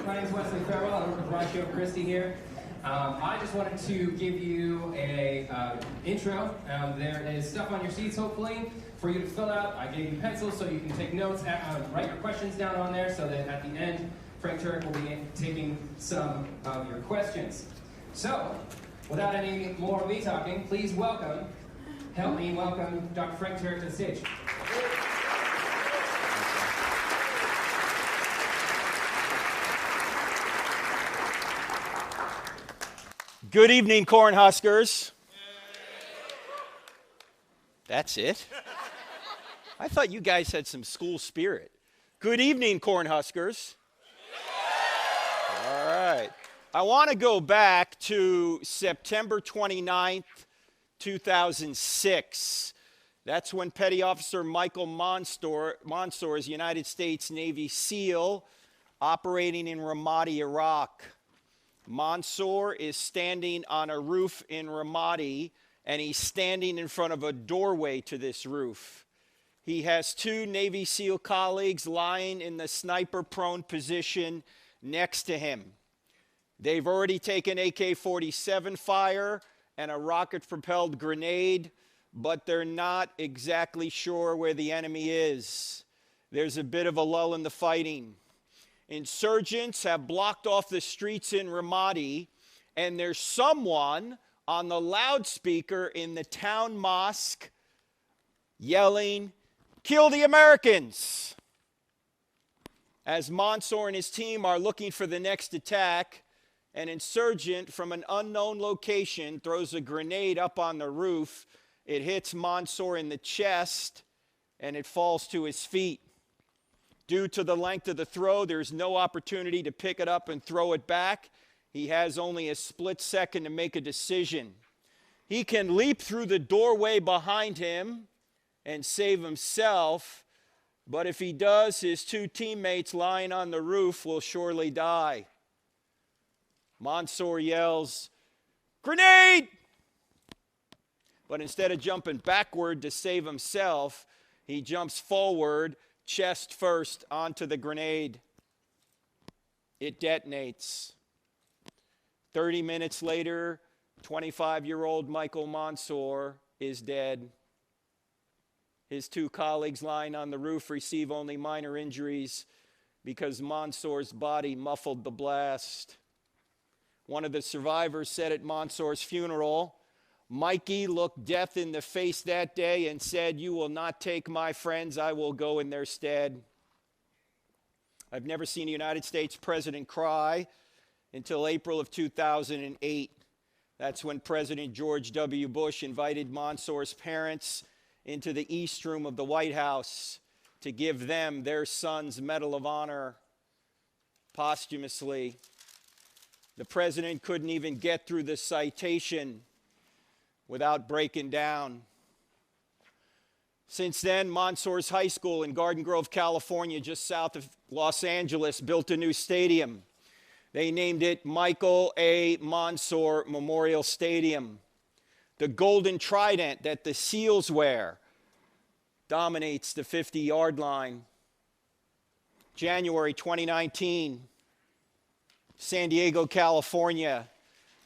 My name is Wesley Farewell. I work with Ratio Christie here. I just wanted to give you a intro. There is stuff on your seats, hopefully, for you to fill out. I gave you pencils so you can take notes, write your questions down on there, so that at the end, Frank Turek will be taking some of your questions. So, without any more of me talking, please help me welcome Dr. Frank Turek to the stage. Good evening, Cornhuskers. That's it? I thought you guys had some school spirit. Good evening, Cornhuskers. All right. I want to go back to September 29th, 2006. That's when Petty Officer Michael Mansour is a United States Navy SEAL operating in Ramadi, Iraq. Mansour is standing on a roof in Ramadi, and he's standing in front of a doorway to this roof. He has two Navy SEAL colleagues lying in the sniper-prone position next to him. They've already taken AK-47 fire and a rocket-propelled grenade, but they're not exactly sure where the enemy is. There's a bit of a lull in the fighting. Insurgents have blocked off the streets in Ramadi, and there's someone on the loudspeaker in the town mosque yelling, "Kill the Americans!" As Mansour and his team are looking for the next attack, an insurgent from an unknown location throws a grenade up on the roof. It hits Mansour in the chest, and it falls to his feet. Due to the length of the throw, there's no opportunity to pick it up and throw it back. He has only a split second to make a decision. He can leap through the doorway behind him and save himself, but if he does, his two teammates lying on the roof will surely die. Mansour yells, "Grenade!" But instead of jumping backward to save himself, he jumps forward, chest first, onto the grenade. It detonates. 30 minutes later, 25-year-old Michael Mansour is dead. His two colleagues lying on the roof receive only minor injuries because Mansour's body muffled the blast. One of the survivors said at Mansour's funeral, "Mikey looked death in the face that day and said, 'You will not take my friends, I will go in their stead.'" I've never seen a United States president cry until April of 2008. That's when President George W. Bush invited Mansour's parents into the East Room of the White House to give them their son's Medal of Honor posthumously. The president couldn't even get through the citation without breaking down. Since then, Mansour's High School in Garden Grove, California, just south of Los Angeles, built a new stadium. They named it Michael A. Mansour Memorial Stadium. The golden trident that the SEALs wear dominates the 50-yard line. January 2019, San Diego, California,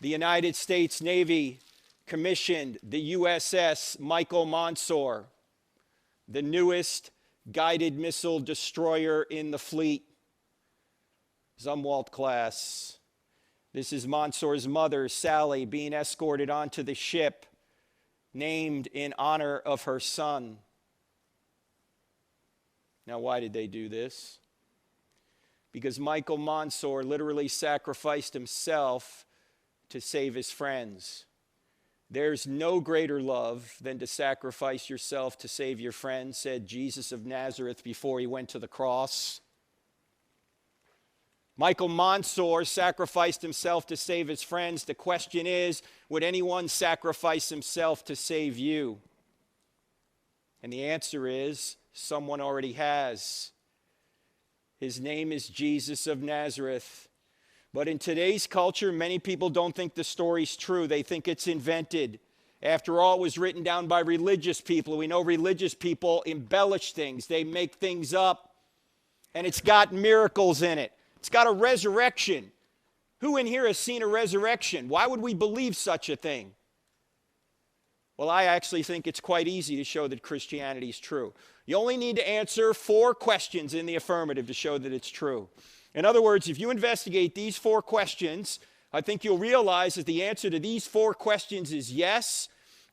the United States Navy commissioned the USS Michael Mansour, the newest guided missile destroyer in the fleet, Zumwalt class. This is Mansour's mother, Sally, being escorted onto the ship, named in honor of her son. Now, why did they do this? Because Michael Mansour literally sacrificed himself to save his friends. There's no greater love than to sacrifice yourself to save your friends, said Jesus of Nazareth before he went to the cross. Michael Mansour sacrificed himself to save his friends. The question is, would anyone sacrifice himself to save you? And the answer is, someone already has. His name is Jesus of Nazareth. But in today's culture, many people don't think the story's true. They think it's invented. After all, it was written down by religious people. We know religious people embellish things. They make things up. And it's got miracles in it. It's got a resurrection. Who in here has seen a resurrection? Why would we believe such a thing? Well, I actually think it's quite easy to show that Christianity is true. You only need to answer 4 questions in the affirmative to show that it's true. In other words, if you investigate these 4 questions, I think you'll realize that the answer to these 4 questions is yes.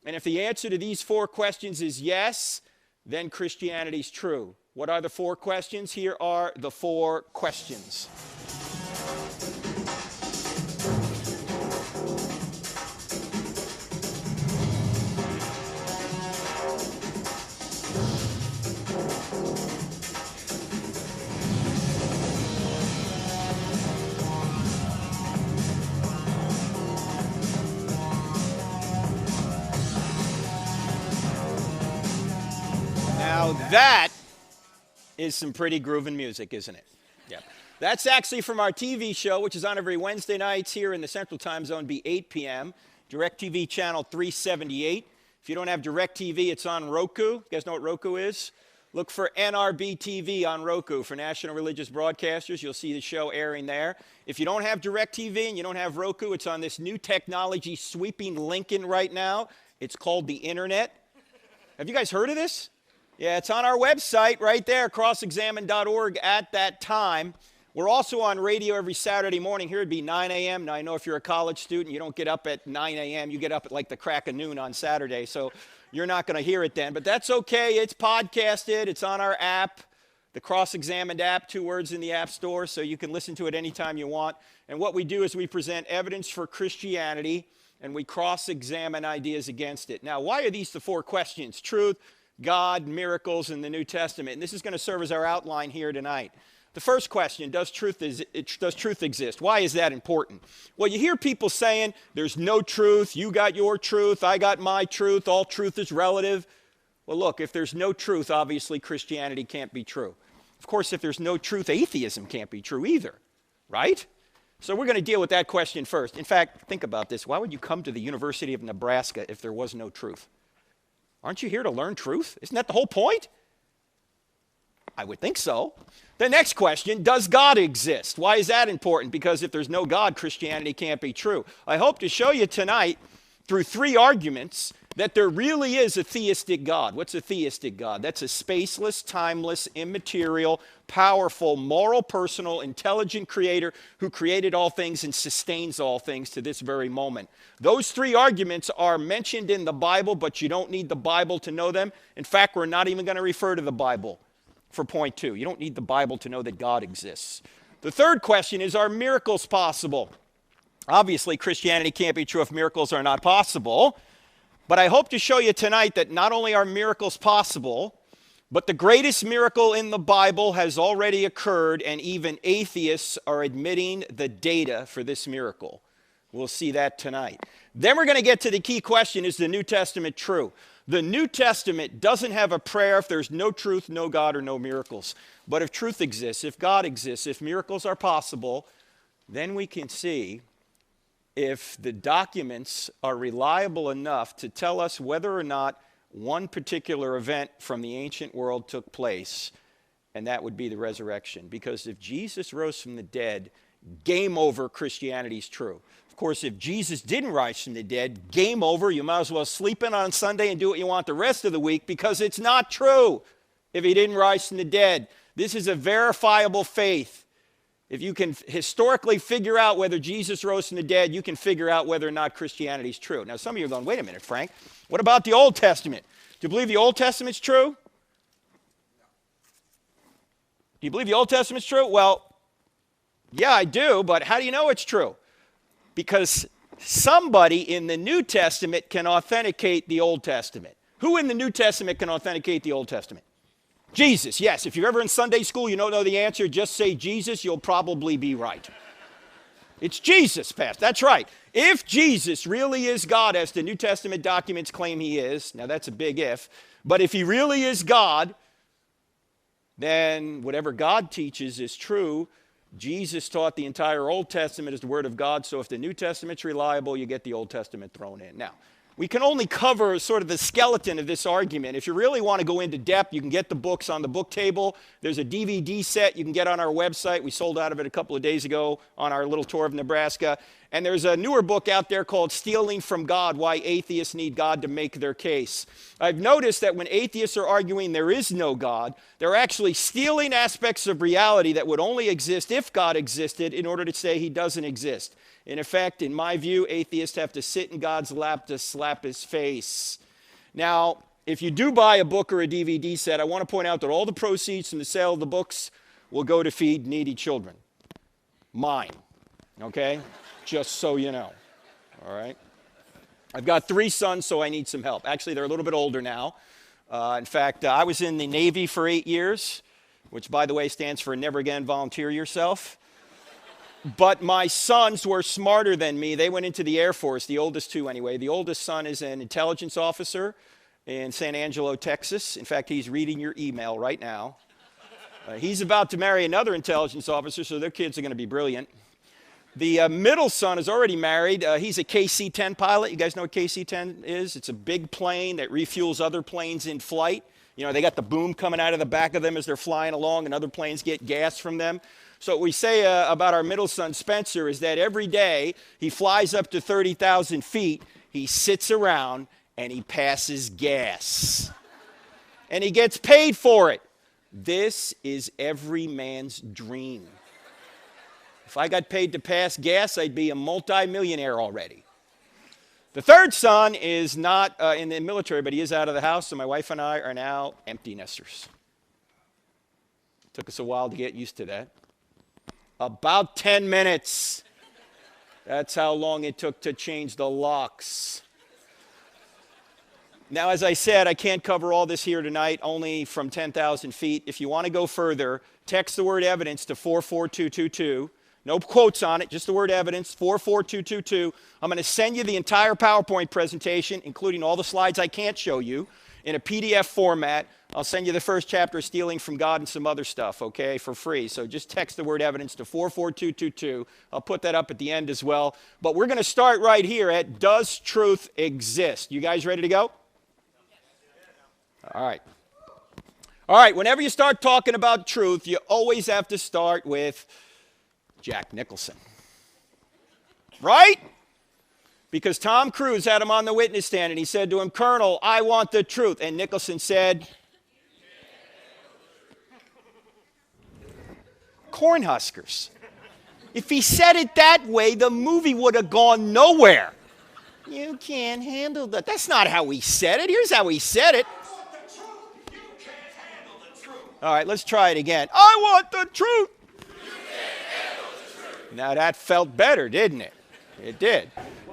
And if the answer to these 4 questions is yes, then Christianity is true. What are the 4 questions? Here are the 4 questions. Now that is some pretty grooving music, isn't it? Yeah. That's actually from our TV show, which is on every Wednesday nights here in the Central Time Zone, be 8 p.m. DirecTV channel 378. If you don't have DirecTV, it's on Roku. You guys know what Roku is? Look for NRB TV on Roku for National Religious Broadcasters. You'll see the show airing there. If you don't have DirecTV and you don't have Roku, it's on this new technology sweeping Lincoln right now. It's called the Internet. Have you guys heard of this? Yeah, it's on our website right there, crossexamine.org at that time. We're also on radio every Saturday morning. Here it'd be 9 a.m. Now, I know if you're a college student, you don't get up at 9 a.m. You get up at like the crack of noon on Saturday, so you're not going to hear it then. But that's okay. It's podcasted. It's on our app, the Cross-Examined app, 2 words in the App Store, so you can listen to it anytime you want. And what we do is we present evidence for Christianity, and we cross-examine ideas against it. Now, why are these the 4 questions? Truth, God, miracles, and the New Testament. And this is going to serve as our outline here tonight. The first question, does truth exist? Why is that important? Well, you hear people saying, there's no truth, you got your truth, I got my truth, all truth is relative. Well, look, if there's no truth, obviously Christianity can't be true. Of course, if there's no truth, atheism can't be true either, right? So we're going to deal with that question first. In fact, think about this. Why would you come to the University of Nebraska if there was no truth? Aren't you here to learn truth? Isn't that the whole point? I would think so. The next question, does God exist? Why is that important? Because if there's no God, Christianity can't be true. I hope to show you tonight through 3 arguments that there really is a theistic God. What's a theistic God? That's a spaceless, timeless, immaterial, powerful, moral, personal, intelligent creator who created all things and sustains all things to this very moment. Those 3 arguments are mentioned in the Bible, but you don't need the Bible to know them. In fact, we're not even going to refer to the Bible for point 2. You don't need the Bible to know that God exists. The third question is, are miracles possible? Obviously, Christianity can't be true if miracles are not possible. But I hope to show you tonight that not only are miracles possible, but the greatest miracle in the Bible has already occurred, and even atheists are admitting the data for this miracle. We'll see that tonight. Then we're going to get to the key question, is the New Testament true? The New Testament doesn't have a prayer if there's no truth, no God, or no miracles. But if truth exists, if God exists, if miracles are possible, then we can see if the documents are reliable enough to tell us whether or not one particular event from the ancient world took place, and that would be the resurrection. Because if Jesus rose from the dead, game over, Christianity's true. Of course, if Jesus didn't rise from the dead, game over. You might as well sleep in on Sunday and do what you want the rest of the week, because it's not true if he didn't rise from the dead. This is a verifiable faith. If you can historically figure out whether Jesus rose from the dead, you can figure out whether or not Christianity is true. Now, some of you are going, wait a minute, Frank. What about the Old Testament? Do you believe the Old Testament's true? Do you believe the Old Testament's true? Well, yeah, I do, but how do you know it's true? Because somebody in the New Testament can authenticate the Old Testament. Who in the New Testament can authenticate the Old Testament? Jesus, yes. If you're ever in Sunday school, you don't know the answer, just say Jesus, you'll probably be right. It's Jesus, Pastor. That's right. If Jesus really is God, as the New Testament documents claim he is, now that's a big if, but if he really is God, then whatever God teaches is true. Jesus taught the entire Old Testament as the Word of God, so if the New Testament's reliable, you get the Old Testament thrown in. Now, we can only cover sort of the skeleton of this argument. If you really want to go into depth, you can get the books on the book table. There's a DVD set you can get on our website. We sold out of it a couple of days ago on our little tour of Nebraska. And there's a newer book out there called Stealing from God, Why Atheists Need God to Make Their Case. I've noticed that when atheists are arguing there is no God, they're actually stealing aspects of reality that would only exist if God existed in order to say he doesn't exist. In effect, in my view, atheists have to sit in God's lap to slap his face. Now, if you do buy a book or a DVD set, I want to point out that all the proceeds from the sale of the books will go to feed needy children. Mine, okay? Just so you know, all right? I've got 3 sons, so I need some help. Actually, they're a little bit older now. In fact, I was in the Navy for 8 years, which, by the way, stands for Never Again Volunteer Yourself. But my sons were smarter than me. They went into the Air Force, the oldest 2 anyway. The oldest son is an intelligence officer in San Angelo, Texas. In fact, he's reading your email right now. He's about to marry another intelligence officer, so their kids are going to be brilliant. The middle son is already married. He's a KC-10 pilot. You guys know what KC-10 is? It's a big plane that refuels other planes in flight. You know, they got the boom coming out of the back of them as they're flying along, and other planes get gas from them. So what we say about our middle son, Spencer, is that every day he flies up to 30,000 feet, he sits around, and he passes gas. And he gets paid for it. This is every man's dream. If I got paid to pass gas, I'd be a multi-millionaire already. The third son is not in the military, but he is out of the house, so my wife and I are now empty nesters. Took us a while to get used to that. About 10 minutes. That's how long it took to change the locks. Now, as I said, I can't cover all this here tonight, only from 10,000 feet. If you want to go further, text the word evidence to 44222. No quotes on it, just the word evidence, 44222. I'm going to send you the entire PowerPoint presentation, including all the slides I can't show you, in a PDF format. I'll send you the first chapter, Stealing from God, and some other stuff, okay, for free. So just text the word evidence to 44222. I'll put that up at the end as well. But we're going to start right here at, does truth exist? You guys ready to go? All right. All right, whenever you start talking about truth, you always have to start with Jack Nicholson. Right? Because Tom Cruise had him on the witness stand and he said to him, Colonel, I want the truth. And Nicholson said, Cornhuskers. If he said it that way, the movie would have gone nowhere. You can't handle that. That's not how he said it. Here's how he said it. All right, let's try it again. I want the truth. Now that felt better, didn't it? It did.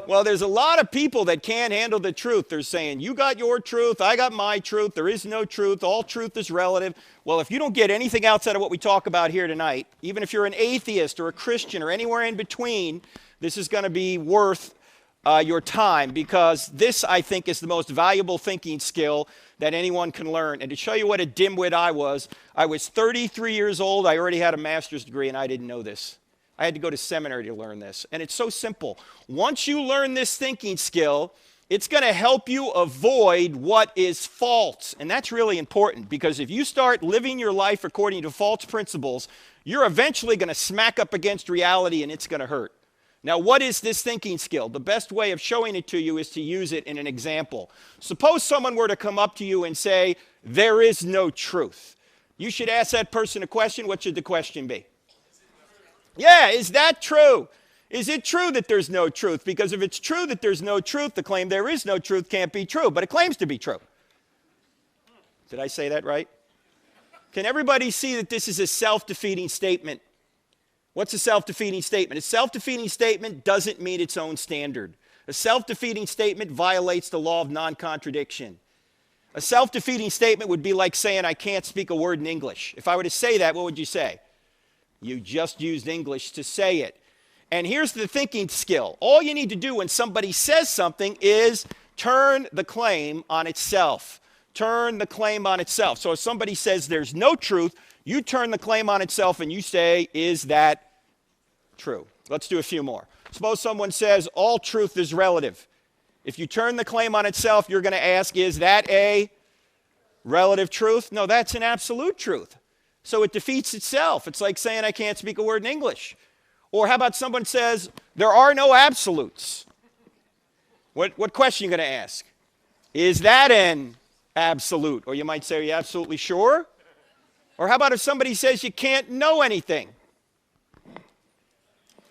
Well, there's a lot of people that can't handle the truth. They're saying, you got your truth, I got my truth, there is no truth, all truth is relative. Well, if you don't get anything outside of what we talk about here tonight, even if you're an atheist or a Christian or anywhere in between, this is going to be worth your time, because this, I think, is the most valuable thinking skill that anyone can learn. And to show you what a dimwit I was 33 years old, I already had a master's degree, and I didn't know this. I had to go to seminary to learn this. And it's so simple. Once you learn this thinking skill, it's going to help you avoid what is false. And that's really important, because if you start living your life according to false principles, you're eventually going to smack up against reality, and it's going to hurt. Now, what is this thinking skill? The best way of showing it to you is to use it in an example. Suppose someone were to come up to you and say, there is no truth. You should ask that person a question. What should the question be? Yeah, is that true? Is it true that there's no truth? Because if it's true that there's no truth, the claim there is no truth can't be true, but it claims to be true. Did I say that right? Can everybody see that this is a self-defeating statement? What's a self-defeating statement? A self-defeating statement doesn't meet its own standard. A self-defeating statement violates the law of non-contradiction. A self-defeating statement would be like saying, I can't speak a word in English. If I were to say that, what would you say? You just used English to say it. And here's the thinking skill. All you need to do when somebody says something is turn the claim on itself. Turn the claim on itself. So if somebody says there's no truth, you turn the claim on itself and you say, is that true? Let's do a few more. Suppose someone says all truth is relative. If you turn the claim on itself, you're going to ask, is that a relative truth? No, that's an absolute truth. So it defeats itself. It's like saying I can't speak a word in English. Or how about someone says, there are no absolutes? What question are you going to ask? Is that an absolute? Or you might say, are you absolutely sure? Or how about if somebody says you can't know anything?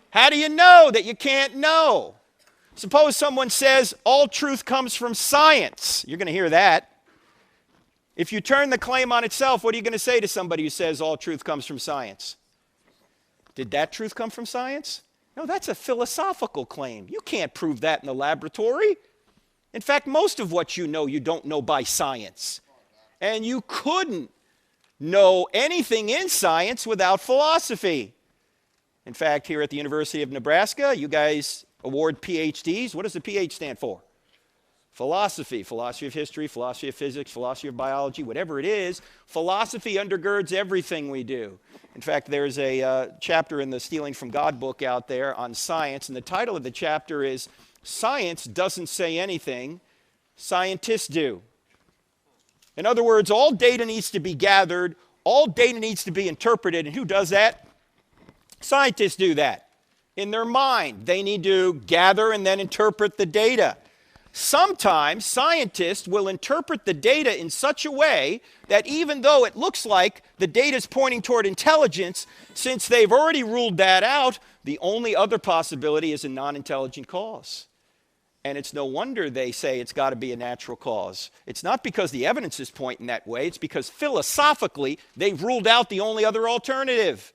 How do you know that you can't know? Suppose someone says all truth comes from science. You're going to hear that. If you turn the claim on itself, what are you going to say to somebody who says all truth comes from science? Did that truth come from science? No, that's a philosophical claim. You can't prove that in the laboratory. In fact, most of what you know, you don't know by science. And you couldn't know anything in science without philosophy. In fact, here at the University of Nebraska, you guys award PhDs. What does the PH stand for? Philosophy. Philosophy of history, philosophy of physics, philosophy of biology, whatever it is. Philosophy undergirds everything we do. In fact, there's a chapter in the Stealing from God book out there on science, and the title of the chapter is Science Doesn't Say Anything, Scientists Do. In other words, all data needs to be gathered, all data needs to be interpreted, and who does that? Scientists do that. In their mind, they need to gather and then interpret the data. Sometimes scientists will interpret the data in such a way that even though it looks like the data is pointing toward intelligence, since they've already ruled that out, the only other possibility is a non-intelligent cause. And it's no wonder they say it's got to be a natural cause. It's not because the evidence is pointing that way. It's because philosophically they've ruled out the only other alternative.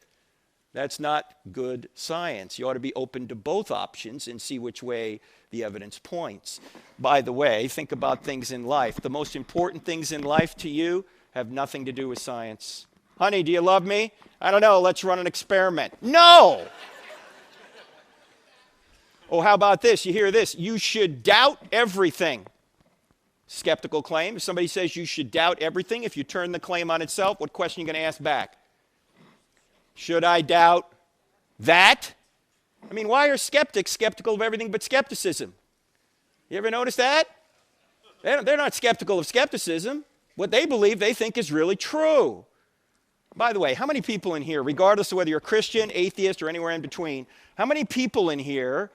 That's not good science. You ought to be open to both options and see which way the evidence points. By the way, think about things in life. The most important things in life to you have nothing to do with science. Honey, do you love me? I don't know. Let's run an experiment. No! Oh, how about this? You hear this. You should doubt everything. Skeptical claim. If somebody says you should doubt everything, if you turn the claim on itself, what question are you going to ask back? Should I doubt that? I mean, why are skeptics skeptical of everything but skepticism? You ever notice that? They're not skeptical of skepticism. What they believe, they think is really true. By the way, how many people in here, regardless of whether you're Christian, atheist, or anywhere in between, how many people in here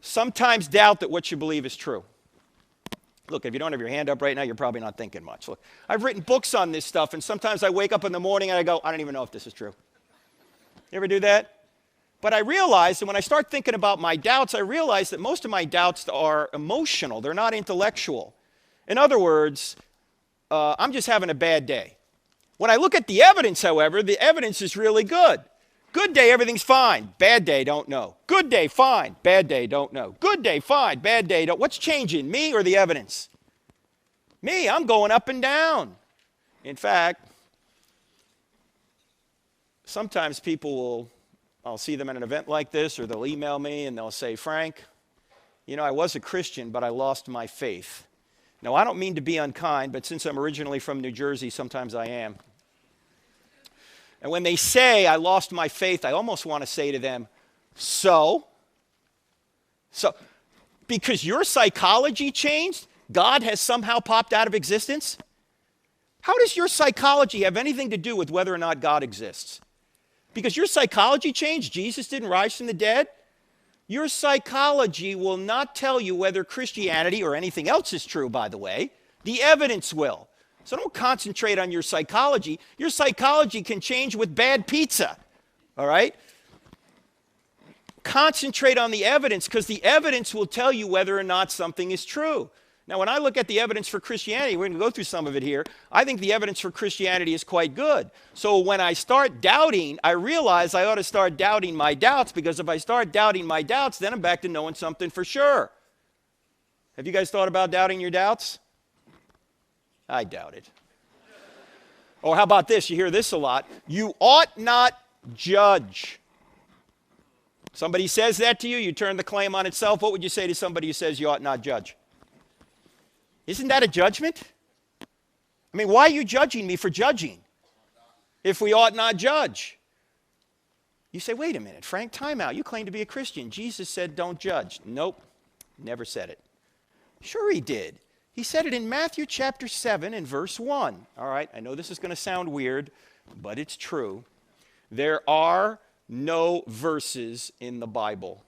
sometimes doubt that what you believe is true? Look, if you don't have your hand up right now, you're probably not thinking much. Look, I've written books on this stuff, and sometimes I wake up in the morning and I go, I don't even know if this is true. You ever do that? But I realize that when I start thinking about my doubts, I realize that most of my doubts are emotional. They're not intellectual. In other words, I'm just having a bad day. When I look at the evidence, however, the evidence is really good. Good day, everything's fine. Bad day, don't know. Good day, fine. Bad day, don't know. Good day, fine. Bad day, don't. What's changing, me or the evidence? Me, I'm going up and down. In fact, sometimes people I'll see them at an event like this, or they'll email me and they'll say, Frank, you know, I was a Christian, but I lost my faith. Now, I don't mean to be unkind, but since I'm originally from New Jersey, sometimes I am. And when they say I lost my faith, I almost want to say to them, so, because your psychology changed, God has somehow popped out of existence? How does your psychology have anything to do with whether or not God exists? Because your psychology changed, Jesus didn't rise from the dead? Your psychology will not tell you whether Christianity or anything else is true, by the way. The evidence will. So don't concentrate on your psychology. Your psychology can change with bad pizza, all right? Concentrate on the evidence, because the evidence will tell you whether or not something is true. Now, when I look at the evidence for Christianity, we're going to go through some of it here, I think the evidence for Christianity is quite good. So when I start doubting, I realize I ought to start doubting my doubts, because if I start doubting my doubts, then I'm back to knowing something for sure. Have you guys thought about doubting your doubts? I doubt it. Or how about this? You hear this a lot. You ought not judge. Somebody says that to you, you turn the claim on itself. What would you say to somebody who says you ought not judge? Isn't that a judgment? I mean, why are you judging me for judging if we ought not judge? You say, wait a minute, Frank, time out. You claim to be a Christian. Jesus said don't judge. Nope, never said it. Sure he did. He said it in Matthew chapter 7 and verse 1. All right, I know this is going to sound weird, but it's true. There are no verses in the Bible.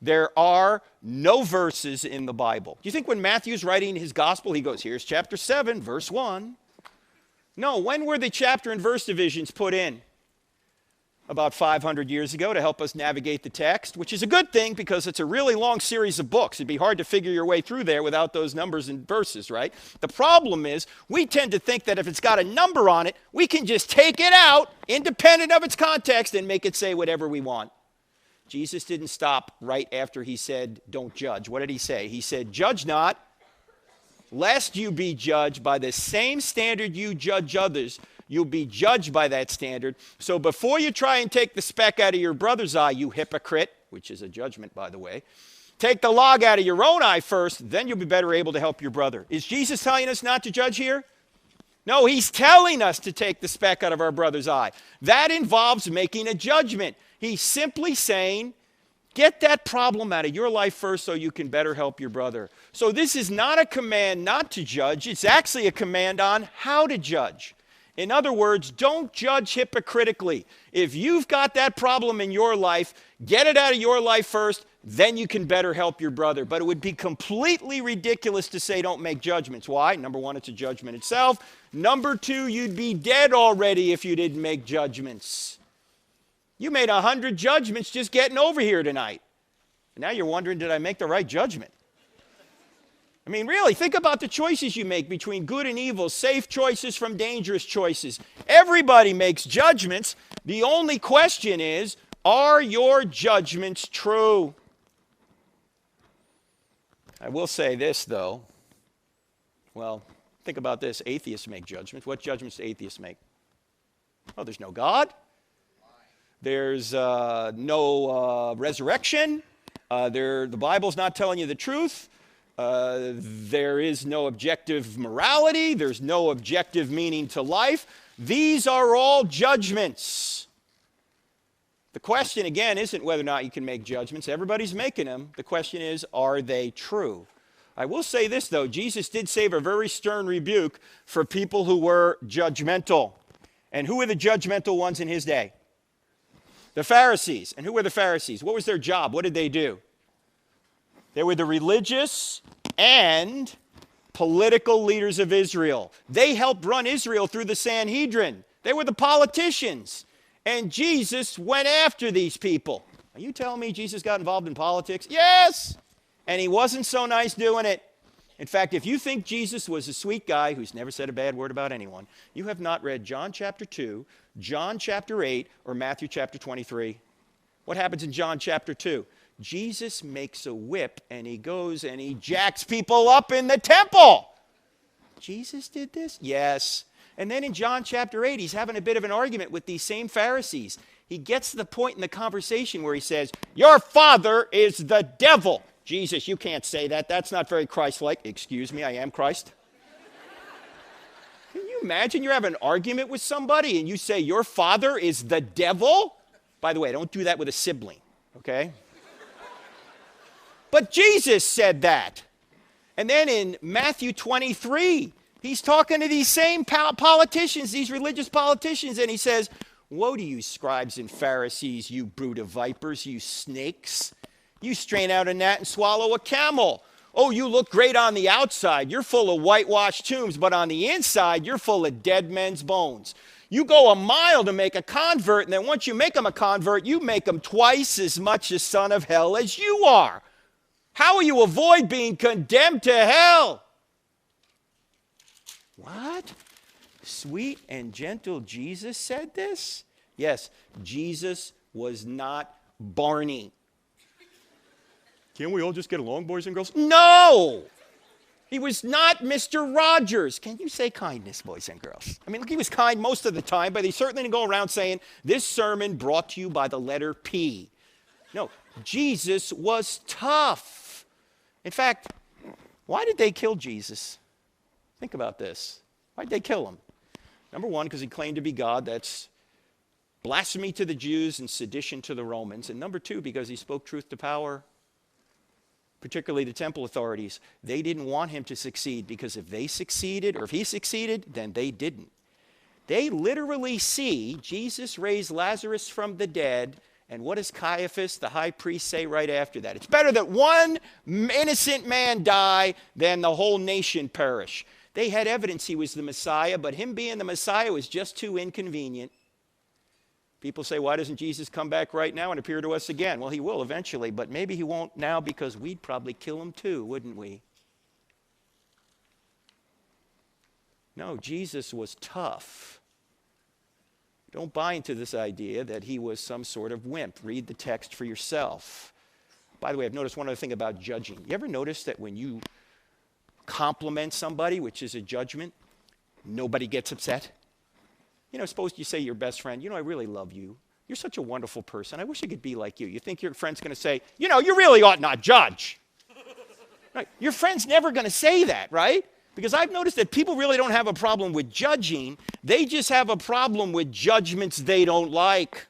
There are no verses in the Bible. Do you think when Matthew's writing his gospel, he goes, here's chapter 7, verse 1? No, when were the chapter and verse divisions put in? About 500 years ago to help us navigate the text, which is a good thing because it's a really long series of books. It'd be hard to figure your way through there without those numbers and verses, right? The problem is we tend to think that if it's got a number on it, we can just take it out, independent of its context, and make it say whatever we want. Jesus didn't stop right after he said, don't judge. What did he say? He said, judge not, lest you be judged by the same standard you judge others. You'll be judged by that standard. So before you try and take the speck out of your brother's eye, you hypocrite, which is a judgment, by the way, take the log out of your own eye first, then you'll be better able to help your brother. Is Jesus telling us not to judge here? No, he's telling us to take the speck out of our brother's eye. That involves making a judgment. He's simply saying, get that problem out of your life first so you can better help your brother. So this is not a command not to judge. It's actually a command on how to judge. In other words, don't judge hypocritically. If you've got that problem in your life, get it out of your life first, then you can better help your brother. But it would be completely ridiculous to say don't make judgments. Why? Number one, it's a judgment itself. Number two, you'd be dead already if you didn't make judgments. You made 100 judgments just getting over here tonight. And now you're wondering, did I make the right judgment? I mean, really, think about the choices you make between good and evil, safe choices from dangerous choices. Everybody makes judgments. The only question is, are your judgments true? I will say this, though. Well, think about this. Atheists make judgments. What judgments do atheists make? Oh, there's no God. There's no resurrection. The Bible's not telling you the truth. There is no objective morality. There's no objective meaning to life. These are all judgments. The question, again, isn't whether or not you can make judgments. Everybody's making them. The question is, are they true? I will say this, though. Jesus did save a very stern rebuke for people who were judgmental. And who were the judgmental ones in his day? The Pharisees. And who were the Pharisees? What was their job? What did they do? They were the religious and political leaders of Israel. They helped run Israel through the Sanhedrin. They were the politicians. And Jesus went after these people. Are you telling me Jesus got involved in politics? Yes! And he wasn't so nice doing it. In fact, if you think Jesus was a sweet guy who's never said a bad word about anyone, you have not read John chapter 2, John chapter 8, or Matthew chapter 23. What happens in John chapter 2? Jesus makes a whip and he goes and he jacks people up in the temple. Jesus did this? Yes. And then in John chapter 8, he's having a bit of an argument with these same Pharisees. He gets to the point in the conversation where he says, your father is the devil. Jesus, you can't say that. That's not very Christ-like. Excuse me, I am Christ. Can you imagine you're having an argument with somebody and you say, your father is the devil? By the way, don't do that with a sibling, okay? But Jesus said that. And then in Matthew 23, he's talking to these same politicians, these religious politicians, and he says, woe to you, scribes and Pharisees, you brood of vipers, you snakes. You strain out a gnat and swallow a camel. Oh, you look great on the outside. You're full of whitewashed tombs, but on the inside, you're full of dead men's bones. You go a mile to make a convert, and then once you make them a convert, you make them twice as much a son of hell as you are. How will you avoid being condemned to hell? What? Sweet and gentle Jesus said this? Yes, Jesus was not Barney. Can't we all just get along, boys and girls? No! He was not Mr. Rogers. Can you say kindness, boys and girls? I mean, he was kind most of the time, but he certainly didn't go around saying, this sermon brought to you by the letter P. No, Jesus was tough. In fact, why did they kill Jesus? Think about this. Why did they kill him? Number one, because he claimed to be God. That's blasphemy to the Jews and sedition to the Romans. And number two, because he spoke truth to power. particularly the temple authorities. They didn't want him to succeed because if they succeeded, or if he succeeded, then they didn't. They literally see Jesus raise Lazarus from the dead, and what does Caiaphas, the high priest, say right after that? It's better that one innocent man die than the whole nation perish. They had evidence he was the Messiah, but him being the Messiah was just too inconvenient. People say, why doesn't Jesus come back right now and appear to us again? Well, he will eventually, but maybe he won't now because we'd probably kill him too, wouldn't we? No, Jesus was tough. Don't buy into this idea that he was some sort of wimp. Read the text for yourself. By the way, I've noticed one other thing about judging. You ever notice that when you compliment somebody, which is a judgment, nobody gets upset? You know, suppose you say to your best friend, you know, I really love you. You're such a wonderful person. I wish I could be like you. You think your friend's going to say, you know, you really ought not judge. Right? Your friend's never going to say that, right? Because I've noticed that people really don't have a problem with judging. They just have a problem with judgments they don't like.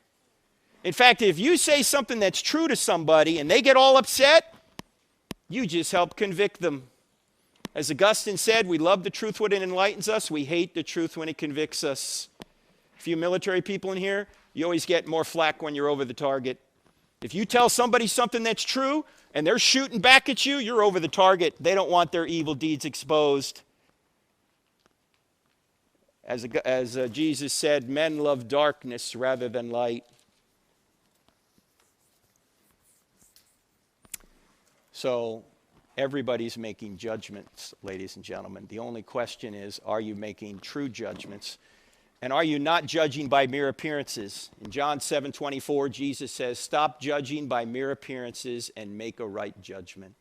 In fact, if you say something that's true to somebody and they get all upset, you just help convict them. As Augustine said, we love the truth when it enlightens us. We hate the truth when it convicts us. A few military people in here, you always get more flack when you're over the target. If you tell somebody something that's true and they're shooting back at you, you're over the target. They don't want their evil deeds exposed. As Jesus said, men love darkness rather than light. So everybody's making judgments, ladies and gentlemen. The only question is, are you making true judgments? And are you not judging by mere appearances? In John 7:24, Jesus says, stop judging by mere appearances and make a right judgment.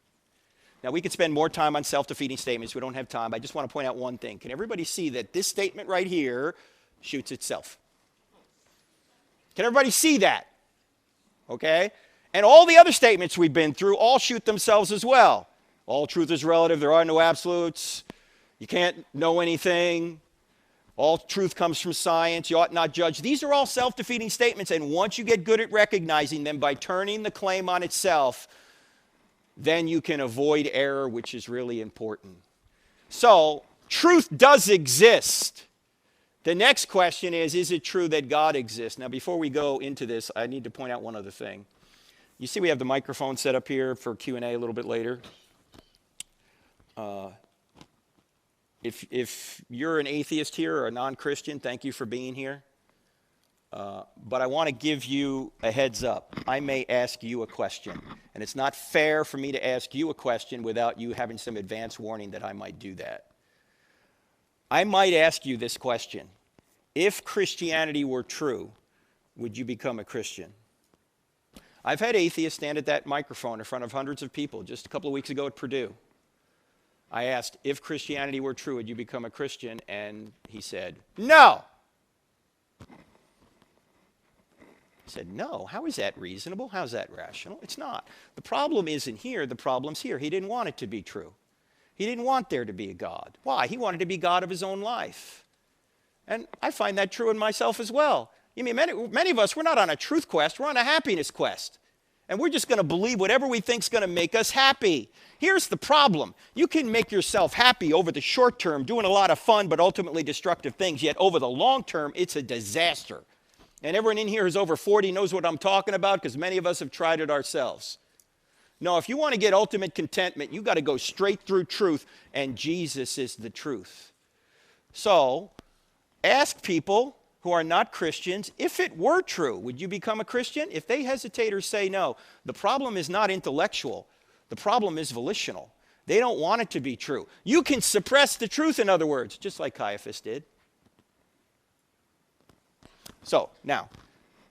Now, we could spend more time on self-defeating statements. We don't have time. I just want to point out one thing. Can everybody see that this statement right here shoots itself? Can everybody see that? Okay? And all the other statements we've been through all shoot themselves as well. All truth is relative. There are no absolutes. You can't know anything. All truth comes from science. You ought not judge. These are all self-defeating statements, and once you get good at recognizing them by turning the claim on itself, then you can avoid error, which is really important. So, truth does exist. The next question is it true that God exists? Now, before we go into this, I need to point out one other thing. You see we have the microphone set up here for Q&A a little bit later. If you're an atheist here or a non-Christian, thank you for being here. But I want to give you a heads up. I may ask you a question. And it's not fair for me to ask you a question without you having some advance warning that I might do that. I might ask you this question. If Christianity were true, would you become a Christian? I've had atheists stand at that microphone in front of hundreds of people just a couple of weeks ago at Purdue. I asked, if Christianity were true, would you become a Christian? And he said, no. I said, no, how is that reasonable? How's that rational? It's not. The problem isn't here, the problem's here. He didn't want it to be true. He didn't want there to be a God. Why? He wanted to be God of his own life. And I find that true in myself as well. You mean, many of us, we're not on a truth quest, we're on a happiness quest. And we're just going to believe whatever we think is going to make us happy. Here's the problem. You can make yourself happy over the short term, doing a lot of fun but ultimately destructive things, yet over the long term, it's a disaster. And everyone in here who's over 40 knows what I'm talking about because many of us have tried it ourselves. No, if you want to get ultimate contentment, you've got to go straight through truth, and Jesus is the truth. So, ask people who are not Christians, if it were true, would you become a Christian? If they hesitate or say no, the problem is not intellectual. The problem is volitional. They don't want it to be true. You can suppress the truth, in other words, just like Caiaphas did. So, now,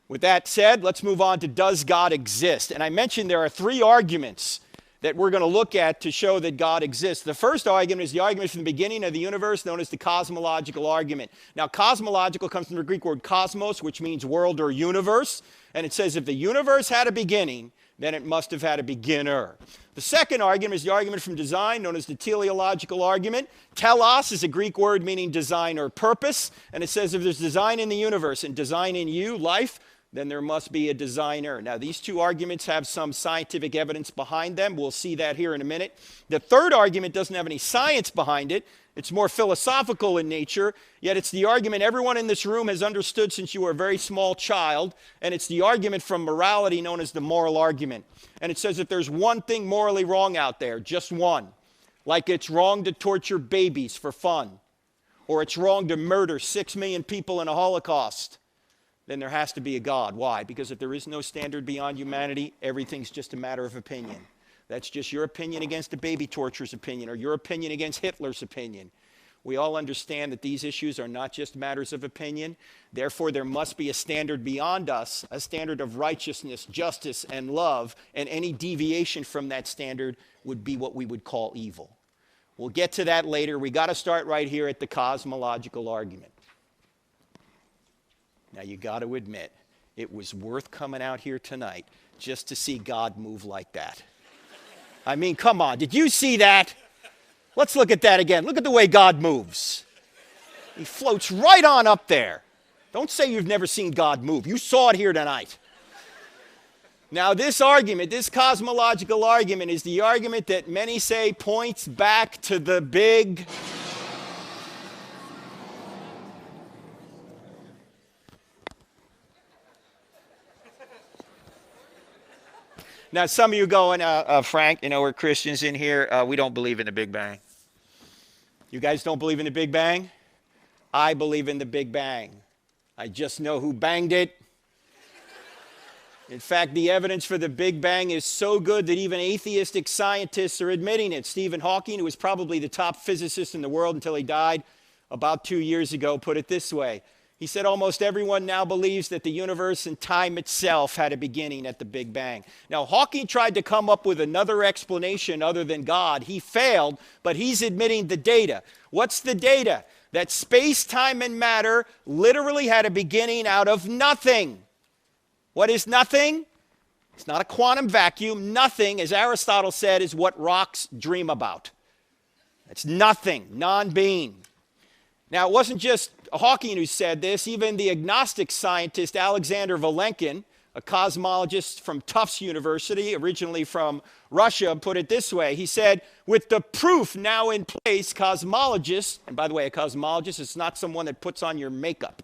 with that said, let's move on to does God exist? And I mentioned there are three arguments that we're going to look at to show that God exists. The first argument is the argument from the beginning of the universe, known as the cosmological argument. Now, cosmological comes from the Greek word cosmos, which means world or universe. And it says if the universe had a beginning, then it must have had a beginner. The second argument is the argument from design, known as the teleological argument. Telos is a Greek word meaning design or purpose. And it says if there's design in the universe and design in you, life, then there must be a designer. Now, these two arguments have some scientific evidence behind them. We'll see that here in a minute. The third argument doesn't have any science behind it. It's more philosophical in nature, yet it's the argument everyone in this room has understood since you were a very small child, and it's the argument from morality known as the moral argument. And it says that there's one thing morally wrong out there, just one. Like it's wrong to torture babies for fun, or it's wrong to murder 6 million people in a Holocaust. Then there has to be a God. Why? Because if there is no standard beyond humanity, everything's just a matter of opinion. That's just your opinion against a baby torturer's opinion, or your opinion against Hitler's opinion. We all understand that these issues are not just matters of opinion. Therefore, there must be a standard beyond us, a standard of righteousness, justice, and love, and any deviation from that standard would be what we would call evil. We'll get to that later. We got to start right here at the cosmological argument. Now, you got to admit, it was worth coming out here tonight just to see God move like that. I mean, come on, did you see that? Let's look at that again. Look at the way God moves. He floats right on up there. Don't say you've never seen God move. You saw it here tonight. Now, this argument, this cosmological argument, is the argument that many say points back to the big... Now, some of you going, Frank, you know, we're Christians in here. We don't believe in the Big Bang. You guys don't believe in the Big Bang? I believe in the Big Bang. I just know who banged it. In fact, the evidence for the Big Bang is so good that even atheistic scientists are admitting it. Stephen Hawking, who was probably the top physicist in the world until he died about 2 years ago, put it this way. He said almost everyone now believes that the universe and time itself had a beginning at the Big Bang. Now, Hawking tried to come up with another explanation other than God. He failed, but he's admitting the data. What's the data? That space, time, and matter literally had a beginning out of nothing. What is nothing? It's not a quantum vacuum. Nothing, as Aristotle said, is what rocks dream about. It's nothing, non-being. Now, it wasn't just Hawking who said this. Even the agnostic scientist Alexander Vilenkin, a cosmologist from Tufts University, originally from Russia, put it this way. He said, with the proof now in place, cosmologists, and by the way, a cosmologist is not someone that puts on your makeup,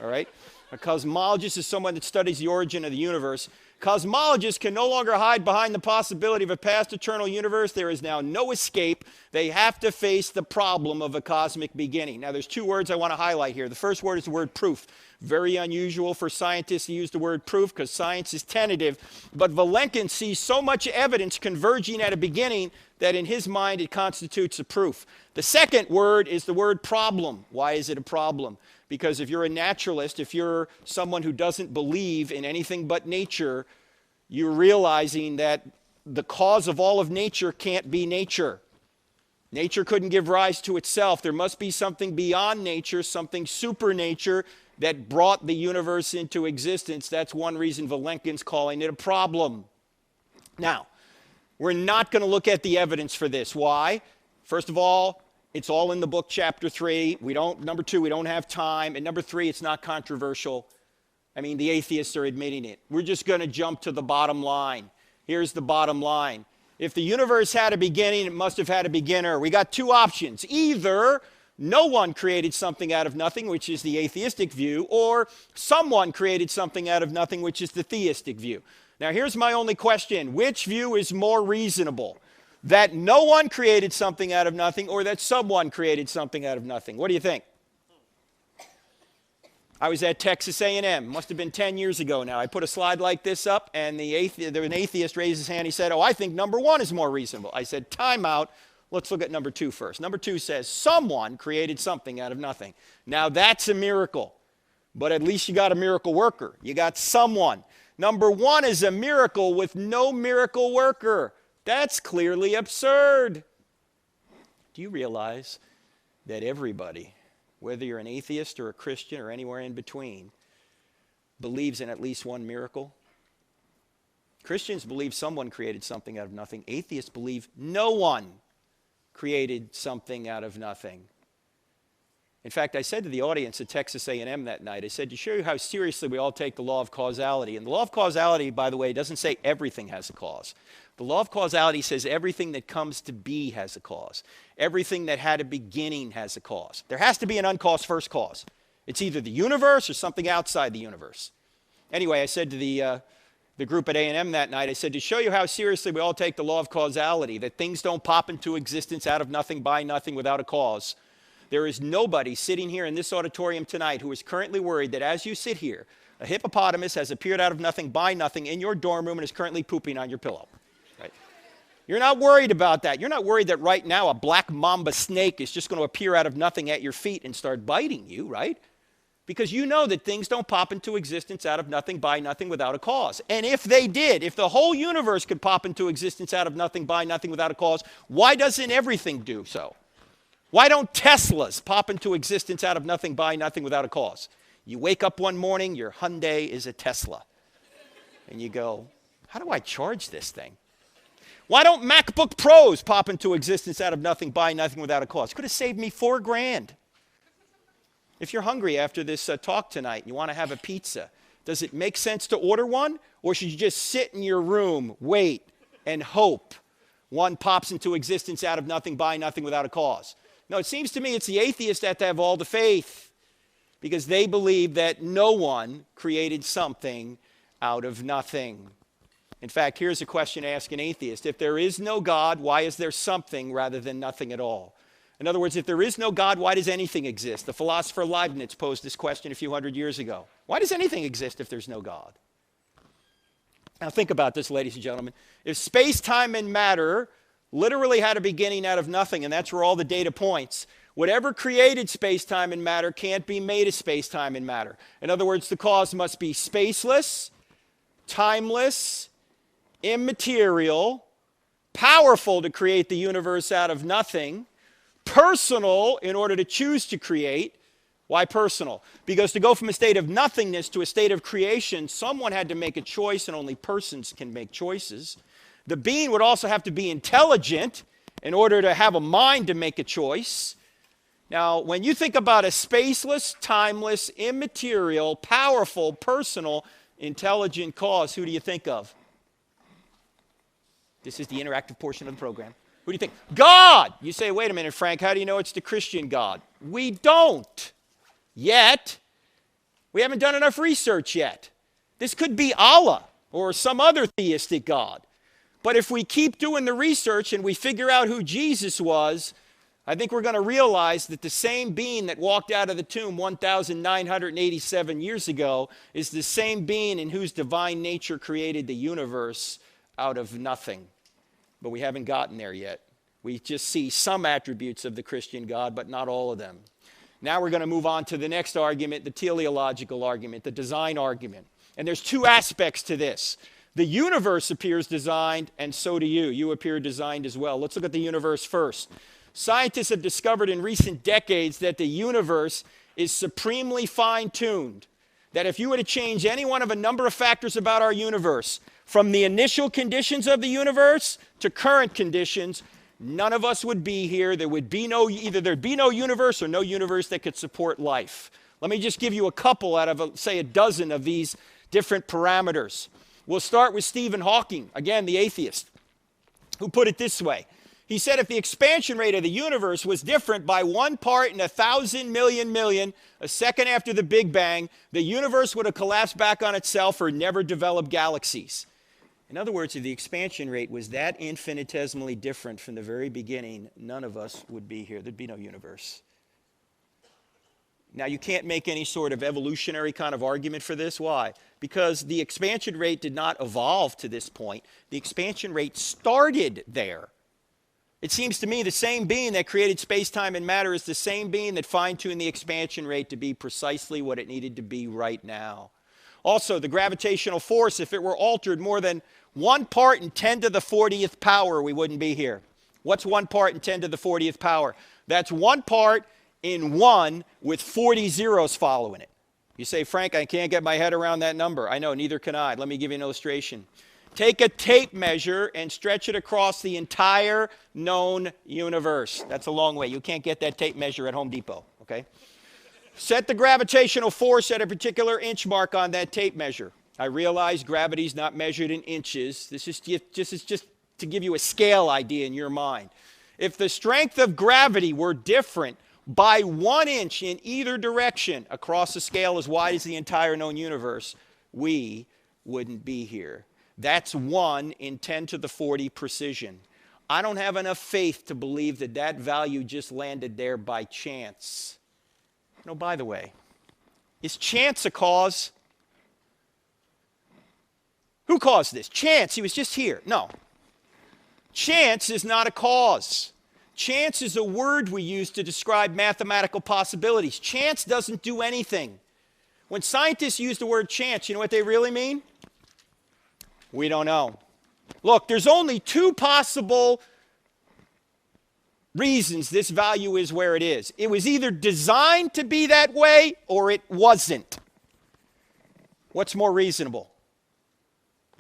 all right? A cosmologist is someone that studies the origin of the universe. Cosmologists can no longer hide behind the possibility of a past eternal universe. There is now no escape. They have to face the problem of a cosmic beginning. Now, there's two words I want to highlight here. The first word is the word proof. Very unusual for scientists to use the word proof because science is tentative. But Vilenkin sees so much evidence converging at a beginning that in his mind it constitutes a proof. The second word is the word problem. Why is it a problem? Because if you're a naturalist, if you're someone who doesn't believe in anything but nature, you're realizing that the cause of all of nature can't be nature. Nature couldn't give rise to itself. There must be something beyond nature, something supernature that brought the universe into existence. That's one reason Vilenkin's calling it a problem. Now, we're not going to look at the evidence for this. Why? First of all, it's all in the book, chapter 3. Number 2, we don't have time. And number 3, it's not controversial. I mean, the atheists are admitting it. We're just going to jump to the bottom line. Here's the bottom line. If the universe had a beginning, it must have had a beginner. We got two options. Either no one created something out of nothing, which is the atheistic view, or someone created something out of nothing, which is the theistic view. Now, here's my only question. Which view is more reasonable? That no one created something out of nothing, or that someone created something out of nothing? What do you think? I was at Texas A&M. Must have been 10 years ago now. I put a slide like this up, and an atheist raised his hand. He said, I think number 1 is more reasonable. I said, time out. Let's look at number 2 first. Number 2 says, someone created something out of nothing. Now, that's a miracle. But at least you got a miracle worker. You got someone. Number 1 is a miracle with no miracle worker. That's clearly absurd. Do you realize that everybody, whether you're an atheist or a Christian or anywhere in between, believes in at least one miracle? Christians believe someone created something out of nothing. Atheists believe no one created something out of nothing. In fact, I said to the audience at Texas A&M that night, I said, to show you how seriously we all take the law of causality. And the law of causality, by the way, doesn't say everything has a cause. The law of causality says everything that comes to be has a cause. Everything that had a beginning has a cause. There has to be an uncaused first cause. It's either the universe or something outside the universe. Anyway, I said to the group at A&M that night, I said, to show you how seriously we all take the law of causality, that things don't pop into existence out of nothing by nothing without a cause. There is nobody sitting here in this auditorium tonight who is currently worried that as you sit here, a hippopotamus has appeared out of nothing by nothing in your dorm room and is currently pooping on your pillow. Right? You're not worried about that. You're not worried that right now a black mamba snake is just going to appear out of nothing at your feet and start biting you, right? Because you know that things don't pop into existence out of nothing by nothing without a cause. And if they did, if the whole universe could pop into existence out of nothing by nothing without a cause, why doesn't everything do so? Why don't Teslas pop into existence out of nothing by nothing without a cause? You wake up one morning, your Hyundai is a Tesla. And you go, how do I charge this thing? Why don't MacBook Pros pop into existence out of nothing by nothing without a cause? Could have saved me $4,000. If you're hungry after this talk tonight and you want to have a pizza, does it make sense to order one? Or should you just sit in your room, wait, and hope one pops into existence out of nothing by nothing without a cause? No, it seems to me it's the atheists that have all the faith because they believe that no one created something out of nothing. In fact, here's a question to ask an atheist. If there is no God, why is there something rather than nothing at all? In other words, if there is no God, why does anything exist? The philosopher Leibniz posed this question a few hundred years ago. Why does anything exist if there's no God? Now think about this, ladies and gentlemen. If space, time, and matter literally had a beginning out of nothing, and that's where all the data points, whatever created space, time, and matter can't be made of space, time, and matter. In other words, the cause must be spaceless, timeless, immaterial, powerful to create the universe out of nothing, personal in order to choose to create. Why personal? Because to go from a state of nothingness to a state of creation, someone had to make a choice, and only persons can make choices. The being would also have to be intelligent in order to have a mind to make a choice. Now, when you think about a spaceless, timeless, immaterial, powerful, personal, intelligent cause, who do you think of? This is the interactive portion of the program. Who do you think? God! You say, wait a minute, Frank, how do you know it's the Christian God? We don't. Yet. We haven't done enough research yet. This could be Allah or some other theistic God. But if we keep doing the research and we figure out who Jesus was, I think we're going to realize that the same being that walked out of the tomb 1,987 years ago is the same being in whose divine nature created the universe out of nothing. But we haven't gotten there yet. We just see some attributes of the Christian God, but not all of them. Now we're going to move on to the next argument, the teleological argument, the design argument. And there's two aspects to this. The universe appears designed, and so do you. You appear designed as well. Let's look at the universe first. Scientists have discovered in recent decades that the universe is supremely fine-tuned. That if you were to change any one of a number of factors about our universe, from the initial conditions of the universe to current conditions, none of us would be here. There would be either there'd be no universe or no universe that could support life. Let me just give you a couple out of, say, a dozen of these different parameters. We'll start with Stephen Hawking, again, the atheist, who put it this way. He said if the expansion rate of the universe was different by 1 part in 1,000 million, a second after the Big Bang, the universe would have collapsed back on itself or never developed galaxies. In other words, if the expansion rate was that infinitesimally different from the very beginning, none of us would be here. There'd be no universe. Now, you can't make any sort of evolutionary kind of argument for this. Why? Because the expansion rate did not evolve to this point. The expansion rate started there. It seems to me the same being that created space-time and matter is the same being that fine-tuned the expansion rate to be precisely what it needed to be right now. Also, the gravitational force, if it were altered more than 1 part in 10 to the 40th power, we wouldn't be here. What's 1 part in 10 to the 40th power? That's 1 part in 1 with 40 zeros following it. You say, Frank, I can't get my head around that number. I know, neither can I. Let me give you an illustration. Take a tape measure and stretch it across the entire known universe. That's a long way. You can't get that tape measure at Home Depot. okay? Set the gravitational force at a particular inch mark on that tape measure. I realize gravity's not measured in inches. This is just to give you a scale idea in your mind. If the strength of gravity were different by 1 inch in either direction across a scale as wide as the entire known universe, we wouldn't be here. That's 1 in 10 to the 40 precision. I don't have enough faith to believe that that value just landed there by chance. No, by the way, is chance a cause? Who caused this? Chance, he was just here. No. Chance is not a cause. Chance is a word we use to describe mathematical possibilities. Chance doesn't do anything. When scientists use the word chance, you know what they really mean? We don't know. Look, there's only 2 possible reasons this value is where it is. It was either designed to be that way or it wasn't. What's more reasonable?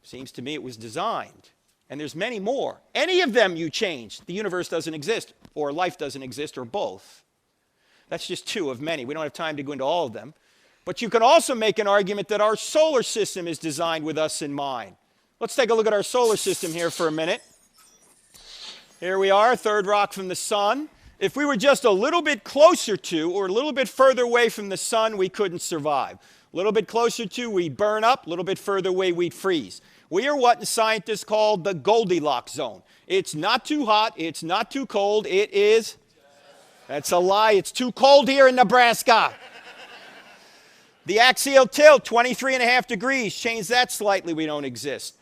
Seems to me it was designed. And there's many more. Any of them you change, the universe doesn't exist, or life doesn't exist, or both. That's just 2 of many. We don't have time to go into all of them. But you can also make an argument that our solar system is designed with us in mind. Let's take a look at our solar system here for a minute. Here we are, 3rd rock from the sun. If we were just a little bit closer to or a little bit further away from the sun, we couldn't survive. A little bit closer to, we'd burn up. A little bit further away, we'd freeze. We are what scientists call the Goldilocks zone. It's not too hot. It's not too cold. It is... That's a lie. It's too cold here in Nebraska. The axial tilt, 23.5 degrees. Change that slightly, we don't exist.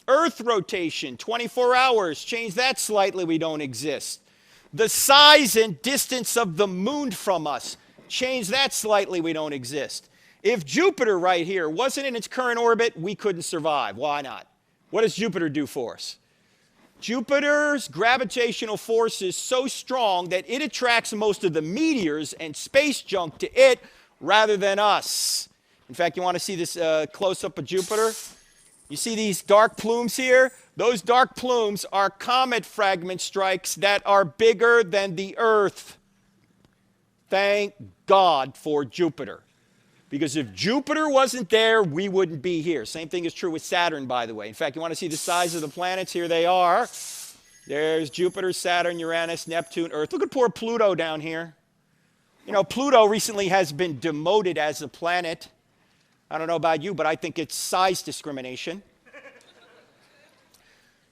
Earth rotation, 24 hours. Change that slightly, we don't exist. The size and distance of the moon from us. Change that slightly, we don't exist. If Jupiter right here wasn't in its current orbit, we couldn't survive. Why not? What does Jupiter do for us? Jupiter's gravitational force is so strong that it attracts most of the meteors and space junk to it rather than us. In fact, you want to see this close-up of Jupiter? You see these dark plumes here? Those dark plumes are comet fragment strikes that are bigger than the Earth. Thank God for Jupiter. Because if Jupiter wasn't there, we wouldn't be here. Same thing is true with Saturn, by the way. In fact, you want to see the size of the planets? Here they are. There's Jupiter, Saturn, Uranus, Neptune, Earth. Look at poor Pluto down here. You know, Pluto recently has been demoted as a planet. I don't know about you, but I think it's size discrimination.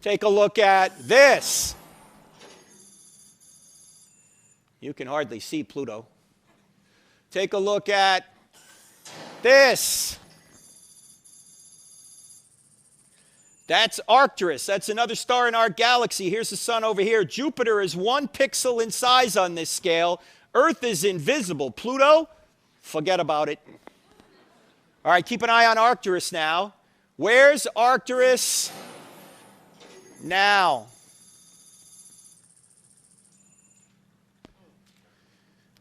Take a look at this. You can hardly see Pluto. Take a look at this. That's Arcturus. That's another star in our galaxy. Here's the sun over here. Jupiter is 1 pixel in size on this scale. Earth is invisible. Pluto, forget about it. All right, keep an eye on Arcturus now. Where's Arcturus now?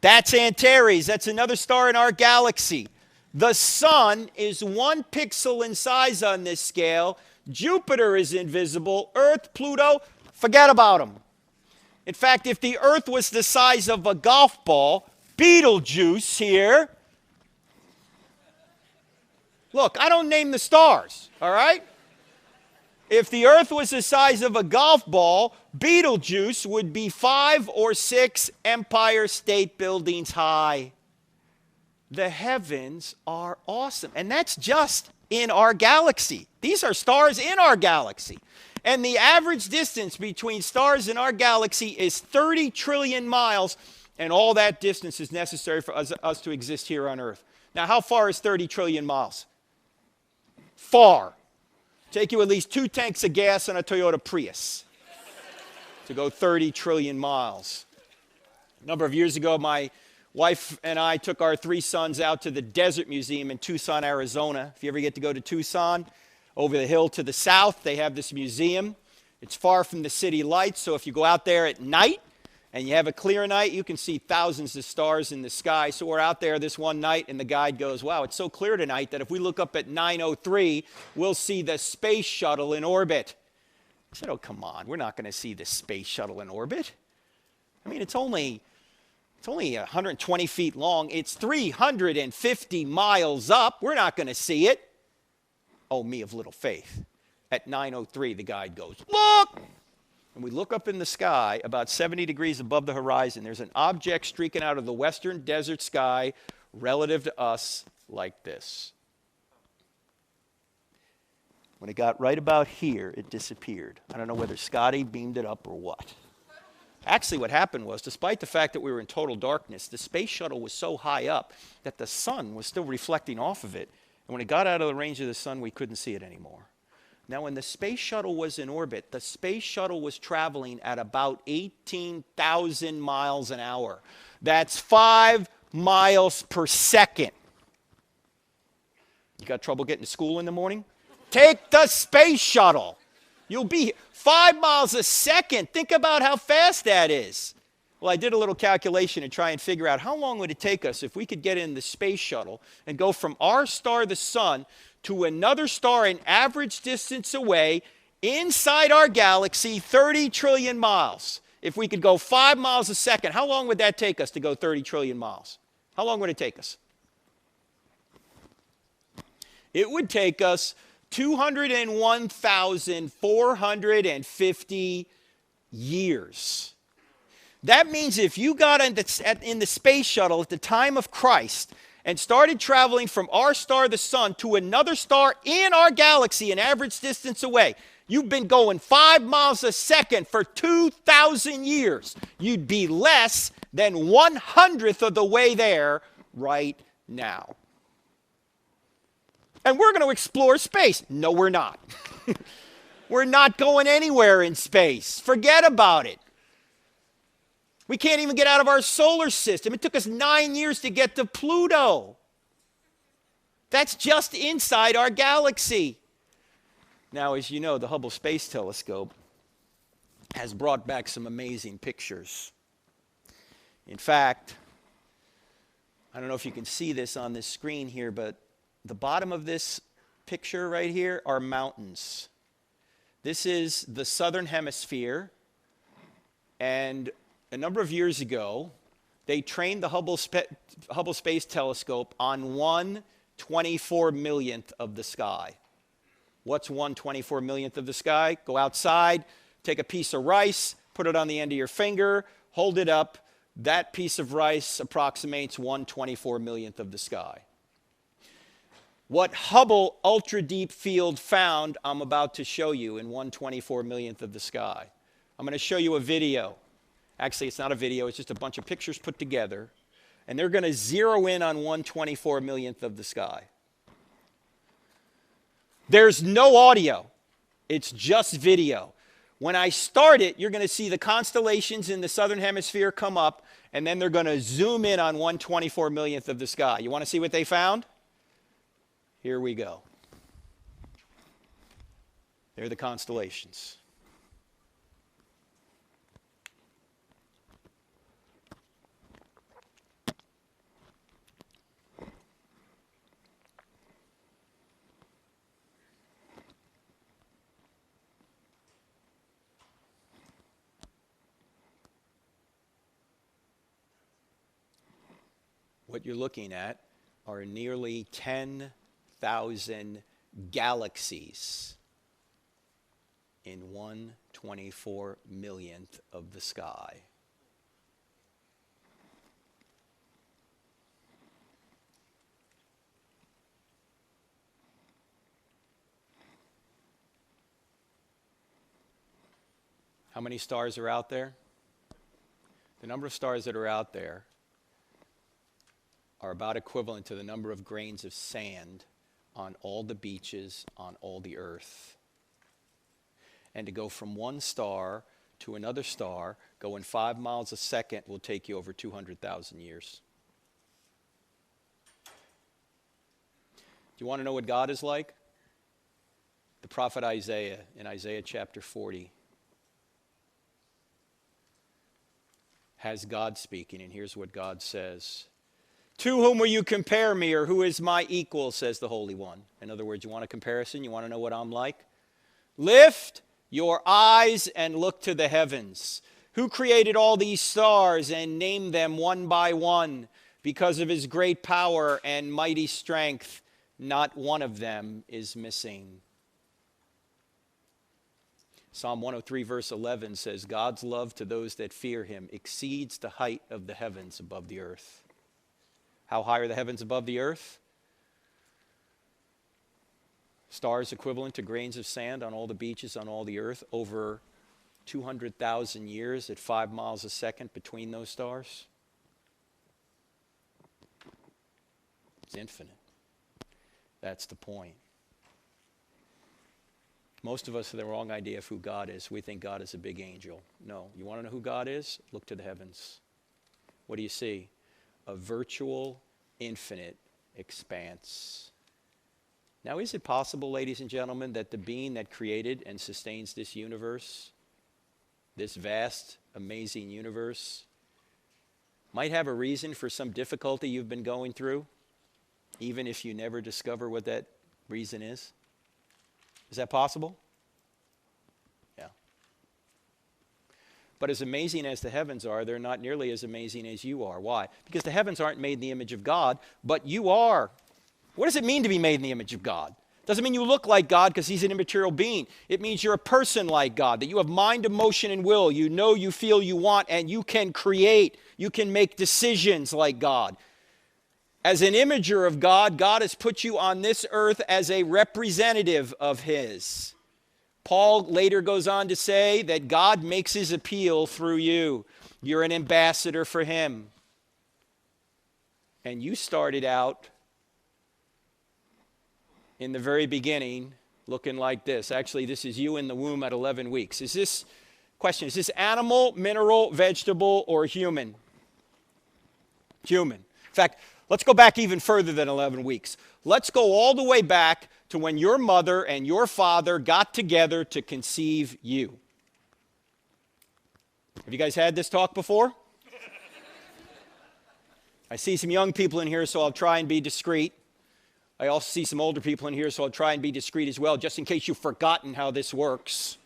That's Antares. That's another star in our galaxy. The sun is 1 pixel in size on this scale. Jupiter is invisible. Earth, Pluto, forget about them. In fact, if the Earth was the size of a golf ball, Betelgeuse here. Look, I don't name the stars, all right? If the Earth was the size of a golf ball, Betelgeuse would be 5 or 6 Empire State Buildings high. The heavens are awesome. And that's just in our galaxy. These are stars in our galaxy. And the average distance between stars in our galaxy is 30 trillion miles. And all that distance is necessary for us to exist here on Earth. Now, how far is 30 trillion miles? Far. Take you at least 2 tanks of gas on a Toyota Prius to go 30 trillion miles. A number of years ago, my wife and I took our 3 sons out to the Desert Museum in Tucson, Arizona. If you ever get to go to Tucson, over the hill to the south, they have this museum. It's far from the city lights, so if you go out there at night and you have a clear night, you can see thousands of stars in the sky. So we're out there this one night, and the guide goes, wow, it's so clear tonight that if we look up at 9:03, we'll see the space shuttle in orbit. I said, oh, come on, we're not going to see the space shuttle in orbit. I mean, it's only It's only 120 feet long. It's 350 miles up. We're not going to see it. Oh, me of little faith. At 9:03, the guide goes, look! And we look up in the sky, about 70 degrees above the horizon. There's an object streaking out of the western desert sky relative to us like this. When it got right about here, it disappeared. I don't know whether Scotty beamed it up or what. Actually, what happened was, despite the fact that we were in total darkness, the space shuttle was so high up that the sun was still reflecting off of it. And when it got out of the range of the sun, we couldn't see it anymore. Now, when the space shuttle was in orbit, the space shuttle was traveling at about 18,000 miles an hour. That's 5 miles per second. You got trouble getting to school in the morning? Take the space shuttle. You'll be 5 miles a second. Think about how fast that is. Well, I did a little calculation to try and figure out how long would it take us if we could get in the space shuttle and go from our star, the sun, to another star an average distance away inside our galaxy, 30 trillion miles. If we could go 5 miles a second, how long would that take us to go 30 trillion miles? How long would it take us? It would take us 201,450 years. That means if you got in the space shuttle at the time of Christ and started traveling from our star, the sun, to another star in our galaxy, an average distance away, you've been going 5 miles a second for 2,000 years. You'd be less than 1/100th of the way there right now. And we're going to explore space. No, we're not. We're not going anywhere in space. Forget about it. We can't even get out of our solar system. It took us 9 years to get to Pluto. That's just inside our galaxy. Now, as you know, the Hubble Space Telescope has brought back some amazing pictures. In fact, I don't know if you can see this on this screen here, but the bottom of this picture right here are mountains. This is the southern hemisphere, and a number of years ago, they trained the Hubble Space Telescope on 1/24 millionth of the sky. What's 1/24 millionth of the sky? Go outside, take a piece of rice, put it on the end of your finger, hold it up. That piece of rice approximates 1/24 millionth of the sky. What Hubble Ultra Deep Field found, I'm about to show you in 1/24 millionth of the sky. I'm going to show you a video. Actually, it's not a video, it's just a bunch of pictures put together. And they're going to zero in on 1/24 millionth of the sky. There's no audio. It's just video. When I start it, you're going to see the constellations in the southern hemisphere come up, and then they're going to zoom in on 1/24 millionth of the sky. You want to see what they found? Here we go. They're the constellations. What you're looking at are nearly 10,000 galaxies in 1/24 millionth of the sky. How many stars are out there? The number of stars that are out there are about equivalent to the number of grains of sand on all the beaches on all the earth. And to go from one star to another star, going 5 miles a second, will take you over 200,000 years. Do you want to know what God is like? The prophet Isaiah, in Isaiah chapter 40, has God speaking, and here's what God says. To whom will you compare me, or who is my equal, says the Holy One. In other words, you want a comparison? You want to know what I'm like? Lift your eyes and look to the heavens. Who created all these stars and named them one by one? Because of his great power and mighty strength, not one of them is missing. Psalm 103 verse 11 says, God's love to those that fear him exceeds the height of the heavens above the earth. How high are the heavens above the earth? Stars equivalent to grains of sand on all the beaches on all the earth, over 200,000 years at 5 miles a second between those stars. It's infinite. That's the point. Most of us have the wrong idea of who God is. We think God is a big angel. No. You want to know who God is? Look to the heavens. What do you see? A virtual, infinite expanse. Now, is it possible, ladies and gentlemen, that the being that created and sustains this universe, this vast, amazing universe, might have a reason for some difficulty you've been going through, even if you never discover what that reason is? Is that possible? Yeah. But as amazing as the heavens are, they're not nearly as amazing as you are. Why? Because the heavens aren't made in the image of God, but you are. What does it mean to be made in the image of God? Doesn't mean you look like God because he's an immaterial being. It means you're a person like God, that you have mind, emotion, and will. You know, you feel, you want, and you can create. You can make decisions like God. As an imager of God, God has put you on this earth as a representative of his. Paul later goes on to say that God makes his appeal through you. You're an ambassador for him. And you started out in the very beginning looking like this. Actually, this is you in the womb at 11 weeks. Is this animal, mineral, vegetable, or human? Human. In fact, let's go back even further than 11 weeks. Let's go all the way back to when your mother and your father got together to conceive you. Have you guys had this talk before? I see some young people in here, so I'll try and be discreet. I also see some older people in here, so I'll try and be discreet as well, just in case you've forgotten how this works.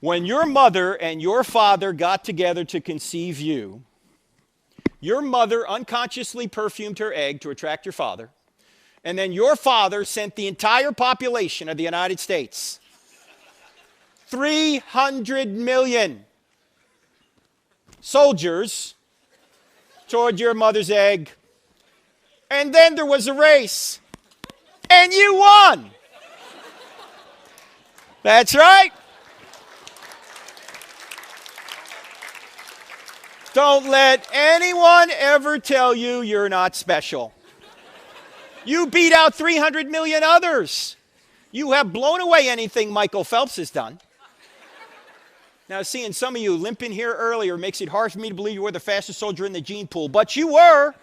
When your mother and your father got together to conceive you, your mother unconsciously perfumed her egg to attract your father, and then your father sent the entire population of the United States, 300 million soldiers, toward your mother's egg. And then there was a race, and you won. That's right. Don't let anyone ever tell you you're not special. You beat out 300 million others. You have blown away anything Michael Phelps has done. Now, seeing some of you limping here earlier makes it hard for me to believe you were the fastest soldier in the gene pool, but you were.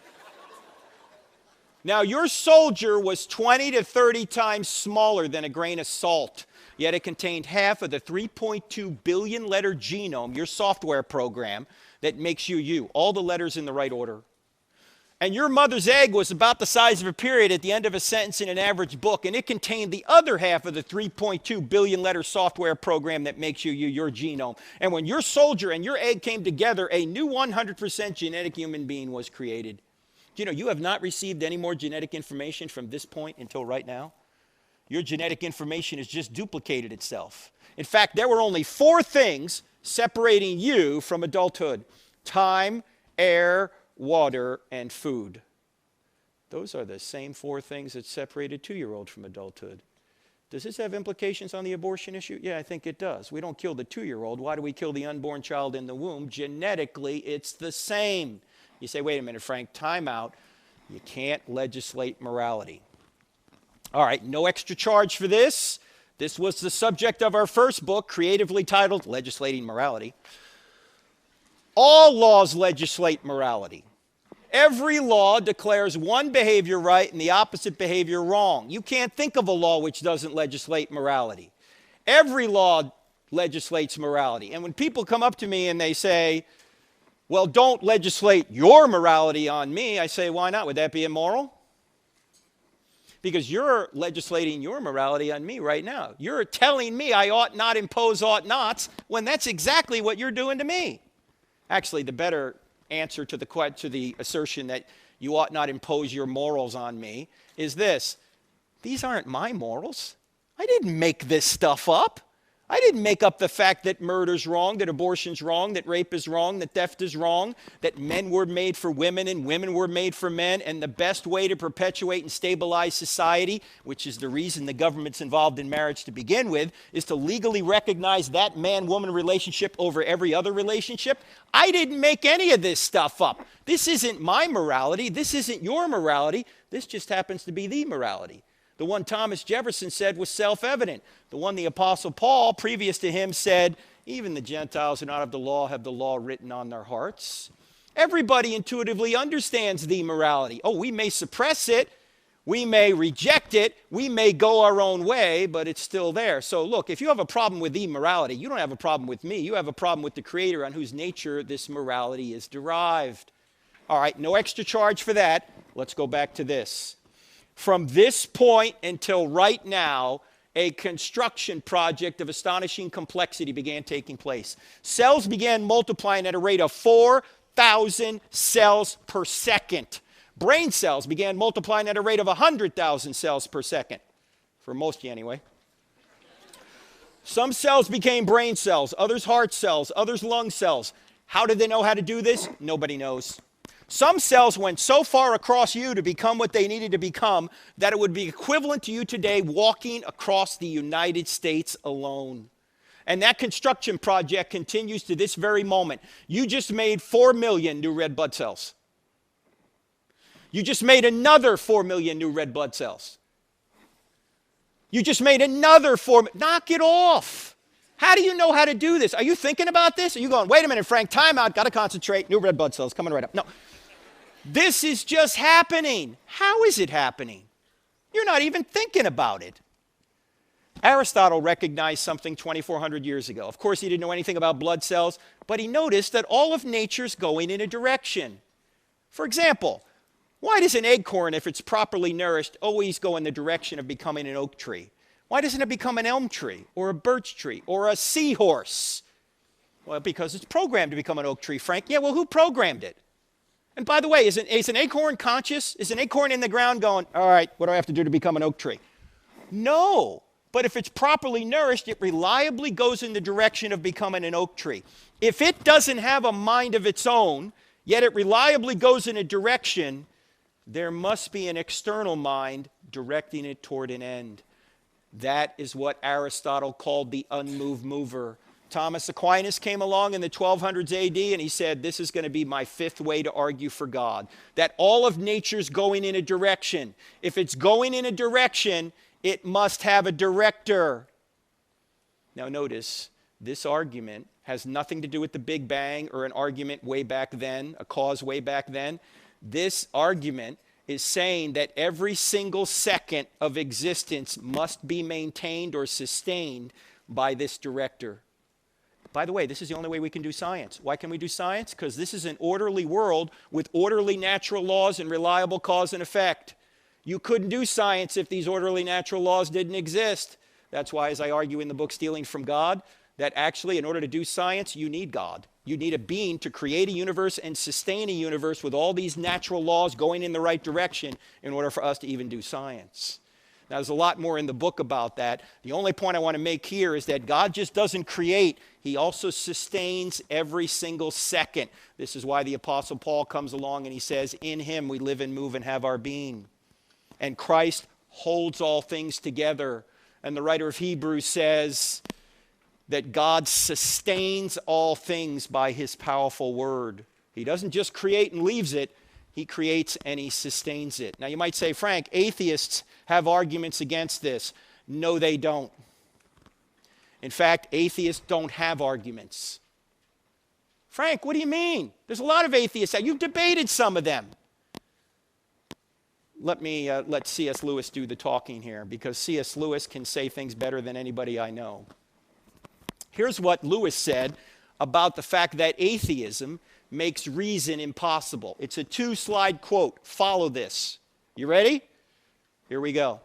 Now, your soldier was 20 to 30 times smaller than a grain of salt, yet it contained half of the 3.2 billion letter genome, your software program, that makes you you. All the letters in the right order. And your mother's egg was about the size of a period at the end of a sentence in an average book, and it contained the other half of the 3.2 billion letter software program that makes you you, your genome. And when your soldier and your egg came together, a new 100% genetic human being was created. Do you know you have not received any more genetic information from this point until right now? Your genetic information has just duplicated itself. In fact, there were only 4 things separating you from adulthood: time, air, water, and food. Those are the same 4 things that separate a 2-year-old from adulthood. Does this have implications on the abortion issue? Yeah, I think it does. We don't kill the 2-year-old. Why do we kill the unborn child in the womb? Genetically, it's the same. You say, wait a minute, Frank, time out. You can't legislate morality. All right, no extra charge for this. This was the subject of our first book, creatively titled Legislating Morality. All laws legislate morality. Every law declares one behavior right and the opposite behavior wrong. You can't think of a law which doesn't legislate morality. Every law legislates morality. And when people come up to me and they say, well, don't legislate your morality on me, I say, why not? Would that be immoral? because you're legislating your morality on me right now. You're telling me I ought not impose ought nots when that's exactly what you're doing to me. Actually, the better answer to the assertion that you ought not impose your morals on me is this: these aren't my morals. I didn't make this stuff up. I didn't make up the fact that murder's wrong, that abortion's wrong, that rape is wrong, that theft is wrong, that men were made for women and women were made for men, and the best way to perpetuate and stabilize society, which is the reason the government's involved in marriage to begin with, is to legally recognize that man-woman relationship over every other relationship. I didn't make any of this stuff up. This isn't my morality. This isn't your morality. This just happens to be the morality. The one Thomas Jefferson said was self-evident. The one the Apostle Paul, previous to him, said, even the Gentiles who are not of the law have the law written on their hearts. Everybody intuitively understands the morality. Oh, we may suppress it, we may reject it, we may go our own way, but it's still there. So look, if you have a problem with the morality, you don't have a problem with me. You have a problem with the Creator on whose nature this morality is derived. All right, no extra charge for that. Let's go back to this. From this point until right now, a construction project of astonishing complexity began taking place. Cells began multiplying at a rate of 4,000 cells per second. Brain cells began multiplying at a rate of 100,000 cells per second. For most of you anyway. Some cells became brain cells, others heart cells, others lung cells. How did they know how to do this? Nobody knows. Some cells went so far across you to become what they needed to become that it would be equivalent to you today walking across the United States alone. And that construction project continues to this very moment. You just made 4 million new red blood cells. You just made another 4 million new red blood cells. You just made another 4 million. Knock it off. How do you know how to do this? Are you thinking about this? Are you going, wait a minute, Frank, time out, got to concentrate, new red blood cells coming right up. No. This is just happening. How is it happening? You're not even thinking about it. Aristotle recognized something 2,400 years ago. Of course, he didn't know anything about blood cells, but he noticed that all of nature's going in a direction. For example, why does an acorn, if it's properly nourished, always go in the direction of becoming an oak tree? Why doesn't it become an elm tree or a birch tree or a seahorse? Well, because it's programmed to become an oak tree, Frank. Yeah, well, who programmed it? And by the way, is an acorn conscious? Is an acorn in the ground going, all right, what do I have to do to become an oak tree? No. But if it's properly nourished, it reliably goes in the direction of becoming an oak tree. If it doesn't have a mind of its own, yet it reliably goes in a direction, there must be an external mind directing it toward an end. That is what Aristotle called the unmoved mover. Thomas Aquinas came along in the 1200s AD and he said, this is going to be my fifth way to argue for God. That all of nature's going in a direction. If it's going in a direction, it must have a director. Now notice, this argument has nothing to do with the Big Bang or an argument way back then, a cause way back then. This argument is saying that every single second of existence must be maintained or sustained by this director. By the way, this is the only way we can do science. Why can we do science? Because this is an orderly world with orderly natural laws and reliable cause and effect. You couldn't do science if these orderly natural laws didn't exist. That's why, as I argue in the book Stealing from God, that actually in order to do science, you need God. You need a being to create a universe and sustain a universe with all these natural laws going in the right direction in order for us to even do science. Now, there's a lot more in the book about that. The only point I want to make here is that God just doesn't create. He also sustains every single second. This is why the Apostle Paul comes along and he says, in him we live and move and have our being. And Christ holds all things together. And the writer of Hebrews says that God sustains all things by his powerful word. He doesn't just create and leaves it. He creates and he sustains it. Now you might say, Frank, atheists have arguments against this. No, they don't. In fact, atheists don't have arguments. Frank, what do you mean? There's a lot of atheists. You've debated some of them. Let C.S. Lewis do the talking here, because C.S. Lewis can say things better than anybody I know. Here's what Lewis said about the fact that atheism makes reason impossible. It's a 2-slide quote. Follow this. You ready? Here we go.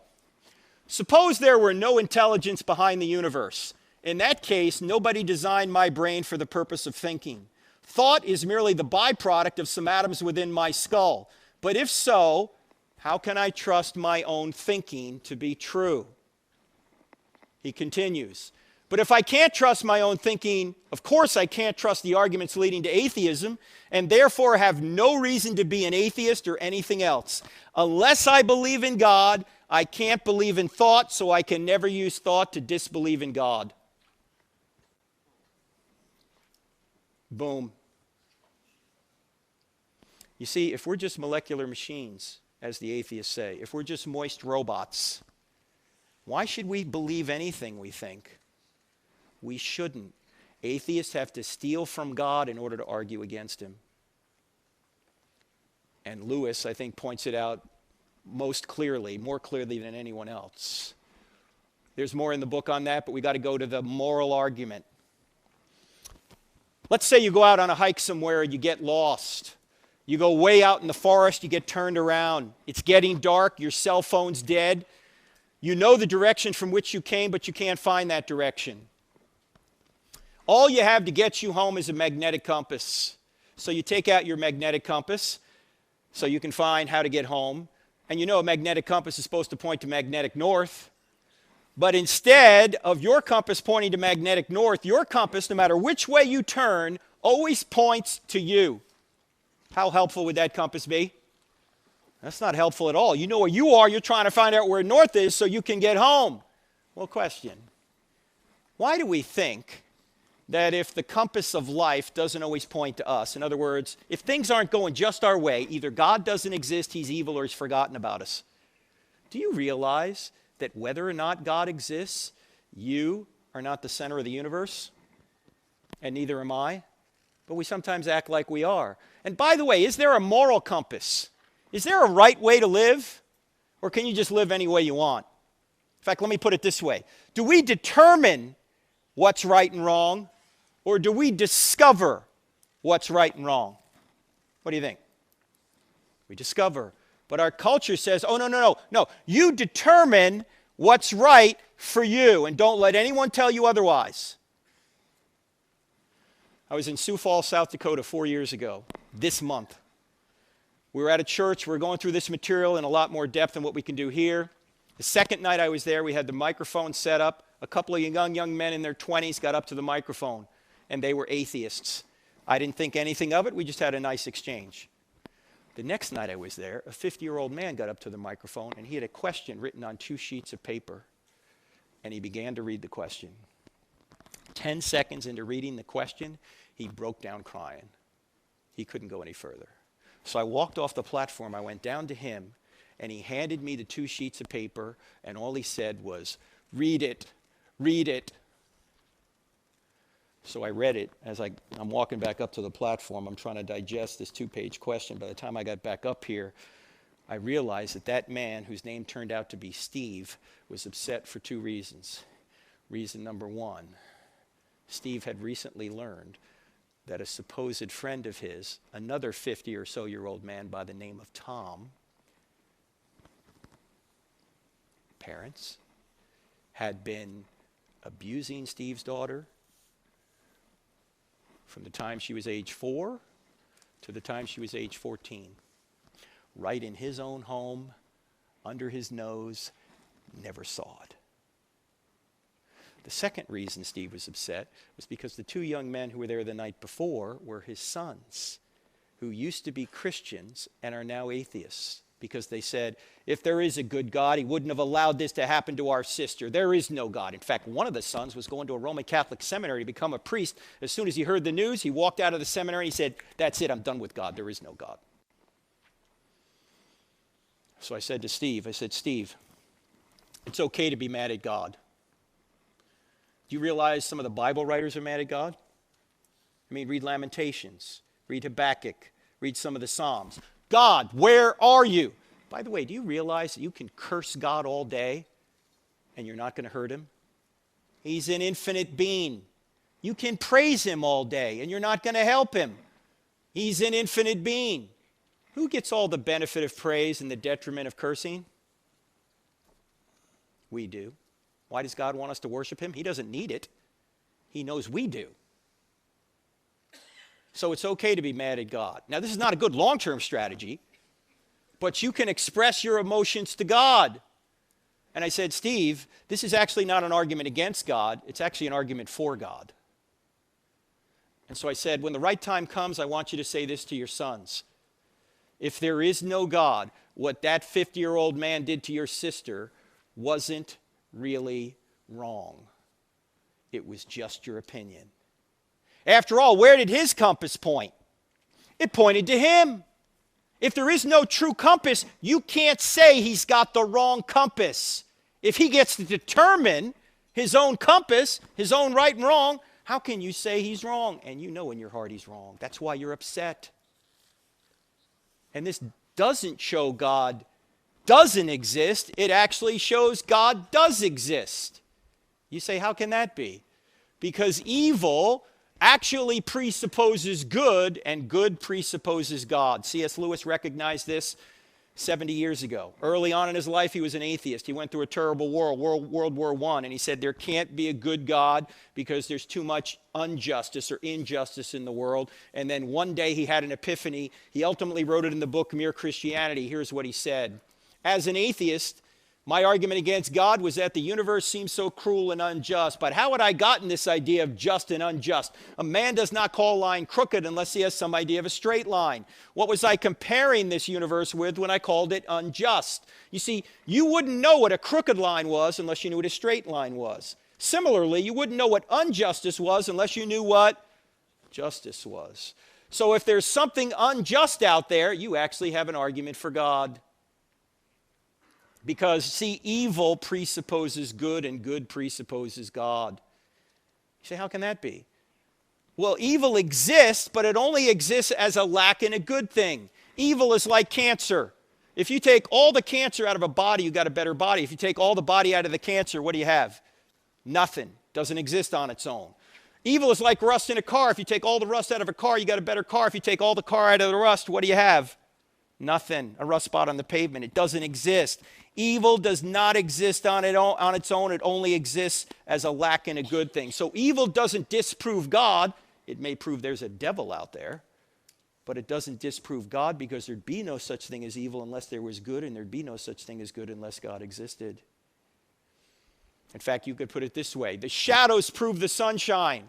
Suppose there were no intelligence behind the universe. In that case, nobody designed my brain for the purpose of thinking. Thought is merely the byproduct of some atoms within my skull. But if so, how can I trust my own thinking to be true? He continues, but if I can't trust my own thinking, of course I can't trust the arguments leading to atheism, and therefore have no reason to be an atheist or anything else. Unless I believe in God, I can't believe in thought, so I can never use thought to disbelieve in God. Boom. You see, if we're just molecular machines, as the atheists say, if we're just moist robots, why should we believe anything we think? We shouldn't. Atheists have to steal from God in order to argue against him. And Lewis, I think, points it out most clearly, more clearly than anyone else. There's more in the book on that, but we got to go to the moral argument. Let's say you go out on a hike somewhere and you get lost. You go way out in the forest, you get turned around. It's getting dark, your cell phone's dead. You know the direction from which you came, but you can't find that direction. All you have to get you home is a magnetic compass. So you take out your magnetic compass so you can find how to get home. And you know a magnetic compass is supposed to point to magnetic north. But instead of your compass pointing to magnetic north, your compass, no matter which way you turn, always points to you. How helpful would that compass be? That's not helpful at all. You know where you are, you're trying to find out where north is so you can get home. Well, question. Why do we think that if the compass of life doesn't always point to us, in other words, if things aren't going just our way, either God doesn't exist, he's evil, or he's forgotten about us? Do you realize that whether or not God exists, you are not the center of the universe? And neither am I. But we sometimes act like we are. And by the way, is there a moral compass? Is there a right way to live? Or can you just live any way you want? In fact, let me put it this way. Do we determine what's right and wrong? Or do we discover what's right and wrong? What do you think? We discover. But our culture says, oh, no. You determine what's right for you, and don't let anyone tell you otherwise. I was in Sioux Falls, South Dakota 4 years ago, this month. We were at a church. We were going through this material in a lot more depth than what we can do here. The second night I was there, we had the microphone set up. A couple of young men in their 20s got up to the microphone, and they were atheists. I didn't think anything of it. We just had a nice exchange. The next night I was there, a 50-year-old man got up to the microphone, and he had a question written on 2 sheets of paper, and he began to read the question. 10 seconds into reading the question, he broke down crying. He couldn't go any further. So I walked off the platform, I went down to him, and he handed me the 2 sheets of paper, and all he said was, read it, read it. So I read it. As I'm walking back up to the platform, I'm trying to digest this 2-page question. By the time I got back up here, I realized that that man, whose name turned out to be Steve, was upset for 2 reasons. Reason number 1, Steve had recently learned that a supposed friend of his, another 50 or so year old man by the name of Tom, parents, had been abusing Steve's daughter from the time she was age 4 to the time she was age 14. Right in his own home, under his nose, never saw it. The second reason Steve was upset was because the 2 young men who were there the night before were his sons, who used to be Christians and are now atheists, because they said, if there is a good God, he wouldn't have allowed this to happen to our sister. There is no God. In fact, one of the sons was going to a Roman Catholic seminary to become a priest. As soon as he heard the news, he walked out of the seminary and he said, that's it, I'm done with God. There is no God. So I said to Steve, Steve, it's okay to be mad at God. Do you realize some of the Bible writers are mad at God? I mean, read Lamentations, read Habakkuk, read some of the Psalms. God, where are you? By the way, do you realize that you can curse God all day and you're not going to hurt him? He's an infinite being. You can praise him all day and you're not going to help him. He's an infinite being. Who gets all the benefit of praise and the detriment of cursing? We do. Why does God want us to worship him? He doesn't need it. He knows we do. So it's okay to be mad at God. Now, this is not a good long-term strategy, but you can express your emotions to God. And I said, Steve, this is actually not an argument against God. It's actually an argument for God. And so I said, when the right time comes, I want you to say this to your sons. If there is no God, what that 50-year-old man did to your sister wasn't really wrong. It was just your opinion. After all, where did his compass point? It pointed to him. If there is no true compass, you can't say he's got the wrong compass. If he gets to determine his own compass, his own right and wrong, how can you say he's wrong? And you know in your heart he's wrong. That's why you're upset. And this doesn't show God doesn't exist. It actually shows God does exist. You say, how can that be? Because evil actually presupposes good, and good presupposes God. C.S. Lewis recognized this 70 years ago. Early on in his life, he was an atheist. He went through a terrible war, World War I, and he said there can't be a good God because there's too much injustice or injustice in the world. And then one day he had an epiphany. He ultimately wrote it in the book Mere Christianity. Here's what he said. As an atheist, my argument against God was that the universe seems so cruel and unjust. But how had I gotten this idea of just and unjust? A man does not call a line crooked unless he has some idea of a straight line. What was I comparing this universe with when I called it unjust? You see, you wouldn't know what a crooked line was unless you knew what a straight line was. Similarly, you wouldn't know what injustice was unless you knew what justice was. So if there's something unjust out there, you actually have an argument for God. Because, see, evil presupposes good and good presupposes God. You say, how can that be? Well, evil exists, but it only exists as a lack in a good thing. Evil is like cancer. If you take all the cancer out of a body, you got a better body. If you take all the body out of the cancer, what do you have? Nothing. Doesn't exist on its own. Evil is like rust in a car. If you take all the rust out of a car, you got a better car. If you take all the car out of the rust, what do you have? Nothing. A rust spot on the pavement. It doesn't exist. Evil does not exist on its own. It only exists as a lack in a good thing. So evil doesn't disprove God. It may prove there's a devil out there, but it doesn't disprove God because there'd be no such thing as evil unless there was good, and there'd be no such thing as good unless God existed. In fact, you could put it this way. The shadows prove the sunshine.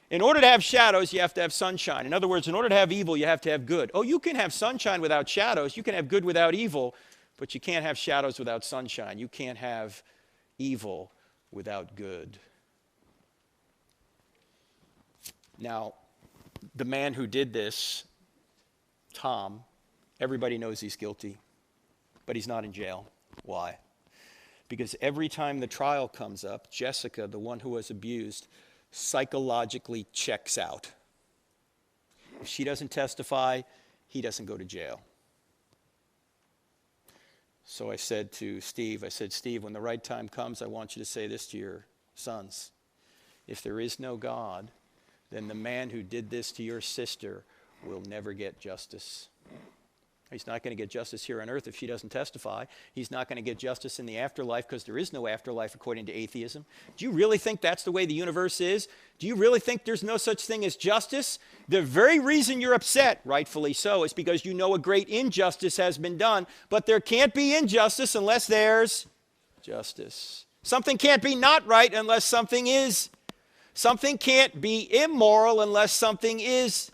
In order to have shadows, you have to have sunshine. In other words, in order to have evil, you have to have good. Oh, you can have sunshine without shadows. You can have good without evil. But you can't have shadows without sunshine. You can't have evil without good. Now, the man who did this, Tom, everybody knows he's guilty, but he's not in jail. Why? Because every time the trial comes up, Jessica, the one who was abused, psychologically checks out. If she doesn't testify, he doesn't go to jail. So I said to Steve, Steve, when the right time comes, I want you to say this to your sons. If there is no God, then the man who did this to your sister will never get justice. He's not going to get justice here on earth if she doesn't testify. He's not going to get justice in the afterlife because there is no afterlife according to atheism. Do you really think that's the way the universe is? Do you really think there's no such thing as justice? The very reason you're upset, rightfully so, is because you know a great injustice has been done. But there can't be injustice unless there's justice. Something can't be not right unless something is. Something can't be immoral unless something is.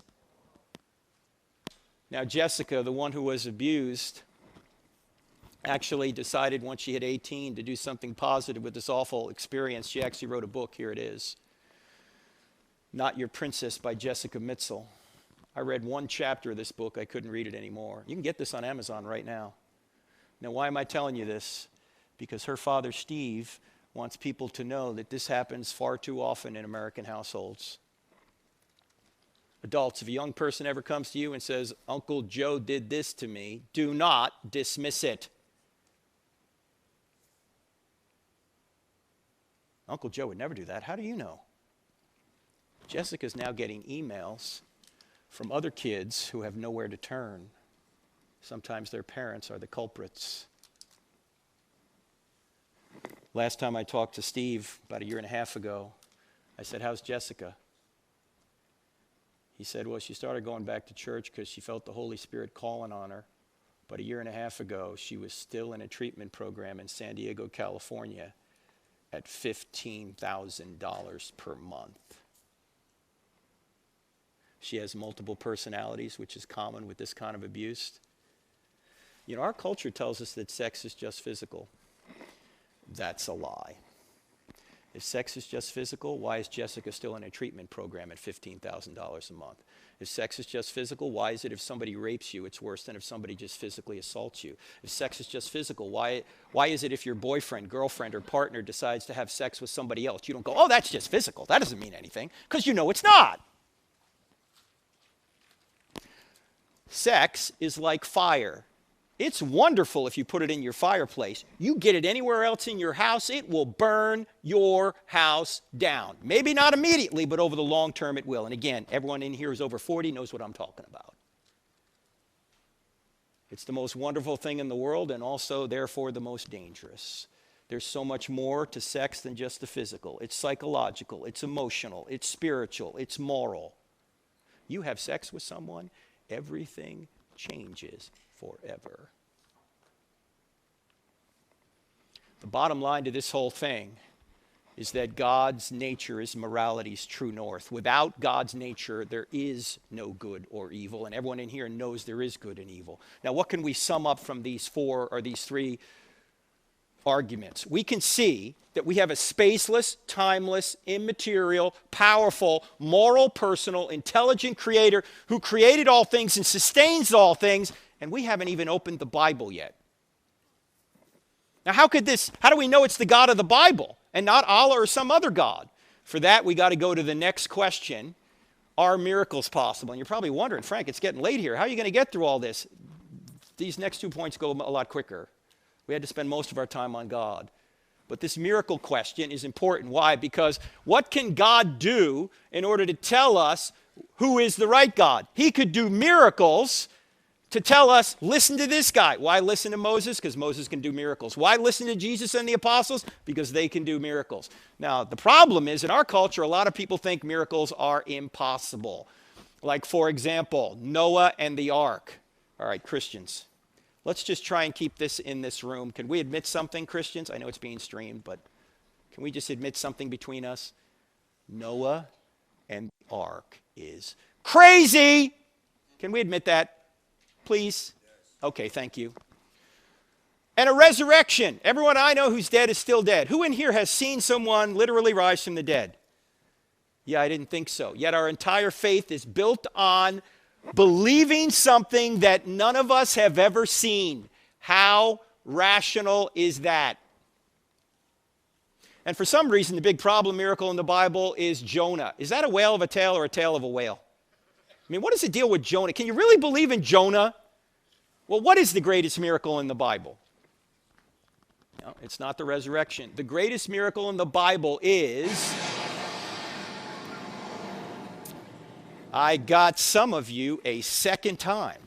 Now, Jessica, the one who was abused, actually decided once she hit 18 to do something positive with this awful experience. She actually wrote a book. Here it is. Not Your Princess by Jessica Mitzel. I read one chapter of this book. I couldn't read it anymore. You can get this on Amazon right now. Now, why am I telling you this? Because her father, Steve, wants people to know that this happens far too often in American households. Adults, if a young person ever comes to you and says, Uncle Joe did this to me, do not dismiss it. Uncle Joe would never do that. How do you know? Jessica's now getting emails from other kids who have nowhere to turn. Sometimes their parents are the culprits. Last time I talked to Steve, about a year and a half ago, I said, how's Jessica? He said, well, she started going back to church because she felt the Holy Spirit calling on her. But a year and a half ago, she was still in a treatment program in San Diego, California at $15,000 per month. She has multiple personalities, which is common with this kind of abuse. You know, our culture tells us that sex is just physical. That's a lie. If sex is just physical, why is Jessica still in a treatment program at $15,000 a month? If sex is just physical, why is it if somebody rapes you, it's worse than if somebody just physically assaults you? If sex is just physical, why is it if your boyfriend, girlfriend, or partner decides to have sex with somebody else, you don't go, oh, that's just physical. That doesn't mean anything, because you know it's not. Sex is like fire. It's wonderful if you put it in your fireplace. You get it anywhere else in your house, it will burn your house down. Maybe not immediately, but over the long term it will. And again, everyone in here who's over 40 knows what I'm talking about. It's the most wonderful thing in the world and also, therefore, the most dangerous. There's so much more to sex than just the physical. It's psychological, it's emotional, it's spiritual, it's moral. You have sex with someone, everything changes forever. The bottom line to this whole thing is that God's nature is morality's true north. Without God's nature, there is no good or evil, and everyone in here knows there is good and evil. Now, what can we sum up from these three arguments? We can see that we have a spaceless, timeless, immaterial, powerful, moral, personal, intelligent creator who created all things and sustains all things, and we haven't even opened the Bible yet. Now, how do we know it's the God of the Bible and not Allah or some other God? For that, we got to go to the next question. Are miracles possible? And you're probably wondering, Frank, it's getting late here. How are you going to get through all this? These next 2 points go a lot quicker. We had to spend most of our time on God. But this miracle question is important. Why? Because what can God do in order to tell us who is the right God? He could do miracles to tell us, listen to this guy. Why listen to Moses? Because Moses can do miracles. Why listen to Jesus and the apostles? Because they can do miracles. Now, the problem is, in our culture, a lot of people think miracles are impossible. Like, for example, Noah and the ark. All right, Christians, let's just try and keep this in this room. Can we admit something, Christians? I know it's being streamed, but can we just admit something between us? Noah and the ark is crazy. Can we admit that? Please? Okay, thank you. And a resurrection. Everyone I know who's dead is still dead. Who in here has seen someone literally rise from the dead? Yeah, I didn't think so. Yet our entire faith is built on believing something that none of us have ever seen. How rational is that? And for some reason, the big problem miracle in the Bible is Jonah. Is that a whale of a tale or a tale of a whale? I mean, what is the deal with Jonah? Can you really believe in Jonah? Well, what is the greatest miracle in the Bible? No, it's not the resurrection. The greatest miracle in the Bible is... I got some of you a second time.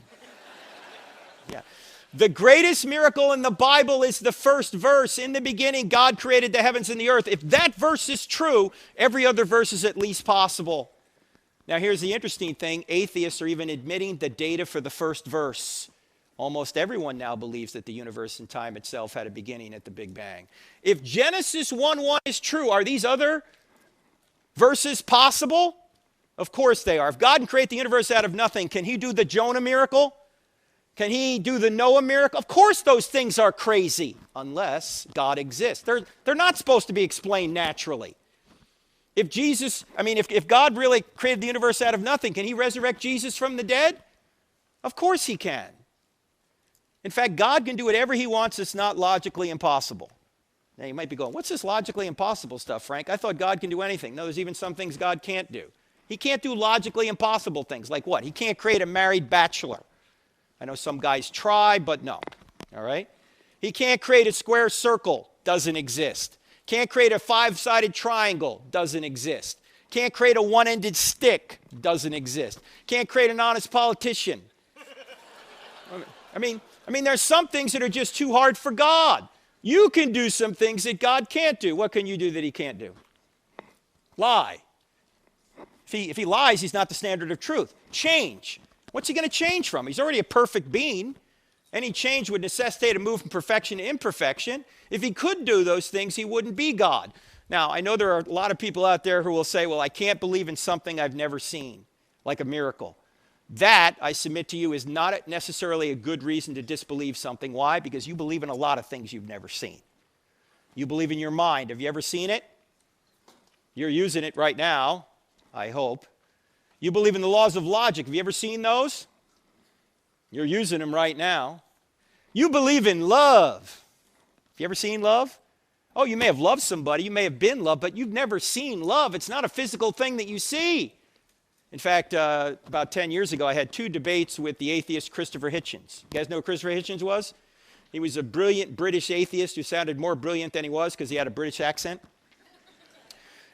Yeah. The greatest miracle in the Bible is the first verse. In the beginning, God created the heavens and the earth. If that verse is true, every other verse is at least possible. Now, here's the interesting thing. Atheists are even admitting the data for the first verse. Almost everyone now believes that the universe and time itself had a beginning at the Big Bang. If Genesis 1:1 is true, are these other verses possible? Of course they are. If God can create the universe out of nothing, can he do the Jonah miracle? Can he do the Noah miracle? Of course those things are crazy, unless God exists. They're not supposed to be explained naturally. If God really created the universe out of nothing, can he resurrect Jesus from the dead? Of course he can. In fact, God can do whatever he wants that's not logically impossible. Now you might be going, what's this logically impossible stuff, Frank? I thought God can do anything. No, there's even some things God can't do. He can't do logically impossible things. Like what? He can't create a married bachelor. I know some guys try, but no. All right? He can't create a square circle. Doesn't exist. Can't create a five-sided triangle. Doesn't exist. Can't create a one-ended stick. Doesn't exist. Can't create an honest politician. I mean, there's some things that are just too hard for God. You can do some things that God can't do. What can you do that he can't do? Lie. If he lies, he's not the standard of truth. Change. What's he going to change from? He's already a perfect being. Any change would necessitate a move from perfection to imperfection. If he could do those things, he wouldn't be God. Now, I know there are a lot of people out there who will say, well, I can't believe in something I've never seen, like a miracle. That, I submit to you, is not necessarily a good reason to disbelieve something. Why? Because you believe in a lot of things you've never seen. You believe in your mind. Have you ever seen it? You're using it right now, I hope. You believe in the laws of logic. Have you ever seen those? You're using them right now. You believe in love. Have you ever seen love? Oh, you may have loved somebody. You may have been loved, but you've never seen love. It's not a physical thing that you see. In fact, about 10 years ago, I had 2 debates with the atheist Christopher Hitchens. You guys know who Christopher Hitchens was? He was a brilliant British atheist who sounded more brilliant than he was because he had a British accent.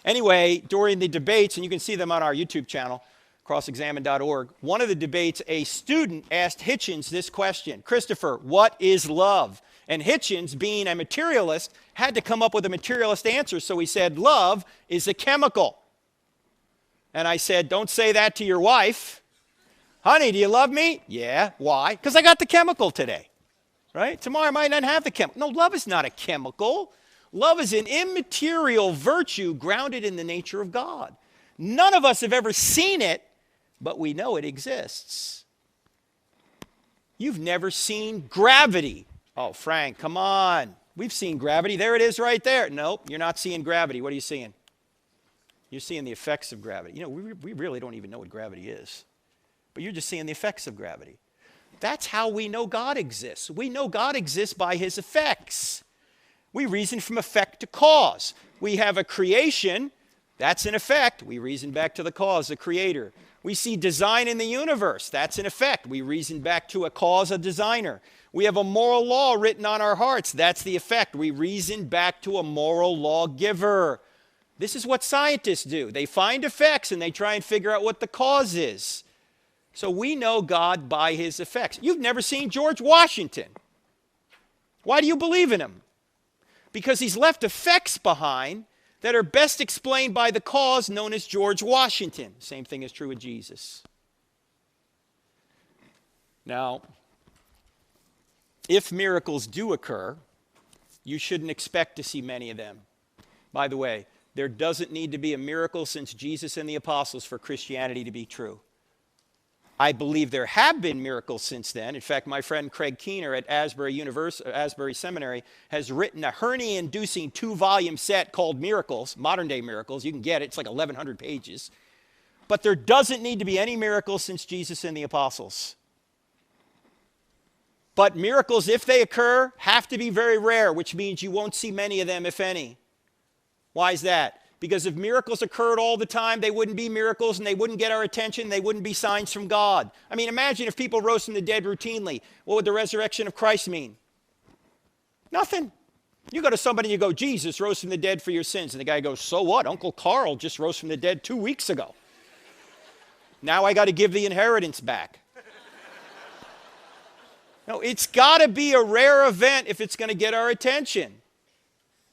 Anyway, during the debates, and you can see them on our YouTube channel, crossexamine.org, one of the debates, a student asked Hitchens this question: Christopher, what is love? And Hitchens, being a materialist, had to come up with a materialist answer. So he said, love is a chemical. And I said, don't say that to your wife. Honey, do you love me? Yeah. Why? Because I got the chemical today. Right? Tomorrow I might not have the chemical. No, love is not a chemical. Love is an immaterial virtue grounded in the nature of God. None of us have ever seen it, but we know it exists. You've never seen gravity. Oh, Frank, come on. We've seen gravity. There it is right there. Nope, you're not seeing gravity. What are you seeing? You're seeing the effects of gravity. You know, we really don't even know what gravity is. But you're just seeing the effects of gravity. That's how we know God exists. We know God exists by his effects. We reason from effect to cause. We have a creation. That's an effect. We reason back to the cause, the creator. We see design in the universe. That's an effect. We reason back to a cause, a designer. We have a moral law written on our hearts. That's the effect. We reason back to a moral lawgiver. This is what scientists do. They find effects and they try and figure out what the cause is. So we know God by his effects. You've never seen George Washington. Why do you believe in him? Because he's left effects behind that are best explained by the cause known as George Washington. Same thing is true with Jesus. Now, if miracles do occur, you shouldn't expect to see many of them. By the way, there doesn't need to be a miracle since Jesus and the apostles for Christianity to be true. I believe there have been miracles since then. In fact, my friend Craig Keener at Asbury Seminary has written a hernia-inducing 2-volume set called Miracles, modern-day miracles. You can get it. It's like 1,100 pages. But there doesn't need to be any miracles since Jesus and the apostles. But miracles, if they occur, have to be very rare, which means you won't see many of them, if any. Why is that? Because if miracles occurred all the time, they wouldn't be miracles and they wouldn't get our attention. They wouldn't be signs from God. I mean, imagine if people rose from the dead routinely. What would the resurrection of Christ mean? Nothing. You go to somebody and you go, Jesus rose from the dead for your sins. And the guy goes, so what? Uncle Carl just rose from the dead 2 weeks ago. Now I got to give the inheritance back. No, it's got to be a rare event if it's going to get our attention.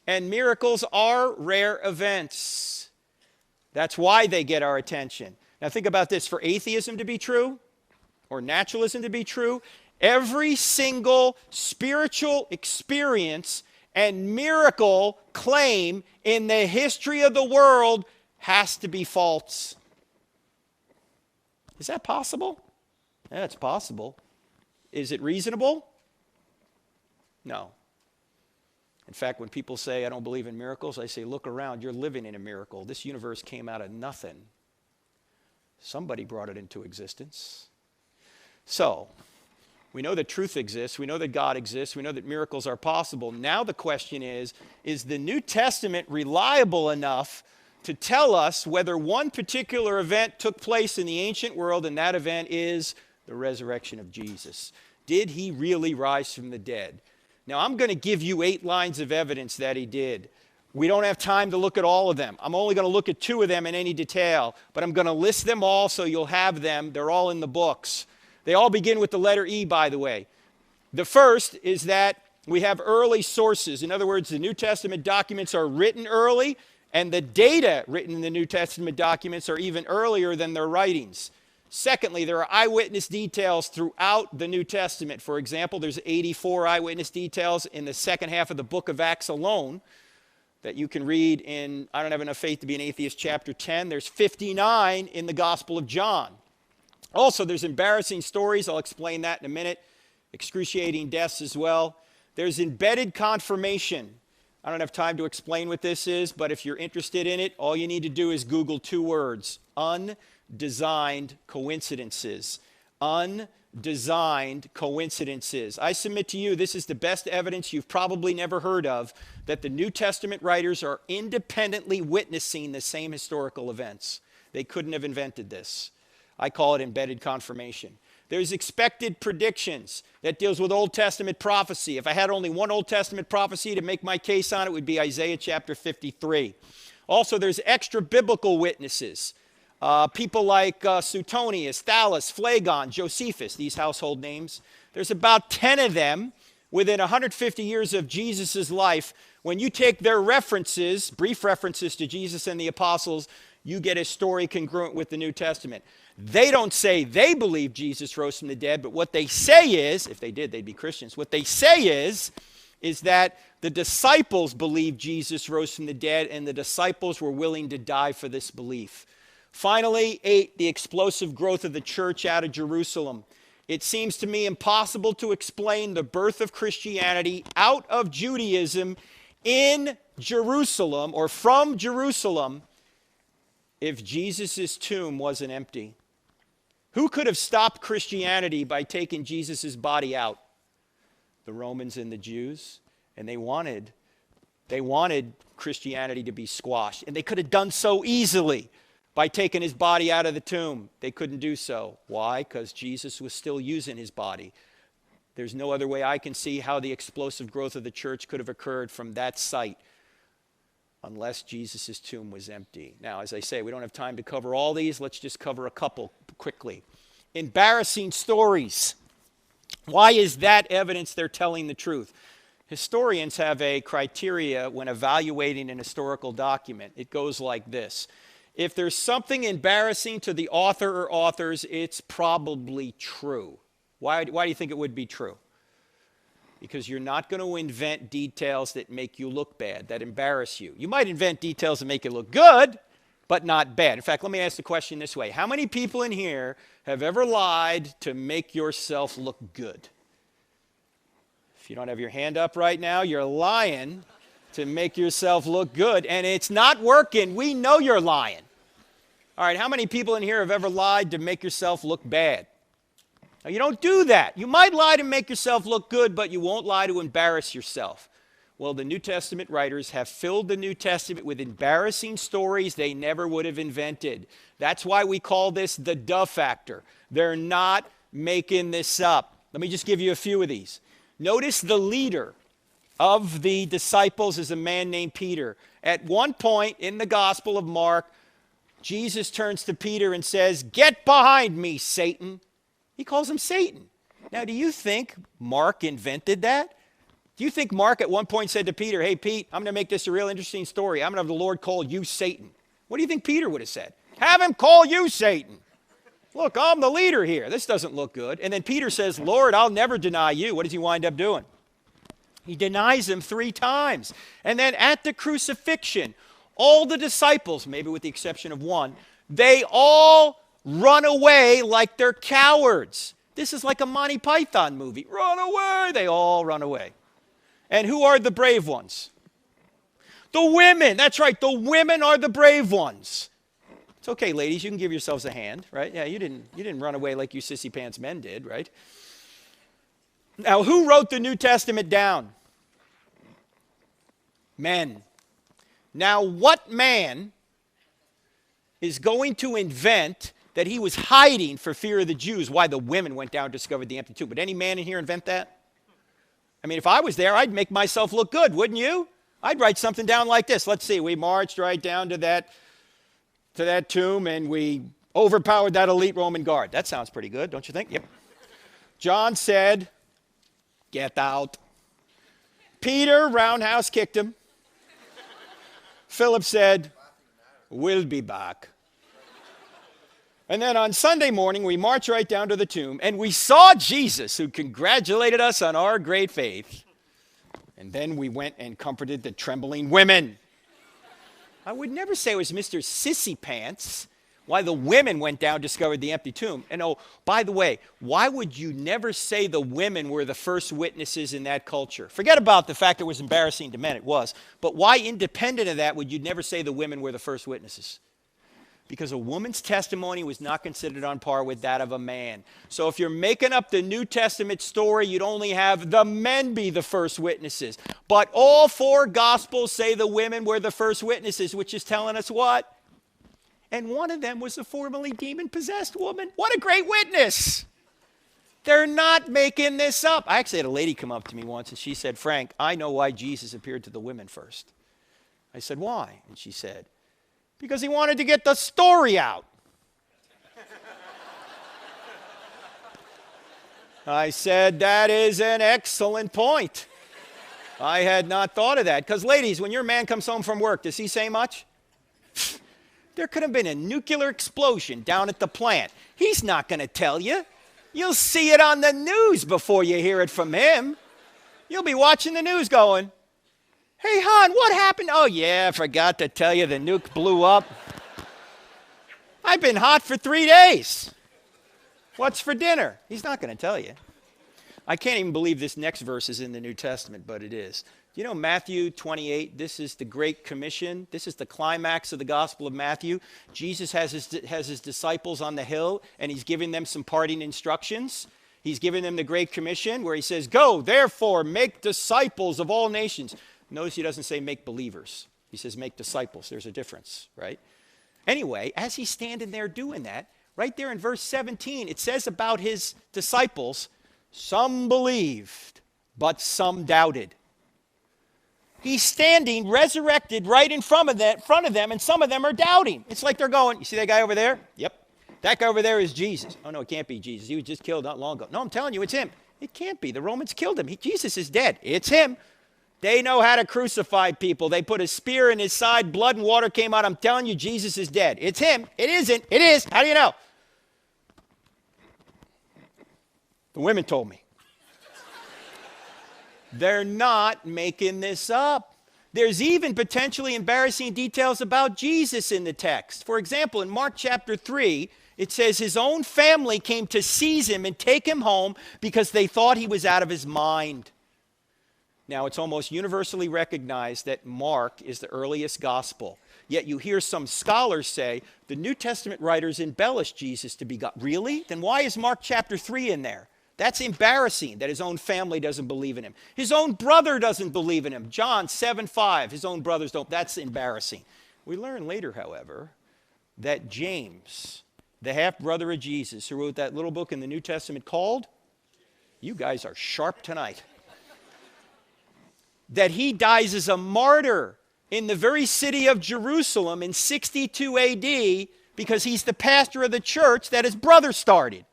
And miracles are rare events. That's why they get our attention. Now think about this. For atheism to be true, or naturalism to be true, every single spiritual experience and miracle claim in the history of the world has to be false. Is that possible? Yeah, it's possible. Is it reasonable? No. In fact, when people say, I don't believe in miracles, I say, look around, you're living in a miracle. This universe came out of nothing. Somebody brought it into existence. So, we know that truth exists. We know that God exists. We know that miracles are possible. Now the question is the New Testament reliable enough to tell us whether one particular event took place in the ancient world, and that event is the resurrection of Jesus? Did he really rise from the dead? Now, I'm going to give you 8 lines of evidence that he did. We don't have time to look at all of them. I'm only going to look at 2 of them in any detail, but I'm going to list them all so you'll have them. They're all in the books. They all begin with the letter E, by the way. The first is that We have early sources. In other words, the New Testament documents are written early, and the data written in the New Testament documents are even earlier than their writings. Secondly, there are eyewitness details throughout the New Testament. For example, there's 84 eyewitness details in the second half of the book of Acts alone that you can read in, I don't have enough faith to be an atheist, chapter 10. There's 59 in the Gospel of John. Also, there's embarrassing stories. I'll explain that in a minute. Excruciating deaths as well. There's embedded confirmation. I don't have time to explain what this is, but if you're interested in it, all you need to do is Google two words: undesigned coincidences. Undesigned coincidences. I submit to you, this is the best evidence you've probably never heard of that the New Testament writers are independently witnessing the same historical events. They couldn't have invented this. I call it embedded confirmation. There's expected predictions that deals with Old Testament prophecy. If I had only one Old Testament prophecy to make my case on it, would be Isaiah chapter 53. Also, there's extra biblical witnesses. People like Suetonius, Thallus, Phlegon, Josephus, these household names. There's about 10 of them within 150 years of Jesus' life. When you take their references, brief references to Jesus and the apostles, you get a story congruent with the New Testament. They don't say they believe Jesus rose from the dead, but what they say is, if they did, they'd be Christians. What they say is that the disciples believed Jesus rose from the dead, and the disciples were willing to die for this belief. Finally, 8, the explosive growth of the church out of Jerusalem. It seems to me impossible to explain the birth of Christianity out of Judaism in Jerusalem or from Jerusalem if Jesus' tomb wasn't empty. Who could have stopped Christianity by taking Jesus' body out? The Romans and the Jews. And they wanted Christianity to be squashed. And they could have done so easily by taking his body out of the tomb. They couldn't do so. Why? Because Jesus was still using his body. There's no other way I can see how the explosive growth of the church could have occurred from that site unless Jesus' tomb was empty. Now, as I say, we don't have time to cover all these. Let's just cover a couple quickly. Embarrassing stories. Why is that evidence they're telling the truth? Historians have a criteria when evaluating an historical document. It goes like this. If there's something embarrassing to the author or authors, it's probably true. Why do you think it would be true? Because you're not going to invent details that make you look bad, that embarrass you. You might invent details that make you look good, but not bad. In fact, let me ask the question this way. How many people in here have ever lied to make yourself look good? If you don't have your hand up right now, you're lying to make yourself look good, and it's not working. We know you're lying. All right, how many people in here have ever lied to make yourself look bad? Now, you don't do that. You might lie to make yourself look good, but you won't lie to embarrass yourself. Well, the New Testament writers have filled the New Testament with embarrassing stories they never would have invented. That's why we call this the duh factor. They're not making this up. Let me just give you a few of these. Notice the leader of the disciples is a man named Peter. At one point in the Gospel of Mark, Jesus turns to Peter and says, "Get behind me, Satan." He calls him Satan. Now, do you think Mark invented that? Do you think Mark at one point said to Peter, "Hey, Pete, I'm going to make this a real interesting story. I'm going to have the Lord call you Satan"? What do you think Peter would have said? "Have him call you Satan. Look, I'm the leader here. This doesn't look good." And then Peter says, "Lord, I'll never deny you." What does he wind up doing? He denies him 3 times. And then at the crucifixion, all the disciples, maybe with the exception of one, they all run away like they're cowards. This is like a Monty Python movie. Run away. They all run away. And who are the brave ones? The women. That's right. The women are the brave ones. It's okay, ladies. You can give yourselves a hand, right? Yeah, you didn't run away like you sissy pants men did, right? Now, who wrote the New Testament down? Men. Now, what man is going to invent that he was hiding for fear of the Jews, why the women went down and discovered the empty tomb? Would any man in here invent that? I mean, if I was there, I'd make myself look good, wouldn't you? I'd write something down like this. Let's see. We marched right down to that tomb, and we overpowered that elite Roman guard. That sounds pretty good, don't you think? Yep. John said, "Get out." Peter roundhouse kicked him. Philip said, "We'll be back." And then on Sunday morning, we marched right down to the tomb, and we saw Jesus, who congratulated us on our great faith. And then we went and comforted the trembling women. I would never say it was Mr. Sissy Pants why the women went down and discovered the empty tomb. And oh, by the way, why would you never say the women were the first witnesses in that culture? Forget about the fact it was embarrassing to men, it was. But why, independent of that, would you never say the women were the first witnesses? Because a woman's testimony was not considered on par with that of a man. So if you're making up the New Testament story, you'd only have the men be the first witnesses. But all four Gospels say the women were the first witnesses, which is telling us what? And one of them was a formerly demon-possessed woman. What a great witness! They're not making this up. I actually had a lady come up to me once, and she said, "Frank, I know why Jesus appeared to the women first." I said, "Why?" And she said, "Because he wanted to get the story out." I said, "That is an excellent point." I had not thought of that. Because ladies, when your man comes home from work, does he say much? There could have been a nuclear explosion down at the plant. He's not going to tell you. You'll see it on the news before you hear it from him. You'll be watching the news going, "Hey, hon, what happened?" "Oh, yeah, I forgot to tell you the nuke blew up. I've been hot for 3 days. What's for dinner?" He's not going to tell you. I can't even believe this next verse is in the New Testament, but it is. Do you know Matthew 28? This is the Great Commission. This is the climax of the Gospel of Matthew. Jesus has his disciples on the hill, and he's giving them some parting instructions. He's giving them the Great Commission, where he says, "Go, therefore, make disciples of all nations." Notice he doesn't say make believers. He says make disciples. There's a difference, right? Anyway, as he's standing there doing that, right there in verse 17, it says about his disciples, "Some believed, but some doubted." He's standing resurrected right in front of them, and some of them are doubting. It's like they're going, "You see that guy over there? Yep. That guy over there is Jesus." "Oh, no, it can't be Jesus. He was just killed not long ago." "No, I'm telling you, it's him." "It can't be. The Romans killed him. Jesus is dead." "It's him." They know how to crucify people. They put a spear in his side, blood and water came out. I'm telling you, Jesus is dead. "It's him." "It isn't." "It is." "How do you know?" The women told me. They're not making this up. There's even potentially embarrassing details about Jesus in the text. For example, in Mark chapter 3, it says his own family came to seize him and take him home because they thought he was out of his mind. Now, it's almost universally recognized that Mark is the earliest gospel. Yet you hear some scholars say the New Testament writers embellished Jesus to be God. Really? Then why is Mark chapter 3 in there? That's embarrassing that his own family doesn't believe in him. His own brother doesn't believe in him. John 7:5, his own brothers don't. That's embarrassing. We learn later, however, that James, the half-brother of Jesus, who wrote that little book in the New Testament called, you guys are sharp tonight, that he dies as a martyr in the very city of Jerusalem in 62 AD because he's the pastor of the church that his brother started.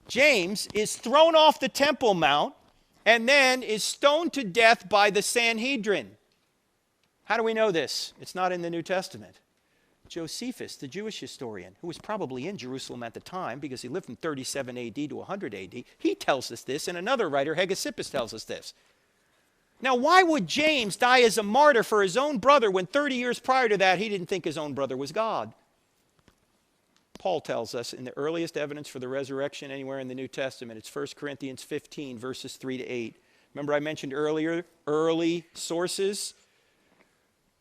James is thrown off the Temple Mount and then is stoned to death by the Sanhedrin. How do we know this? It's not in the New Testament. Josephus, the Jewish historian, who was probably in Jerusalem at the time because he lived from 37 AD to 100 AD, he tells us this, and another writer, Hegesippus, tells us this. Now, why would James die as a martyr for his own brother when 30 years prior to that he didn't think his own brother was God? Paul tells us in the earliest evidence for the resurrection anywhere in the New Testament, it's 1 Corinthians 15, verses 3 to 8. Remember I mentioned earlier, early sources?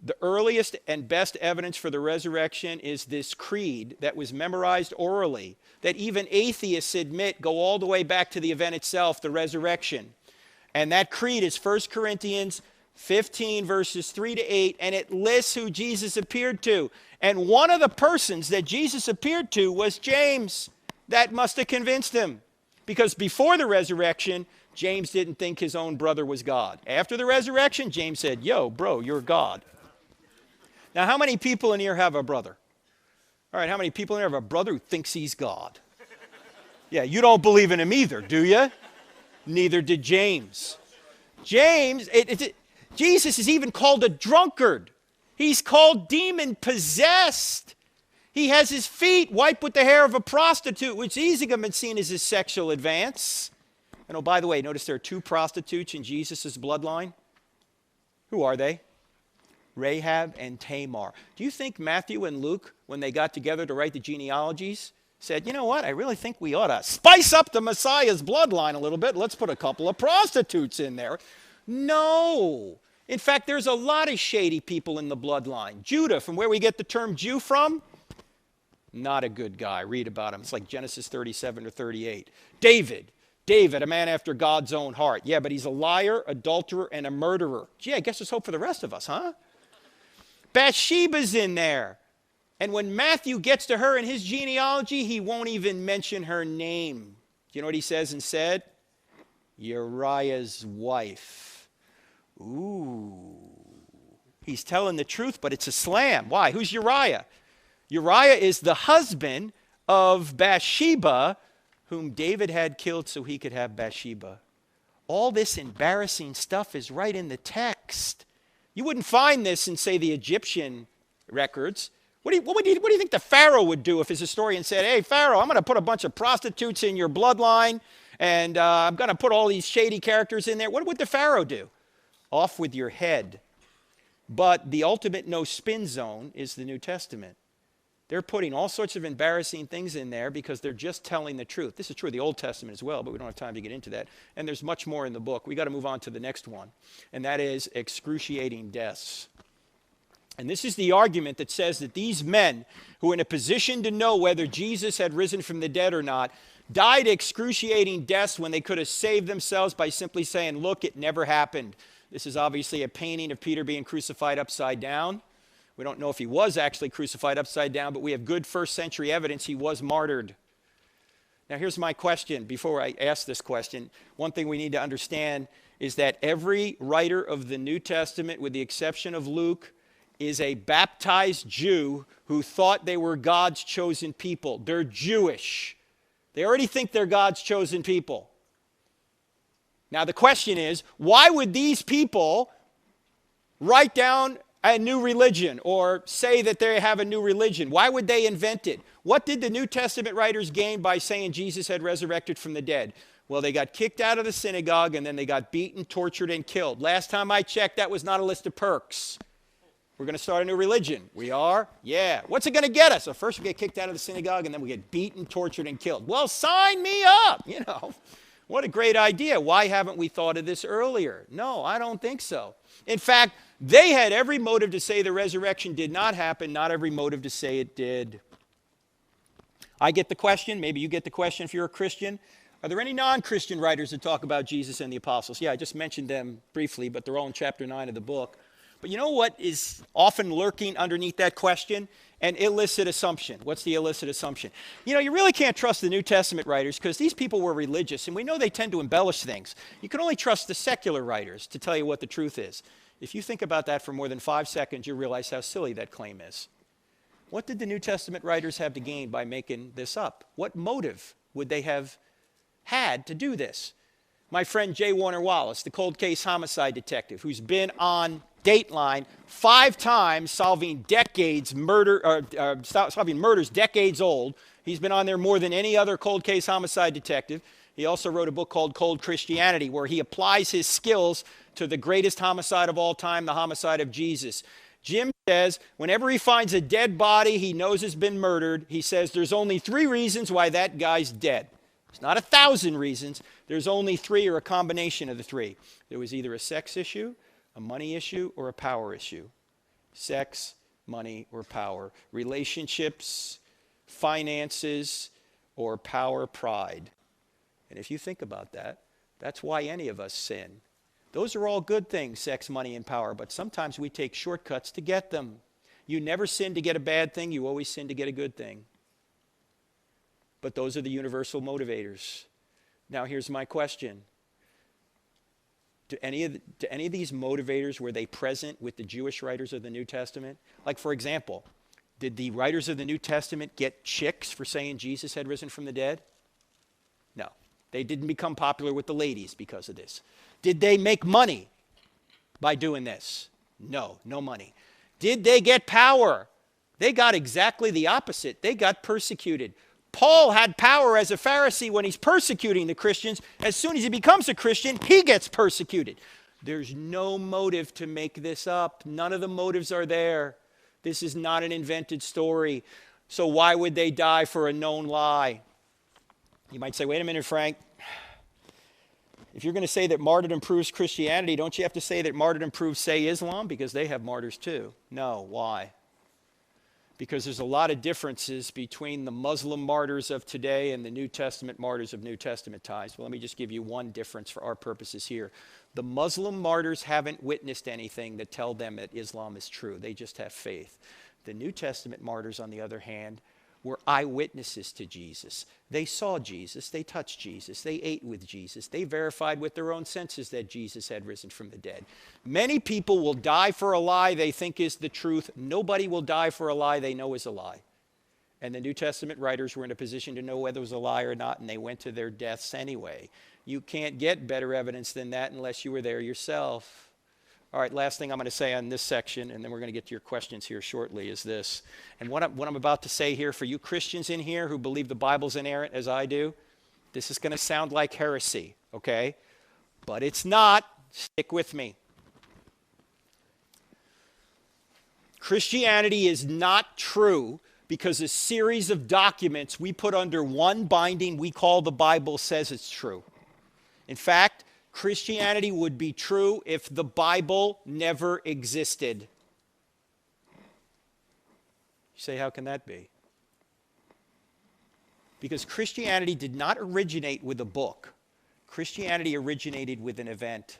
The earliest and best evidence for the resurrection is this creed that was memorized orally, that even atheists admit go all the way back to the event itself, the resurrection. And that creed is 1 Corinthians 15, verses 3 to 8, and it lists who Jesus appeared to. And one of the persons that Jesus appeared to was James. That must have convinced him. Because before the resurrection, James didn't think his own brother was God. After the resurrection, James said, "Yo, bro, you're God." Now, how many people in here have a brother? All right, how many people in here have a brother who thinks he's God? Yeah, you don't believe in him either, do you? Neither did James. Jesus is even called a drunkard. He's called demon-possessed. He has his feet wiped with the hair of a prostitute, which easily been seen as his sexual advance. And oh, by the way, notice there are 2 prostitutes in Jesus' bloodline. Who are they? Rahab and Tamar. Do you think Matthew and Luke, when they got together to write the genealogies, said, you know what, I really think we ought to spice up the Messiah's bloodline a little bit. Let's put a couple of prostitutes in there. No. In fact, there's a lot of shady people in the bloodline. Judah, from where we get the term Jew from, not a good guy. Read about him. It's like Genesis 37 or 38. David, a man after God's own heart. Yeah, but he's a liar, adulterer, and a murderer. Gee, I guess there's hope for the rest of us, huh? Bathsheba's in there. And when Matthew gets to her in his genealogy, he won't even mention her name. Do you know what he says instead? Uriah's wife. Ooh. He's telling the truth, but it's a slam. Why? Who's Uriah? Uriah is the husband of Bathsheba, whom David had killed so he could have Bathsheba. All this embarrassing stuff is right in the text. You wouldn't find this in, say, the Egyptian records. What do you think the Pharaoh would do if his historian said, hey, Pharaoh, I'm going to put a bunch of prostitutes in your bloodline, and I'm going to put all these shady characters in there? What would the Pharaoh do? Off with your head. But the ultimate no-spin zone is the New Testament. They're putting all sorts of embarrassing things in there because they're just telling the truth. This is true of the Old Testament as well, but we don't have time to get into that. And there's much more in the book. We got to move on to the next one, and that is excruciating deaths. And this is the argument that says that these men who are in a position to know whether Jesus had risen from the dead or not died excruciating deaths when they could have saved themselves by simply saying, look, it never happened. This is obviously a painting of Peter being crucified upside down. We don't know if he was actually crucified upside down, but we have good first century evidence he was martyred. Now here's my question before I ask this question. One thing we need to understand is that every writer of the New Testament, with the exception of Luke, is a baptized Jew who thought they were God's chosen people. They're Jewish. They already think they're God's chosen people. Now the question is, why would these people write down a new religion or say that they have a new religion? Why would they invent it? What did the New Testament writers gain by saying Jesus had resurrected from the dead? Well, they got kicked out of the synagogue and then they got beaten, tortured, and killed. Last time I checked, that was not a list of perks. We're going to start a new religion. We are? Yeah. What's it going to get us? So first we get kicked out of the synagogue and then we get beaten, tortured, and killed. Well, sign me up, you know. What a great idea. Why haven't we thought of this earlier? No, I don't think so. In fact, they had every motive to say the resurrection did not happen, not every motive to say it did. I get the question, maybe you get the question if you're a Christian. Are there any non-Christian writers that talk about Jesus and the apostles? Yeah, I just mentioned them briefly, but they're all in chapter 9 of the book. But you know what is often lurking underneath that question? An illicit assumption. What's the illicit assumption? You know, you really can't trust the New Testament writers because these people were religious, and we know they tend to embellish things. You can only trust the secular writers to tell you what the truth is. If you think about that for more than 5 seconds, you realize how silly that claim is. What did the New Testament writers have to gain by making this up? What motive would they have had to do this? My friend J. Warner Wallace, the cold case homicide detective, who's been on Dateline 5 times solving murders decades old. He's been on there more than any other cold case homicide detective. He also wrote a book called Cold Christianity, where he applies his skills to the greatest homicide of all time, the homicide of Jesus. Jim says whenever he finds a dead body he knows has been murdered, he says there's only 3 reasons why that guy's dead. It's not 1,000 reasons. There's only 3 or a combination of the 3. There was either a sex issue, a money issue, or a power issue. Sex, money, or power. Relationships, finances, or power, pride. And if you think about that, that's why any of us sin. Those are all good things, sex, money, and power, but sometimes we take shortcuts to get them. You never sin to get a bad thing, you always sin to get a good thing. But those are the universal motivators. Now here's my question. Do any of these motivators, were they present with the Jewish writers of the New Testament? Like, for example, did the writers of the New Testament get chicks for saying Jesus had risen from the dead? No. They didn't become popular with the ladies because of this. Did they make money by doing this? No, no money. Did they get power? They got exactly the opposite. They got persecuted. Paul had power as a Pharisee when he's persecuting the Christians. As soon as he becomes a Christian, he gets persecuted. There's no motive to make this up. None of the motives are there. This is not an invented story. So why would they die for a known lie? You might say, wait a minute, Frank. If you're going to say that martyrdom proves Christianity, don't you have to say that martyrdom proves, say, Islam? Because they have martyrs too. No. Why? Because there's a lot of differences between the Muslim martyrs of today and the New Testament martyrs of New Testament times. Well, let me just give you one difference for our purposes here. The Muslim martyrs haven't witnessed anything that tell them that Islam is true. They just have faith. The New Testament martyrs, on the other hand, were eyewitnesses to Jesus. They saw Jesus, they touched Jesus, they ate with Jesus, they verified with their own senses that Jesus had risen from the dead. Many people will die for a lie they think is the truth. Nobody will die for a lie they know is a lie. And the New Testament writers were in a position to know whether it was a lie or not, and they went to their deaths anyway. You can't get better evidence than that unless you were there yourself. All right, last thing I'm going to say on this section, and then we're going to get to your questions here shortly, is this. And what I'm about to say here, for you Christians in here who believe the Bible's inerrant, as I do, this is going to sound like heresy, okay? But it's not. Stick with me. Christianity is not true because a series of documents we put under one binding we call the Bible says it's true. In fact, Christianity would be true if the Bible never existed. You say, how can that be? Because Christianity did not originate with a book. Christianity originated with an event,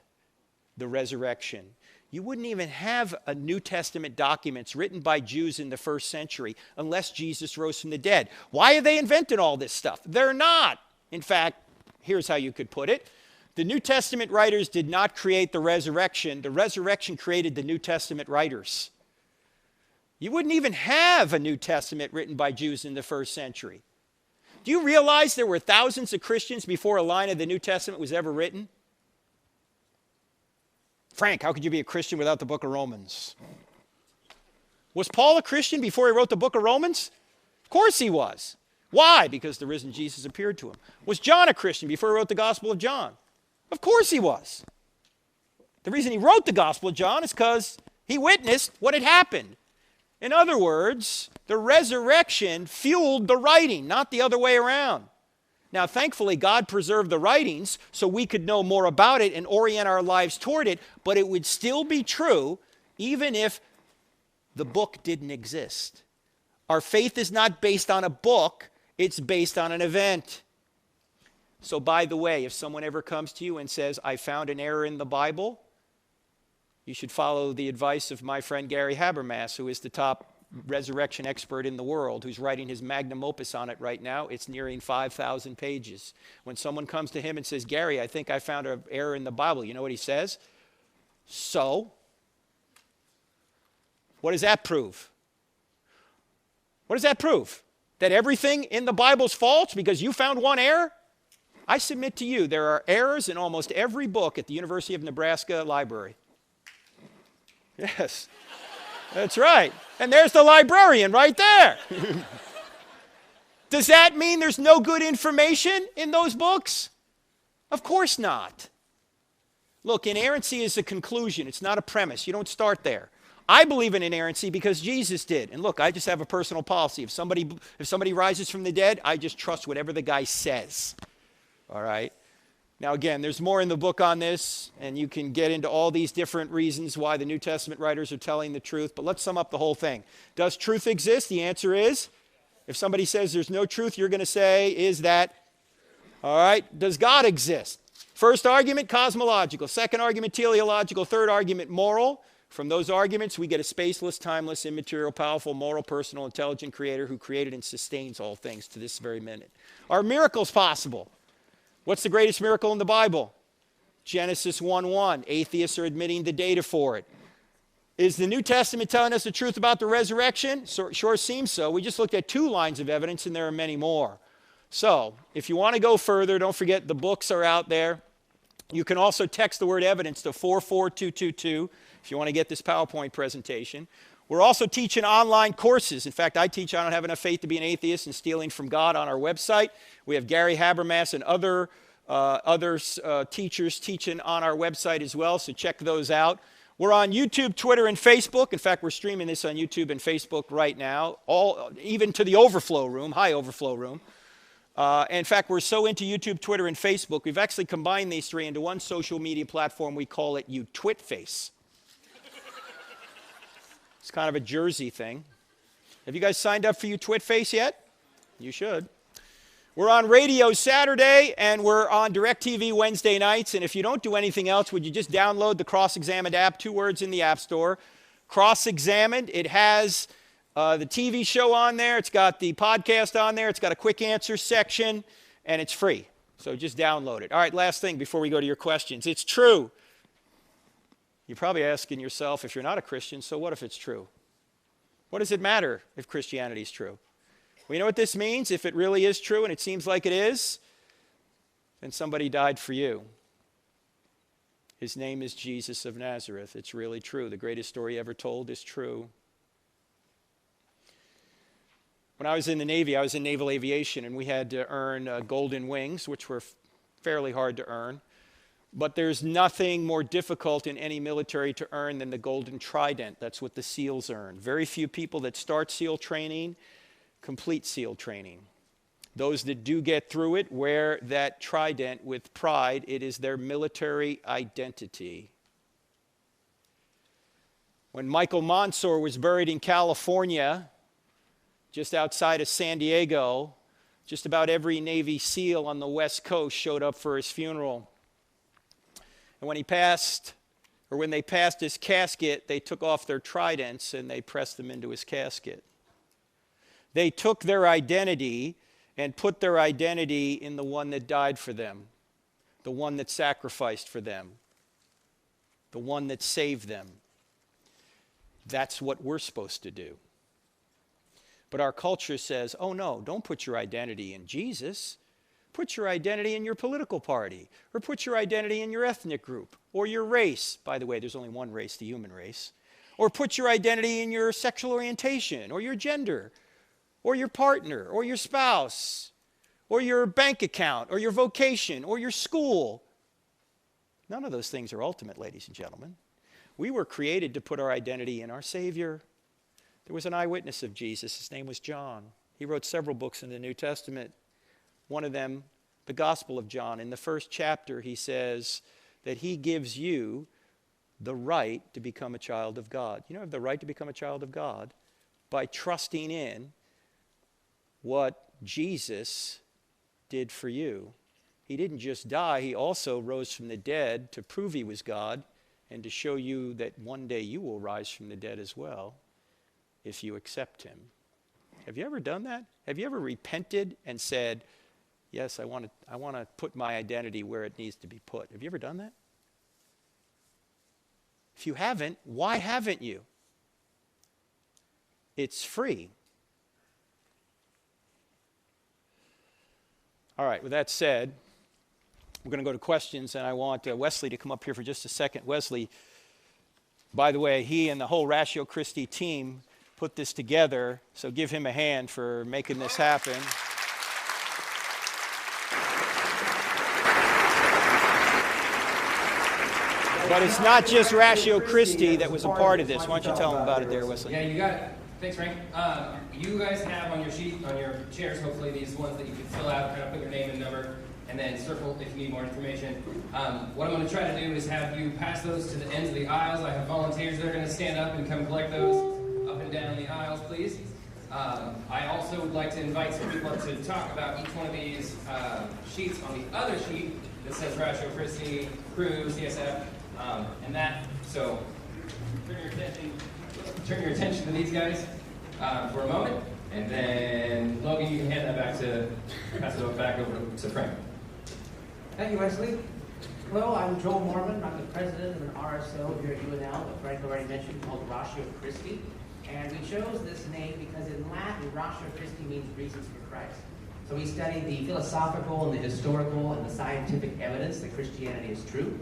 the resurrection. You wouldn't even have a New Testament documents written by Jews in the first century unless Jesus rose from the dead. Why have they invented all this stuff? They're not. In fact, here's how you could put it. The New Testament writers did not create the resurrection. The resurrection created the New Testament writers. You wouldn't even have a New Testament written by Jews in the first century. Do you realize there were thousands of Christians before a line of the New Testament was ever written? Frank, how could you be a Christian without the book of Romans? Was Paul a Christian before he wrote the book of Romans? Of course he was. Why? Because the risen Jesus appeared to him. Was John a Christian before he wrote the Gospel of John? Of course he was. The reason he wrote the Gospel of John is because he witnessed what had happened. In other words, the resurrection fueled the writing, not the other way around. Now, thankfully, God preserved the writings so we could know more about it and orient our lives toward it, but it would still be true even if the book didn't exist. Our faith is not based on a book, it's based on an event. So, by the way, if someone ever comes to you and says, I found an error in the Bible, you should follow the advice of my friend Gary Habermas, who is the top resurrection expert in the world, who's writing his magnum opus on it right now. It's nearing 5,000 pages. When someone comes to him and says, Gary, I think I found an error in the Bible, you know what he says? So? What does that prove? What does that prove? That everything in the Bible's false because you found one error? I submit to you, there are errors in almost every book at the University of Nebraska library. Yes, that's right. And there's the librarian right there. Does that mean there's no good information in those books? Of course not. Look, inerrancy is a conclusion. It's not a premise. You don't start there. I believe in inerrancy because Jesus did. And look, I just have a personal policy. If somebody rises from the dead, I just trust whatever the guy says. All right? Now, again, there's more in the book on this, and you can get into all these different reasons why the New Testament writers are telling the truth, but let's sum up the whole thing. Does truth exist? The answer is, if somebody says there's no truth, you're going to say, is that? All right? Does God exist? First argument, cosmological. Second argument, teleological. Third argument, moral. From those arguments, we get a spaceless, timeless, immaterial, powerful, moral, personal, intelligent creator who created and sustains all things to this very minute. Are miracles possible? What's the greatest miracle in the Bible? Genesis 1:1. Atheists are admitting the data for it. Is the New Testament telling us the truth about the resurrection? Sure seems so. We just looked at 2 lines of evidence, and there are many more. So, if you want to go further, don't forget the books are out there. You can also text the word evidence to 44222 if you want to get this PowerPoint presentation. We're also teaching online courses. In fact, I teach I Don't Have Enough Faith to Be an Atheist and Stealing from God on our website. We have Gary Habermas and other teachers teaching on our website as well, so check those out. We're on YouTube, Twitter, and Facebook. In fact, we're streaming this on YouTube and Facebook right now, even to the overflow room, high overflow room. In fact, we're so into YouTube, Twitter, and Facebook, we've actually combined these three into one social media platform. We call it UTwitface. It's kind of a Jersey thing. Have you guys signed up for UTwitface yet? You should. We're on radio Saturday, and we're on DirecTV Wednesday nights. And if you don't do anything else, would you just download the Cross-Examined app, 2 words in the App Store. Cross-Examined, it has the TV show on there. It's got the podcast on there. It's got a quick answer section, and it's free. So just download it. All right, last thing before we go to your questions. It's true. You're probably asking yourself, if you're not a Christian, so what if it's true? What does it matter if Christianity is true? Well, you know what this means? If it really is true, and it seems like it is, then somebody died for you. His name is Jesus of Nazareth. It's really true. The greatest story ever told is true. When I was in the Navy, I was in naval aviation, and we had to earn golden wings, which were fairly hard to earn. But there's nothing more difficult in any military to earn than the golden trident. That's what the SEALs earn. Very few people that start SEAL training complete SEAL training. Those that do get through it wear that trident with pride. It is their military identity. When Michael Monsoor was buried in California, just outside of San Diego, just about every Navy SEAL on the West Coast showed up for his funeral. And when they passed his casket, they took off their tridents and they pressed them into his casket. They took their identity and put their identity in the one that died for them, the one that sacrificed for them, the one that saved them. That's what we're supposed to do. But our culture says, oh no, don't put your identity in Jesus. Put your identity in your political party, or put your identity in your ethnic group, or your race. By the way, there's only one race, the human race. Or put your identity in your sexual orientation, or your gender, or your partner, or your spouse, or your bank account, or your vocation, or your school. None of those things are ultimate, ladies and gentlemen. We were created to put our identity in our Savior. There was an eyewitness of Jesus. His name was John. He wrote several books in the New Testament. One of them, the Gospel of John. In the first chapter, he says that he gives you the right to become a child of God. You have the right to become a child of God by trusting in what Jesus did for you. He didn't just die, he also rose from the dead to prove he was God and to show you that one day you will rise from the dead as well if you accept him. Have you ever done that? Have you ever repented and said, yes, I want to put my identity where it needs to be put? Have you ever done that? If you haven't, why haven't you? It's free. All right, with that said, we're going to go to questions, and I want Wesley to come up here for just a second. Wesley, by the way, he and the whole Ratio Christi team put this together, so give him a hand for making this happen. But it's not just Ratio Christi that was a part of this. Why don't you tell them about it there, Wesley? Yeah, you got it. Thanks, Frank. You guys have on your sheet, on your chairs, hopefully these ones that you can fill out, kind of put your name and number, and then circle if you need more information. What I'm going to try to do is have you pass those to the ends of the aisles. I have volunteers that are going to stand up and come collect those up and down the aisles, please. I also would like to invite some people to talk about each one of these sheets on the other sheet that says Ratio Christi, Crew, CSF, and that. So turn your attention to these guys for a moment, and then Logan, you can hand that pass it back over to Frank. Thank you, Wesley. Hello, I'm Joel Mormon. I'm the president of an RSO here at UNL that Frank already mentioned called Ratio Christi. And we chose this name because in Latin, Ratio Christi means reasons for Christ. So we study the philosophical and the historical and the scientific evidence that Christianity is true.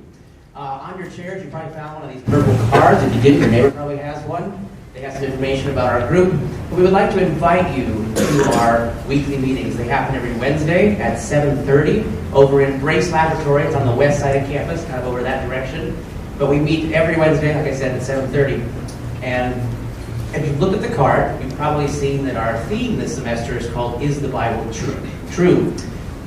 On your chairs, you probably found one of these purple cards. If you didn't, your neighbor probably has one. They have some information about our group. But we would like to invite you to our weekly meetings. They happen every Wednesday at 7:30 over in Brace Laboratory. It's on the west side of campus, kind of over that direction. But we meet every Wednesday, like I said, at 7:30. And if you look at the card, you've probably seen that our theme this semester is called Is the Bible True?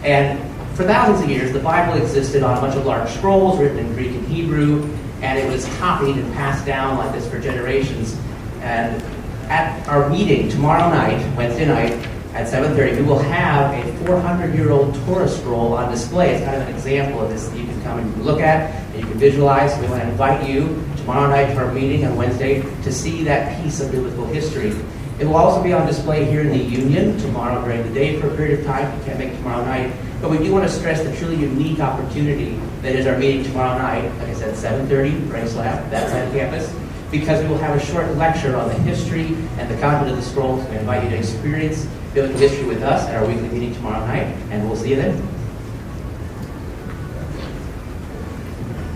And for thousands of years, the Bible existed on a bunch of large scrolls written in Greek and Hebrew, and it was copied and passed down like this for generations. And at our meeting tomorrow night, Wednesday night, at 7:30, we will have a 400-year-old Torah scroll on display. It's kind of an example of this that you can come and look at, and you can visualize. We want to invite you tomorrow night to our meeting on Wednesday to see that piece of biblical history. It will also be on display here in the Union tomorrow during the day for a period of time. You can't make tomorrow night. But we do want to stress the truly unique opportunity that is our meeting tomorrow night, like I said, 7:30, Brace Lab, that side of campus, because we will have a short lecture on the history and the content of the scrolls. We invite you to experience biblical history with us at our weekly meeting tomorrow night, and we'll see you then.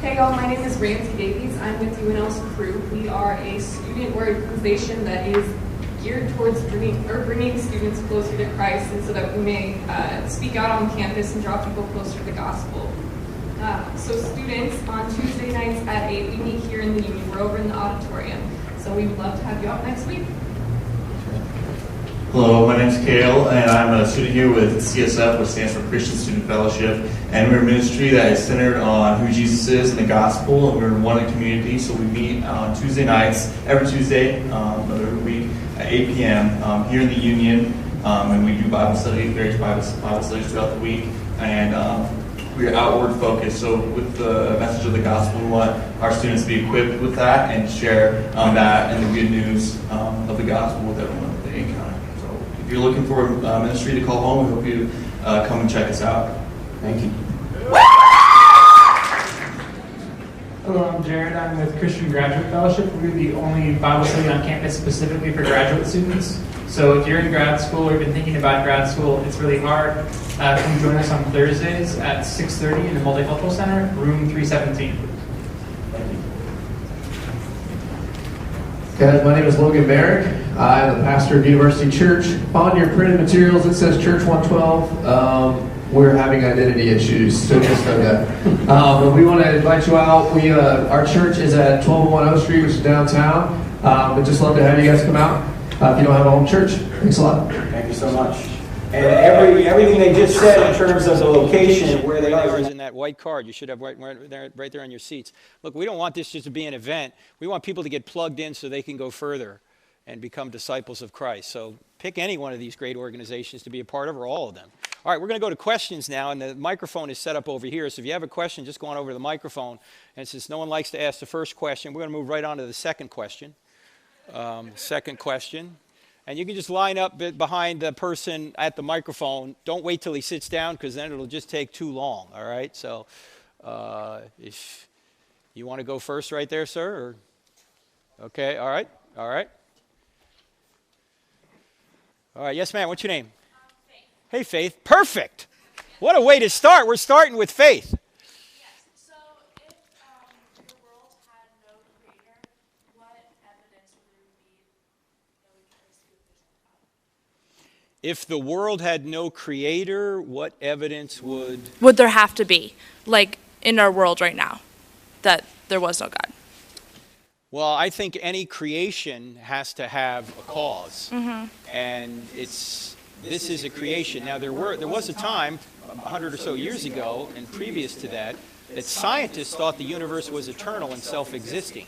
Hey y'all, my name is Ramsey Davies. I'm with UNL's Crew. We are a student organization that is geared towards bringing students closer to Christ, and so that we may speak out on campus and draw people closer to the gospel. So students, on Tuesday nights at 8, we meet here in the Union. We're over in the auditorium. So we would love to have you out next week. Hello, my name is Kale, and I'm a student here with CSF, which stands for Christian Student Fellowship. And we're a ministry that is centered on who Jesus is and the gospel, and we're one community. So we meet on Tuesday nights, every Tuesday, every week at 8 p.m. Here in the Union. And we do Bible study, various Bible studies throughout the week. And we are outward focused. So with the message of the gospel, we want our students to be equipped with that and share that and the good news of the gospel with everyone that they encounter. So if you're looking for a ministry to call home, we hope you come and check us out. Thank you. Hello, I'm Jared. I'm with Christian Graduate Fellowship. We're the only Bible study on campus specifically for graduate students. So if you're in grad school or been thinking about grad school, it's really hard. Come join us on Thursdays at 6:30 in the Multicultural Center, room 317. Guys, my name is Logan Merrick. I'm the pastor of University Church. On your printed materials, it says Church 112. We're having identity issues, so just know that. But we want to invite you out. Our church is at 1201 O Street, which is downtown. We'd just love to have you guys come out if you don't have a home church. Thanks a lot. Thank you so much. And everything they just said in terms of the location and where they are is in that white card. You should have right there on your seats. Look, we don't want this just to be an event. We want people to get plugged in so they can go further and become disciples of Christ. So pick any one of these great organizations to be a part of, or all of them. All right, we're going to go to questions now, and the microphone is set up over here. So if you have a question, just go on over to the microphone. And since no one likes to ask the first question, we're going to move right on to the second question. And you can just line up behind the person at the microphone. Don't wait till he sits down, because then it'll just take too long, all right? So if you want to go first right there, sir? Or? Okay, all right. All right, yes, ma'am, what's your name? Faith. Hey, Faith. Perfect. What a way to start. We're starting with faith. Yes. So if the world had no creator, what evidence would there be that we can trace to the vision of God? If the world had no creator, what evidence would there have to be, like in our world right now, that there was no God? Well, I think any creation has to have a cause. Mm-hmm. And this is a creation. Now, there was a time, 100 or so years ago, and previous to that scientists thought the universe was eternal and self-existing.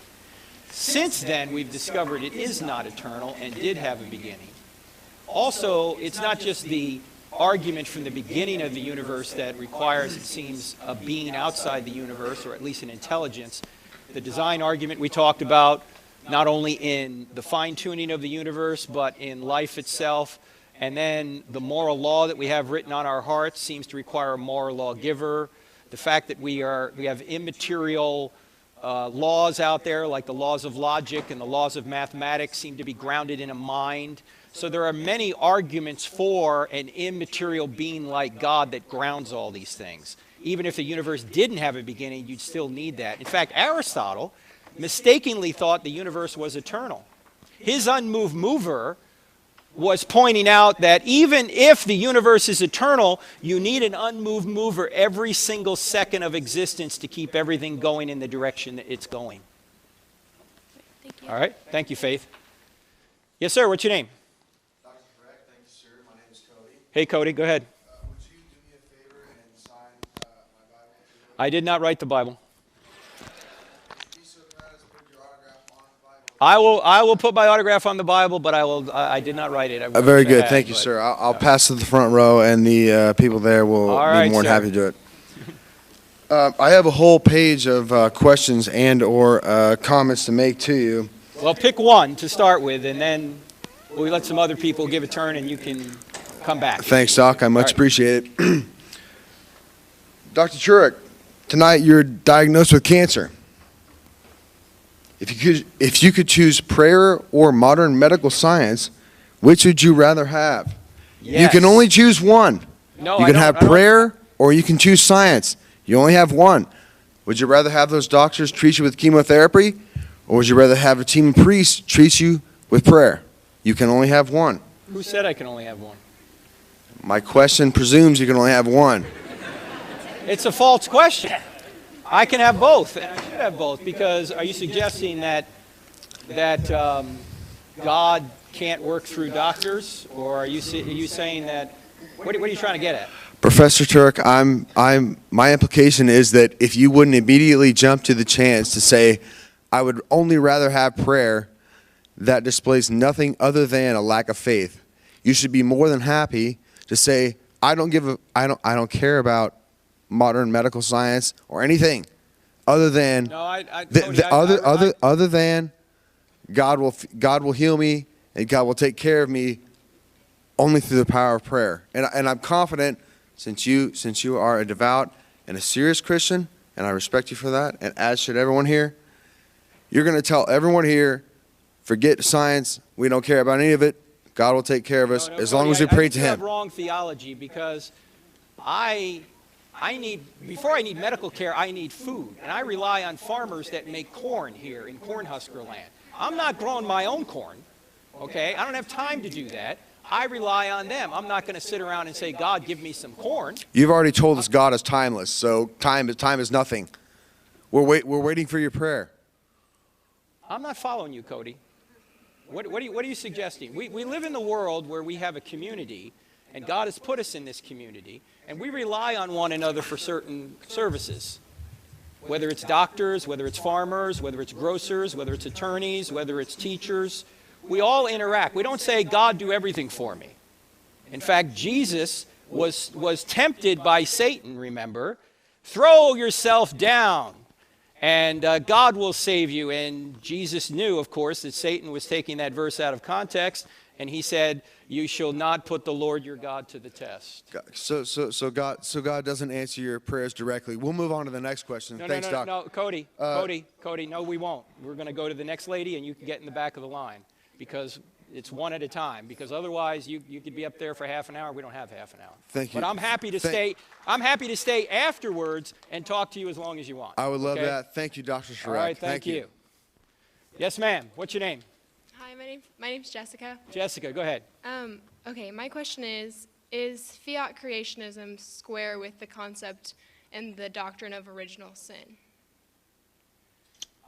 Since then, we've discovered it is not eternal and did have a beginning. Also, it's not just the argument from the beginning of the universe that requires, it seems, a being outside the universe, or at least an intelligence. The design argument we talked about, not only in the fine-tuning of the universe, but in life itself. And then the moral law that we have written on our hearts seems to require a moral lawgiver. The fact that we have immaterial laws out there, like the laws of logic and the laws of mathematics, seem to be grounded in a mind. So there are many arguments for an immaterial being like God that grounds all these things. Even if the universe didn't have a beginning, you'd still need that. In fact, Aristotle mistakenly thought the universe was eternal. His unmoved mover was pointing out that even if the universe is eternal, you need an unmoved mover every single second of existence to keep everything going in the direction that it's going. Thank you. All right. Thank you, Faith. Yes, sir. What's your name? Dr. Turek, thank you, sir. My name is Cody. Hey, Cody. Go ahead. Would you do me a favor and sign my Bible? I did not write the Bible. Be so kind as to put your autograph on the Bible. I will put my autograph on the Bible, but I did not write it. I Very wish I good. had, Thank you, but- sir. I'll pass to the front row, and the people there will All be right, more than sir. happy to do it. I have a whole page of questions and or comments to make to you. Well, pick one to start with, and then we'll let some other people give a turn, and you can come back. Thanks, Doc. I much All right. appreciate it. Dr. Turek, tonight you're diagnosed with cancer. If you could choose prayer or modern medical science, which would you rather have? Yes. You can only choose one. No, You I can don't- have I don't- prayer or you can choose science. You only have one. Would you rather have those doctors treat you with chemotherapy, or would you rather have a team of priests treat you with prayer? You can only have one. Who said I can only have one? My question presumes you can only have one. It's a false question. I can have both, and I should have both, because are you suggesting that God can't work through doctors, or are you saying that? What are you trying to get at? Professor Turek, my implication is that if you wouldn't immediately jump to the chance to say, I would only rather have prayer, that displays nothing other than a lack of faith. You should be more than happy to say, I don't care about modern medical science or anything other than other than God will heal me and God will take care of me only through the power of prayer. And I'm confident, since you are a devout and a serious Christian, and I respect you for that, and as should everyone here, you're going to tell everyone here, forget science, we don't care about any of it, God will take care of us as long as we pray to You have Him. wrong theology, because before I need medical care, I need food, and I rely on farmers that make corn here in Cornhusker land. I'm not growing my own corn, okay? I don't have time to do that. I rely on them. I'm not going to sit around and say, God, give me some corn. You've already told us God is timeless, so time is nothing. We're waiting for your prayer. I'm not following you, Cody. What are you suggesting? We live in the world where we have a community, and God has put us in this community, and we rely on one another for certain services. Whether it's doctors, whether it's farmers, whether it's grocers, whether it's attorneys, whether it's teachers, we all interact. We don't say, God, do everything for me. In fact, Jesus was tempted by Satan, remember? Throw yourself down, and God will save you. And Jesus knew, of course, that Satan was taking that verse out of context, and he said, you shall not put the Lord your God to the test. So God doesn't answer your prayers directly. We'll move on to the next question. Thanks, Doc. No, Cody, no, we won't. We're going to go to the next lady, and you can get in the back of the line, because it's one at a time, because otherwise you could be up there for half an hour. We don't have half an hour. Thank you. But I'm happy to stay. I'm happy to stay afterwards and talk to you as long as you want. I would love okay? that. Thank you, Dr. Turek. All right, thank you. Yes, ma'am. What's your name? Hi, my name's Jessica. Jessica, go ahead. Okay, my question is fiat creationism square with the concept and the doctrine of original sin?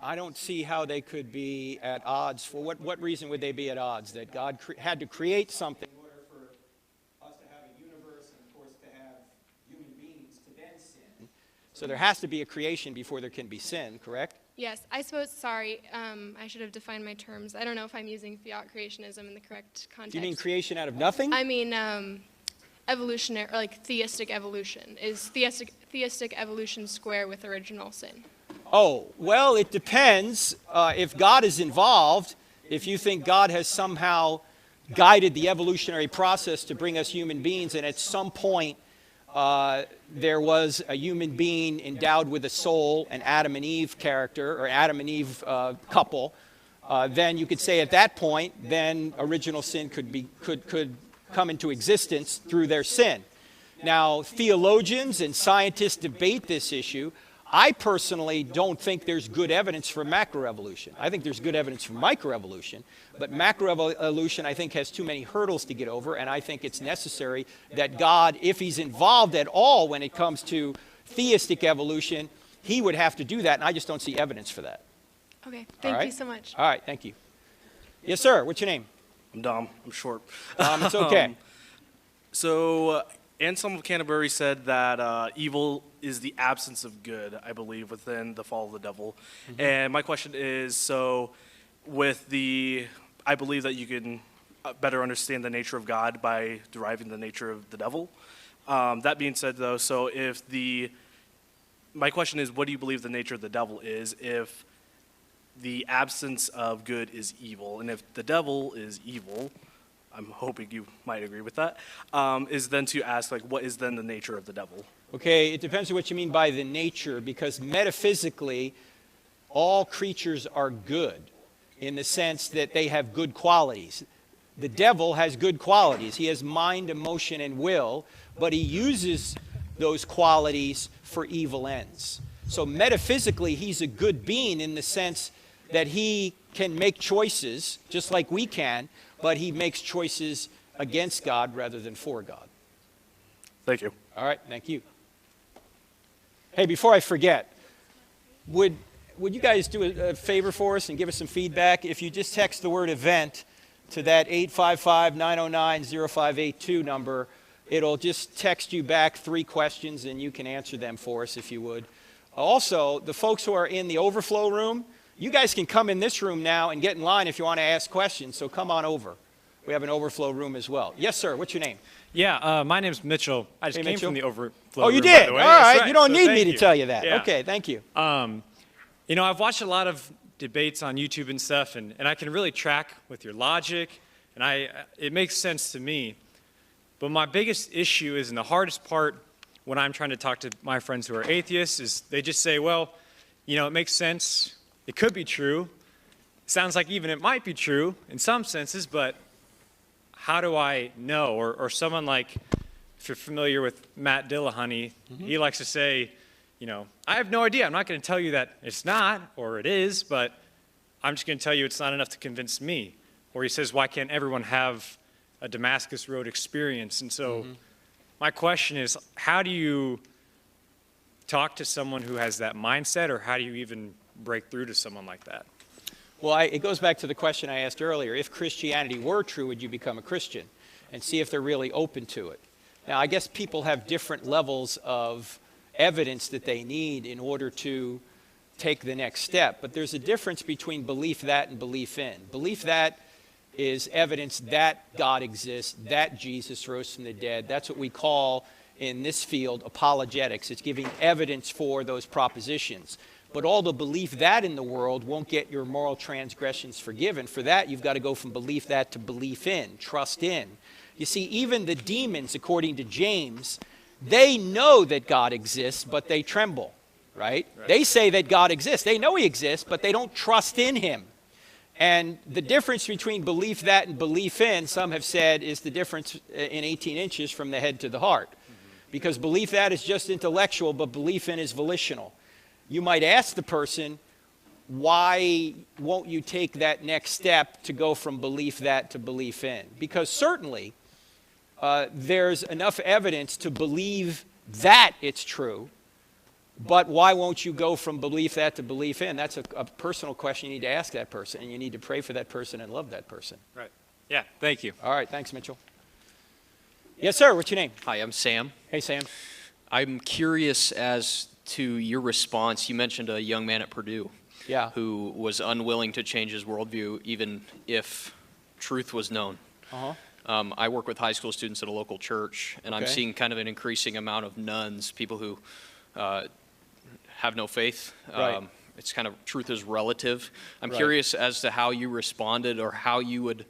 I don't see how they could be at odds. For what reason would they be at odds? That God had to create something in order for us to have a universe and, of course, to have human beings to then sin. So there has to be a creation before there can be sin, correct? Yes, I suppose, sorry, I should have defined my terms. I don't know if I'm using fiat creationism in the correct context. Do you mean creation out of nothing? I mean evolutionary, or like theistic evolution. Is theistic evolution square with original sin? Oh, well, it depends if God is involved. If you think God has somehow guided the evolutionary process to bring us human beings, and at some point there was a human being endowed with a soul, an Adam and Eve character, or Adam and Eve couple, then you could say at that point, then original sin could come into existence through their sin. Now, theologians and scientists debate this issue. I personally don't think there's good evidence for macroevolution. I think there's good evidence for microevolution, but macroevolution I think has too many hurdles to get over, and I think it's necessary that God, if he's involved at all when it comes to theistic evolution, he would have to do that, and I just don't see evidence for that. Okay, thank you so much. All right, thank you. Yes, sir. What's your name? I'm Dom. I'm short. It's okay. So, Anselm of Canterbury said that evil is the absence of good, I believe, within the fall of the devil. Mm-hmm. And my question is, so with I believe that you can better understand the nature of God by deriving the nature of the devil. That being said, though, so my question is, what do you believe the nature of the devil is if the absence of good is evil? And if the devil is evil, I'm hoping you might agree with that, is then to ask, like, what is then the nature of the devil? Okay, it depends on what you mean by the nature, because metaphysically, all creatures are good in the sense that they have good qualities. The devil has good qualities. He has mind, emotion, and will, but he uses those qualities for evil ends. So metaphysically, he's a good being in the sense that he can make choices, just like we can, but he makes choices against God rather than for God. Thank you. All right, thank you. Hey, before I forget, would you guys do a favor for us and give us some feedback? If you just text the word event to that 855-909-0582 number, it'll just text you back 3 questions and you can answer them for us if you would. Also, the folks who are in the overflow room, you guys can come in this room now and get in line if you want to ask questions, so come on over. We have an overflow room as well. Yes, sir. What's your name? Yeah, my name's Mitchell. I just came from the overflow room. Oh, you did? By the way. All right. Right. You don't So need me thank to tell you that. Yeah. Okay, thank you. You know, I've watched a lot of debates on YouTube and stuff, and I can really track with your logic, and it makes sense to me. But my biggest issue is, and the hardest part when I'm trying to talk to my friends who are atheists, is they just say, well, you know, it makes sense. It could be true. Sounds like even it might be true in some senses, but how do I know? Or someone like, if you're familiar with Matt Dillahunty, he likes to say, you know, I have no idea. I'm not going to tell you that it's not, or it is, but I'm just going to tell you it's not enough to convince me. Or he says, why can't everyone have a Damascus Road experience? And so my question is, how do you talk to someone who has that mindset, or how do you even break through to someone like that? Well, it goes back to the question I asked earlier. If Christianity were true, would you become a Christian? And see if they're really open to it. Now, I guess people have different levels of evidence that they need in order to take the next step. But there's a difference between belief that and belief in. Belief that is evidence that God exists, that Jesus rose from the dead. That's what we call in this field apologetics. It's giving evidence for those propositions. But all the belief that in the world won't get your moral transgressions forgiven. For that, you've got to go from belief that to belief in, trust in. You see, even the demons, according to James, they know that God exists, but they tremble, right? They say that God exists. They know he exists, but they don't trust in him. And the difference between belief that and belief in, some have said, is the difference in 18 inches from the head to the heart. Because belief that is just intellectual, but belief in is volitional. You might ask the person, why won't you take that next step to go from belief that to belief in? Because certainly there's enough evidence to believe that it's true, but why won't you go from belief that to belief in? That's a personal question you need to ask that person, and you need to pray for that person and love that person. Right. Yeah, thank you. All right, thanks, Mitchell. Yes, sir, what's your name? Hi, I'm Sam. Hey, Sam. I'm curious as to your response. You mentioned a young man at Purdue who was unwilling to change his worldview even if truth was known. I work with high school students at a local church, and I'm seeing kind of an increasing amount of nones, people who have no faith. It's kind of, truth is relative. I'm curious as to how you responded, or how you would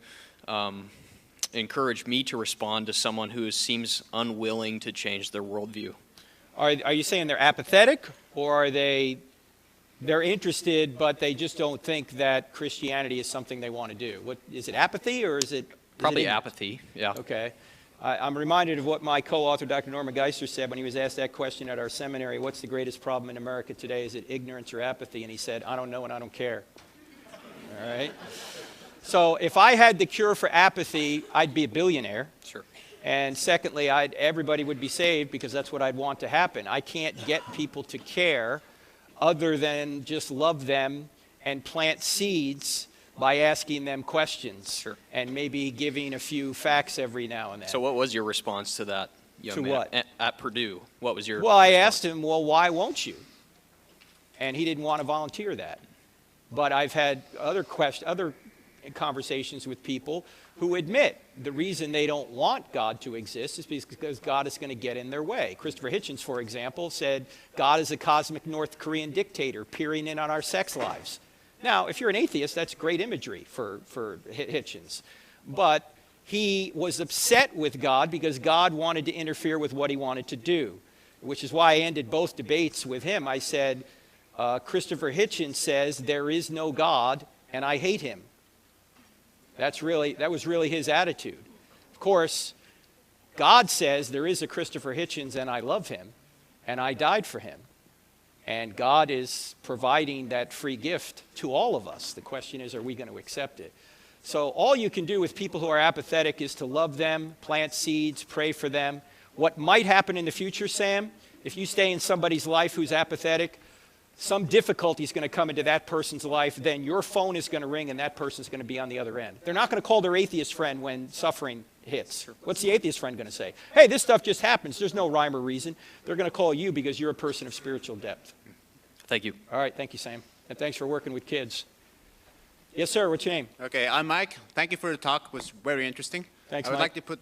encourage me to respond to someone who seems unwilling to change their worldview? Are you saying they're apathetic, or are they're interested, but they just don't think that Christianity is something they want to do? What is it, apathy, or is it? Probably apathy, yeah. Okay. I'm reminded of what my co-author, Dr. Norman Geisler, said when he was asked that question at our seminary, what's the greatest problem in America today? Is it ignorance or apathy? And he said, I don't know and I don't care. All right? So if I had the cure for apathy, I'd be a billionaire. Sure. And secondly, everybody would be saved, because that's what I'd want to happen. I can't get people to care other than just love them and plant seeds by asking them questions. Sure. And maybe giving a few facts every now and then. So what was your response to that young man? What? At Purdue, what was your Well, I response? asked him, well, why won't you? And he didn't want to volunteer that. But I've had other conversations with people who admit the reason they don't want God to exist is because God is going to get in their way. Christopher Hitchens, for example, said God is a cosmic North Korean dictator peering in on our sex lives. Now, if you're an atheist, that's great imagery for Hitchens. But he was upset with God because God wanted to interfere with what he wanted to do, which is why I ended both debates with him. I said, Christopher Hitchens says there is no God, and I hate him. That was really his attitude. Of course, God says there is a Christopher Hitchens, and I love him, and I died for him. And God is providing that free gift to all of us. The question is, are we going to accept it? So all you can do with people who are apathetic is to love them, plant seeds, pray for them. What might happen in the future, Sam, if you stay in somebody's life who's apathetic, some difficulty is going to come into that person's life, then your phone is going to ring and that person's going to be on the other end. They're not going to call their atheist friend when suffering hits. What's the atheist friend going to say? Hey, this stuff just happens. There's no rhyme or reason. They're going to call you because you're a person of spiritual depth. Thank you. All right, thank you, Sam. And thanks for working with kids. Yes, sir, what's your name? Okay, I'm Mike. Thank you for the talk. It was very interesting. Thanks, I would Mike. like to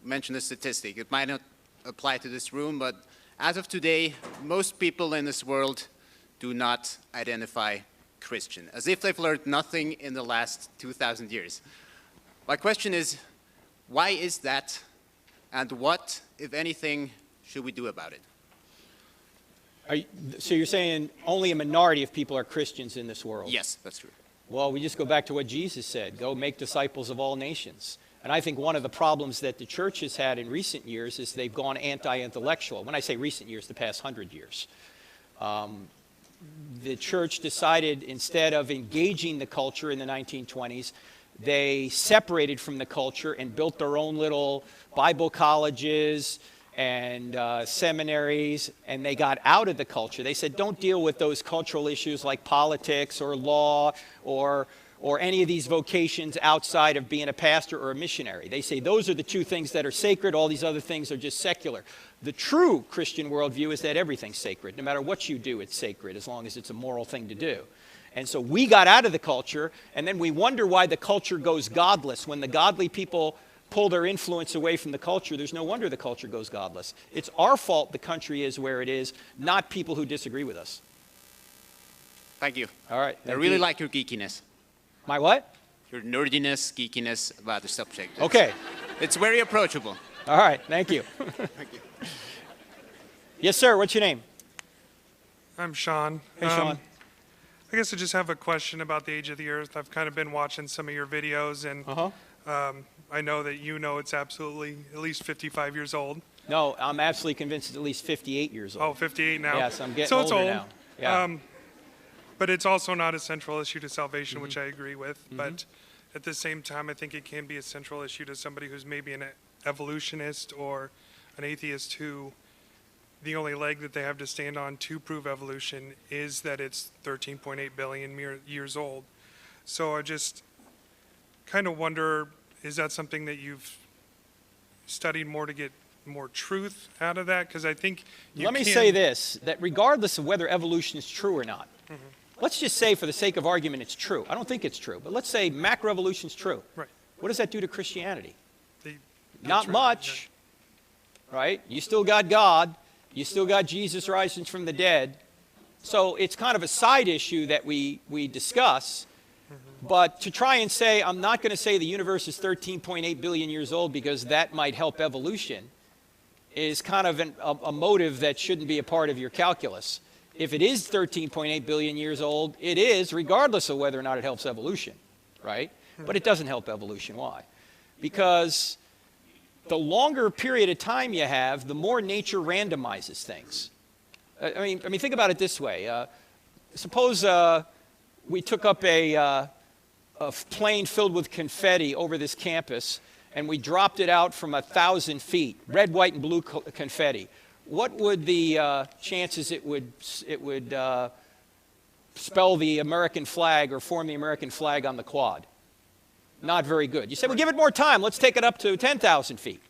mention a statistic. It might not apply to this room, but as of today, most people in this world do not identify Christian, as if they've learned nothing in the last 2,000 years. My question is, why is that, and what, if anything, should we do about it? So you're saying only a minority of people are Christians in this world? Yes, that's true. Well, we just go back to what Jesus said, go make disciples of all nations. And I think one of the problems that the church has had in recent years is they've gone anti-intellectual. When I say recent years, the past 100 years. The church decided, instead of engaging the culture in the 1920s, they separated from the culture and built their own little Bible colleges and seminaries, and they got out of the culture. They said, don't deal with those cultural issues like politics or law or any of these vocations outside of being a pastor or a missionary. They say those are the two things that are sacred. All these other things are just secular. The true Christian worldview is that everything's sacred. No matter what you do, it's sacred, as long as it's a moral thing to do. And so we got out of the culture, and then we wonder why the culture goes godless. When the godly people pull their influence away from the culture, there's no wonder the culture goes godless. It's our fault the country is where it is, not people who disagree with us. Thank you. All right. I really like your geekiness. My what? Your nerdiness, geekiness about the subject. Okay. It's very approachable. All right. Thank you. Thank you. Yes, sir. What's your name? I'm Sean. Hey, Sean. I guess I just have a question about the age of the earth. I've kind of been watching some of your videos, and I know that you know it's absolutely at least 55 years old. No, I'm absolutely convinced it's at least 58 years old. Oh, 58 now? Yes, I'm getting so it's older old. now. Yeah. But it's also not a central issue to salvation, which I agree with. Mm-hmm. But at the same time, I think it can be a central issue to somebody who's maybe an evolutionist or an atheist who the only leg that they have to stand on to prove evolution is that it's 13.8 billion years old. So I just kind of wonder, is that something that you've studied more to get more truth out of that? Because I think Let me say this, that regardless of whether evolution is true or not, let's just say for the sake of argument it's true. I don't think it's true, but let's say macroevolution is true. Right. What does that do to Christianity? Not much, right? You still got God. You still got Jesus rising from the dead. So it's kind of a side issue that we discuss. But to try and say, I'm not going to say the universe is 13.8 billion years old because that might help evolution, is kind of a motive that shouldn't be a part of your calculus. If it is 13.8 billion years old, it is, regardless of whether or not it helps evolution, right? But it doesn't help evolution. Why? Because the longer period of time you have, the more nature randomizes things. I mean, think about it this way. Suppose we took up a plane filled with confetti over this campus, and we dropped it out from 1,000 feet, red, white, and blue confetti. What would the chances it would spell the American flag or form the American flag on the quad? Not very good. You say, well, give it more time. Let's take it up to 10,000 feet.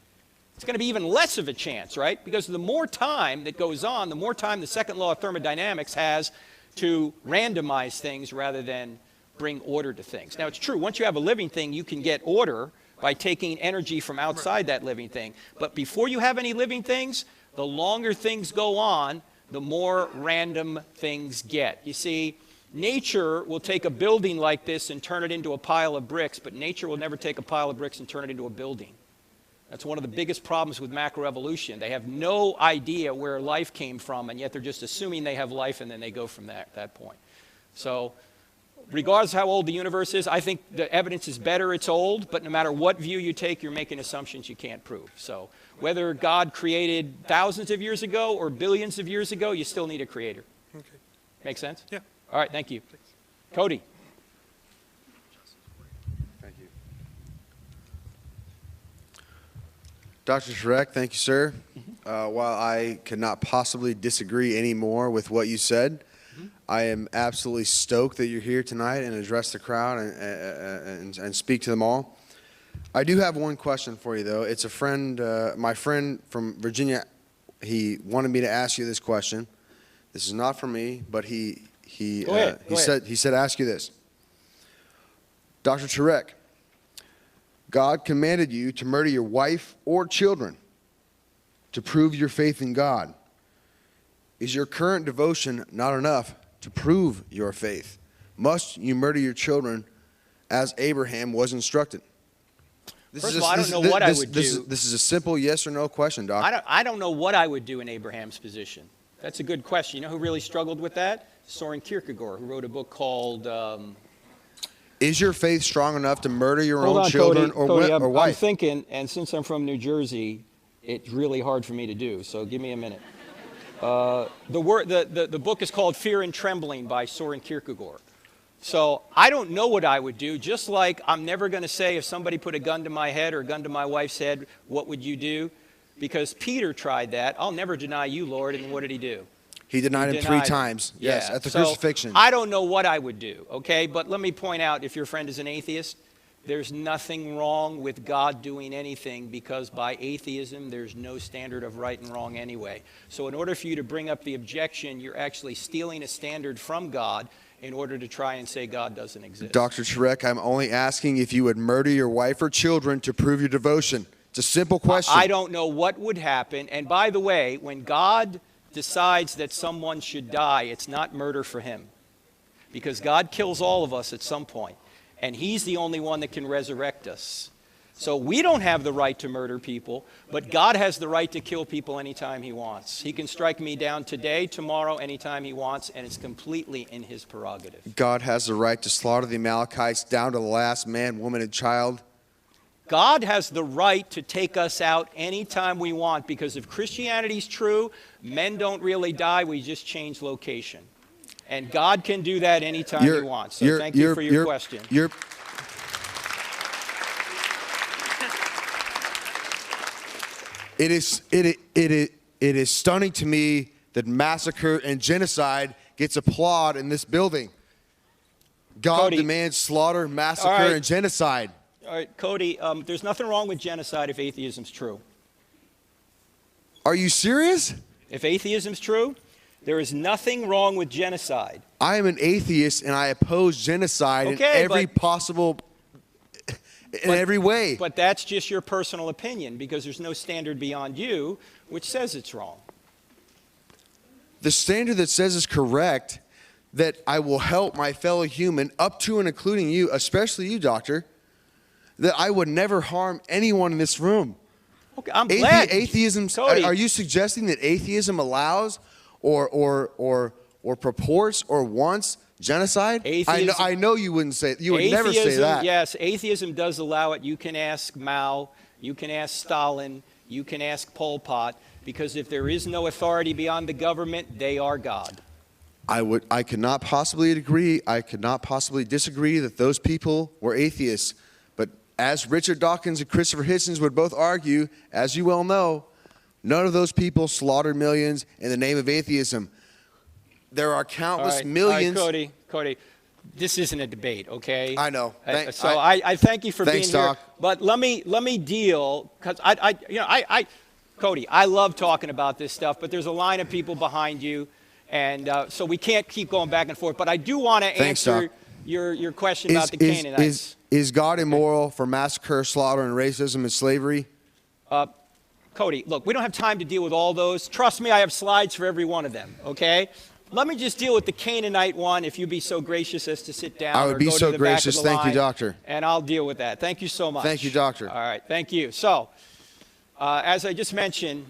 It's going to be even less of a chance, right? Because the more time that goes on, the more time the second law of thermodynamics has to randomize things rather than bring order to things. Now, it's true. Once you have a living thing, you can get order by taking energy from outside that living thing. But before you have any living things, the longer things go on, the more random things get. You see, nature will take a building like this and turn it into a pile of bricks, but nature will never take a pile of bricks and turn it into a building. That's one of the biggest problems with macroevolution. They have no idea where life came from, and yet they're just assuming they have life, and then they go from that point. So regardless of how old the universe is, I think the evidence is better it's old, but no matter what view you take, you're making assumptions you can't prove. So whether God created thousands of years ago or billions of years ago, you still need a creator. Okay. Make sense? Yeah. All right, thank you. Cody. Thank you. Dr. Turek, thank you, sir. While I could not possibly disagree any more with what you said, I am absolutely stoked that you're here tonight and address the crowd and speak to them all. I do have one question for you, though. It's a friend, my friend from Virginia. He wanted me to ask you this question. This is not for me, but he said ask you this. Dr. Turek, God commanded you to murder your wife or children to prove your faith in God. Is your current devotion not enough to prove your faith? Must you murder your children as Abraham was instructed? First of all, I don't know what I would do. This is a simple yes or no question, Doc. I don't know what I would do in Abraham's position. That's a good question. You know who really struggled with that? Soren Kierkegaard, who wrote a book called... Is your faith strong enough to murder your own children or wife? I'm thinking, and since I'm from New Jersey, it's really hard for me to do, so give me a minute. The book is called Fear and Trembling by Soren Kierkegaard. So I don't know what I would do, just like I'm never going to say if somebody put a gun to my head or a gun to my wife's head, what would you do? Because Peter tried that. I'll never deny you, Lord. And what did he do? He denied him 3 times. Yes, at the crucifixion. I don't know what I would do, okay? But let me point out, if your friend is an atheist, there's nothing wrong with God doing anything because by atheism, there's no standard of right and wrong anyway. So in order for you to bring up the objection, you're actually stealing a standard from God in order to try and say God doesn't exist. Dr. Turek, I'm only asking if you would murder your wife or children to prove your devotion. It's a simple question. I don't know what would happen. And by the way, when God decides that someone should die, it's not murder for him. Because God kills all of us at some point. And he's the only one that can resurrect us. So we don't have the right to murder people, but God has the right to kill people anytime he wants. He can strike me down today, tomorrow, anytime he wants, and it's completely in his prerogative. God has the right to slaughter the Amalekites down to the last man, woman, and child. God has the right to take us out anytime we want, because if Christianity's true, men don't really die, we just change location. And God can do that anytime he wants. So thank you for your question. It is stunning to me that massacre and genocide gets applauded in this building. God demands slaughter, massacre, and genocide. All right, Cody, there's nothing wrong with genocide if atheism's true. Are you serious? If atheism's true, there is nothing wrong with genocide. I am an atheist and I oppose genocide in every possible, in every way. But that's just your personal opinion because there's no standard beyond you which says it's wrong. The standard that says it's correct that I will help my fellow human, up to and including you, especially you, doctor, that I would never harm anyone in this room. Okay, I'm glad. Atheism. Are you suggesting that atheism allows or purports or wants genocide? Atheism, I know you wouldn't say. You would never say that. Yes, atheism does allow it. You can ask Mao. You can ask Stalin. You can ask Pol Pot. Because if there is no authority beyond the government, they are God. I could not possibly agree. I could not possibly disagree that those people were atheists. But as Richard Dawkins and Christopher Hitchens would both argue, as you well know, none of those people slaughtered millions in the name of atheism. There are countless millions. All right, Cody, this isn't a debate, okay? I know. I thank you for being here. Doc. But let me deal, because Cody, I love talking about this stuff, but there's a line of people behind you, and so we can't keep going back and forth. But I do want to answer your question about the Canaanites. Is God immoral for massacre, slaughter, and racism and slavery? Cody, look, we don't have time to deal with all those. Trust me, I have slides for every one of them, okay? Let me just deal with the Canaanite one, if you'd be so gracious as to sit down. I would be so gracious. Thank you, doctor. And I'll deal with that. Thank you so much. Thank you, doctor. All right, thank you. So, as I just mentioned,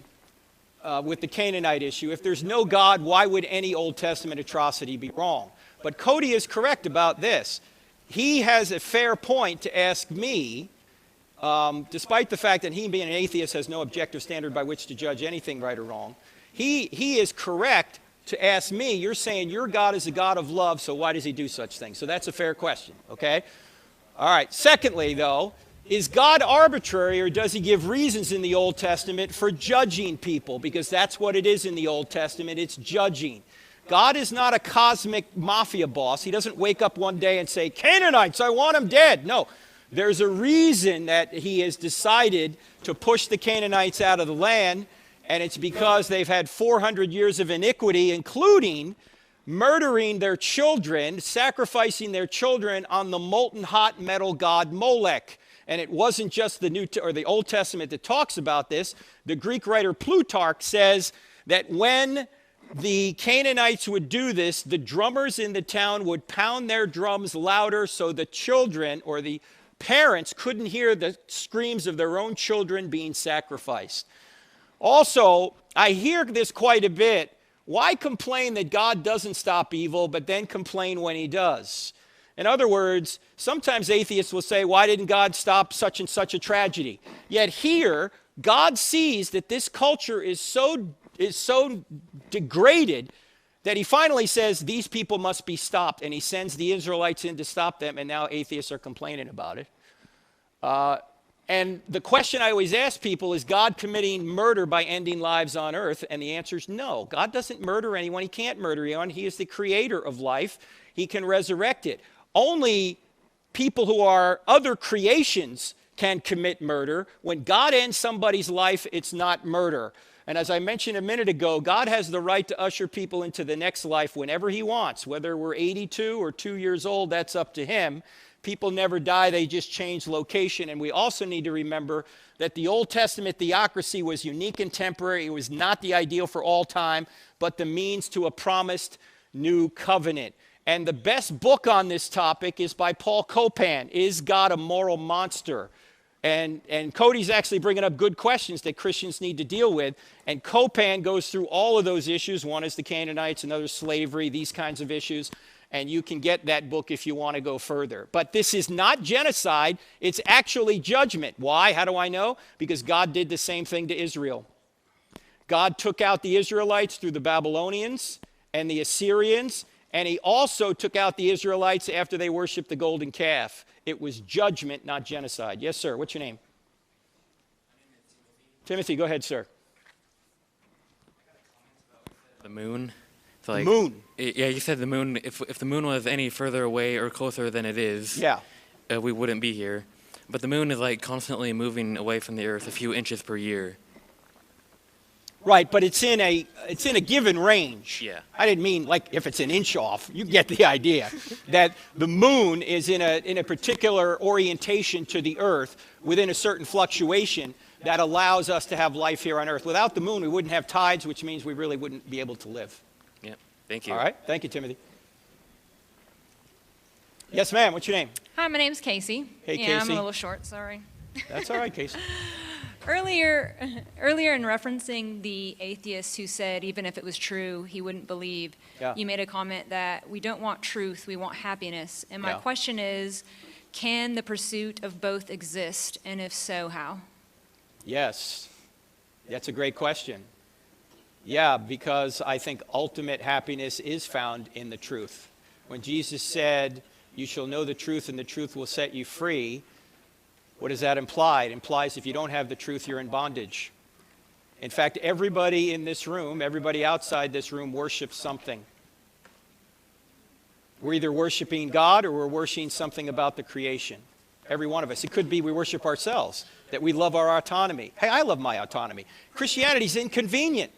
with the Canaanite issue, if there's no God, why would any Old Testament atrocity be wrong? But Cody is correct about this. He has a fair point to ask me, despite the fact that he, being an atheist, has no objective standard by which to judge anything right or wrong. He is correct to ask me, you're saying your God is a God of love, so why does he do such things? So that's a fair question, okay? All right. Secondly, though, is God arbitrary, or does he give reasons in the Old Testament for judging people? Because that's what it is in the Old Testament. It's judging. God is not a cosmic mafia boss. He doesn't wake up one day and say, Canaanites, I want them dead. No. There's a reason that he has decided to push the Canaanites out of the land, and it's because they've had 400 years of iniquity, including murdering their children, sacrificing their children on the molten hot metal god Molech. And it wasn't just the Old Testament that talks about this. The Greek writer Plutarch says that when the Canaanites would do this, the drummers in the town would pound their drums louder so the children or the parents couldn't hear the screams of their own children being sacrificed. Also, I hear this quite a bit. Why complain that God doesn't stop evil, but then complain when he does? In other words, sometimes atheists will say, why didn't God stop such and such a tragedy? Yet here, God sees that this culture is so degraded that he finally says, these people must be stopped. And he sends the Israelites in to stop them, and now atheists are complaining about it. And the question I always ask people is, God committing murder by ending lives on earth? And the answer is no. God doesn't murder anyone. He can't murder anyone. He is the creator of life. He can resurrect it. Only people who are other creations can commit murder. When God ends somebody's life, it's not murder. And as I mentioned a minute ago, God has the right to usher people into the next life whenever he wants. Whether we're 82 or 2 years old, that's up to him. People never die, they just change location. And we also need to remember that the Old Testament theocracy was unique and temporary. It was not the ideal for all time, but the means to a promised new covenant. And the best book on this topic is by Paul Copan, Is God a Moral Monster? And Cody's actually bringing up good questions that Christians need to deal with. And Copan goes through all of those issues. One is the Canaanites, another slavery, these kinds of issues. And you can get that book if you want to go further. But this is not genocide. It's actually judgment. Why? How do I know? Because God did the same thing to Israel. God took out the Israelites through the Babylonians and the Assyrians. And he also took out the Israelites after they worshiped the golden calf. It was judgment, not genocide. Yes, sir. What's your name? Timothy, go ahead, sir. The moon. Like, moon. Yeah, you said the moon. If the moon was any further away or closer than it is, yeah, we wouldn't be here. But the moon is like constantly moving away from the Earth a few inches per year. Right, but it's in a given range. Yeah. I didn't mean like if it's an inch off. You get the idea that the moon is in a particular orientation to the Earth within a certain fluctuation that allows us to have life here on Earth. Without the moon, we wouldn't have tides, which means we really wouldn't be able to live. Yeah. Thank you. All right. Thank you, Timothy. Yes, ma'am. What's your name? Hi, my name's Casey. Hey, yeah, I'm Casey. a little short, sorry. That's all right, Casey. Earlier in referencing the atheist who said even if it was true, he wouldn't believe, Yeah. you made a comment that we don't want truth, we want happiness. And my Yeah. question is, can the pursuit of both exist? And if so, how? Yes. That's a great question. Yeah, because I think ultimate happiness is found in the truth. When Jesus said, "You shall know the truth, and the truth will set you free," what does that imply? It implies if you don't have the truth, you're in bondage. In fact, everybody in this room, everybody outside this room worships something. We're either worshiping God or we're worshiping something about the creation. Every one of us. It could be we worship ourselves, that we love our autonomy. Hey, I love my autonomy. Christianity's inconvenient.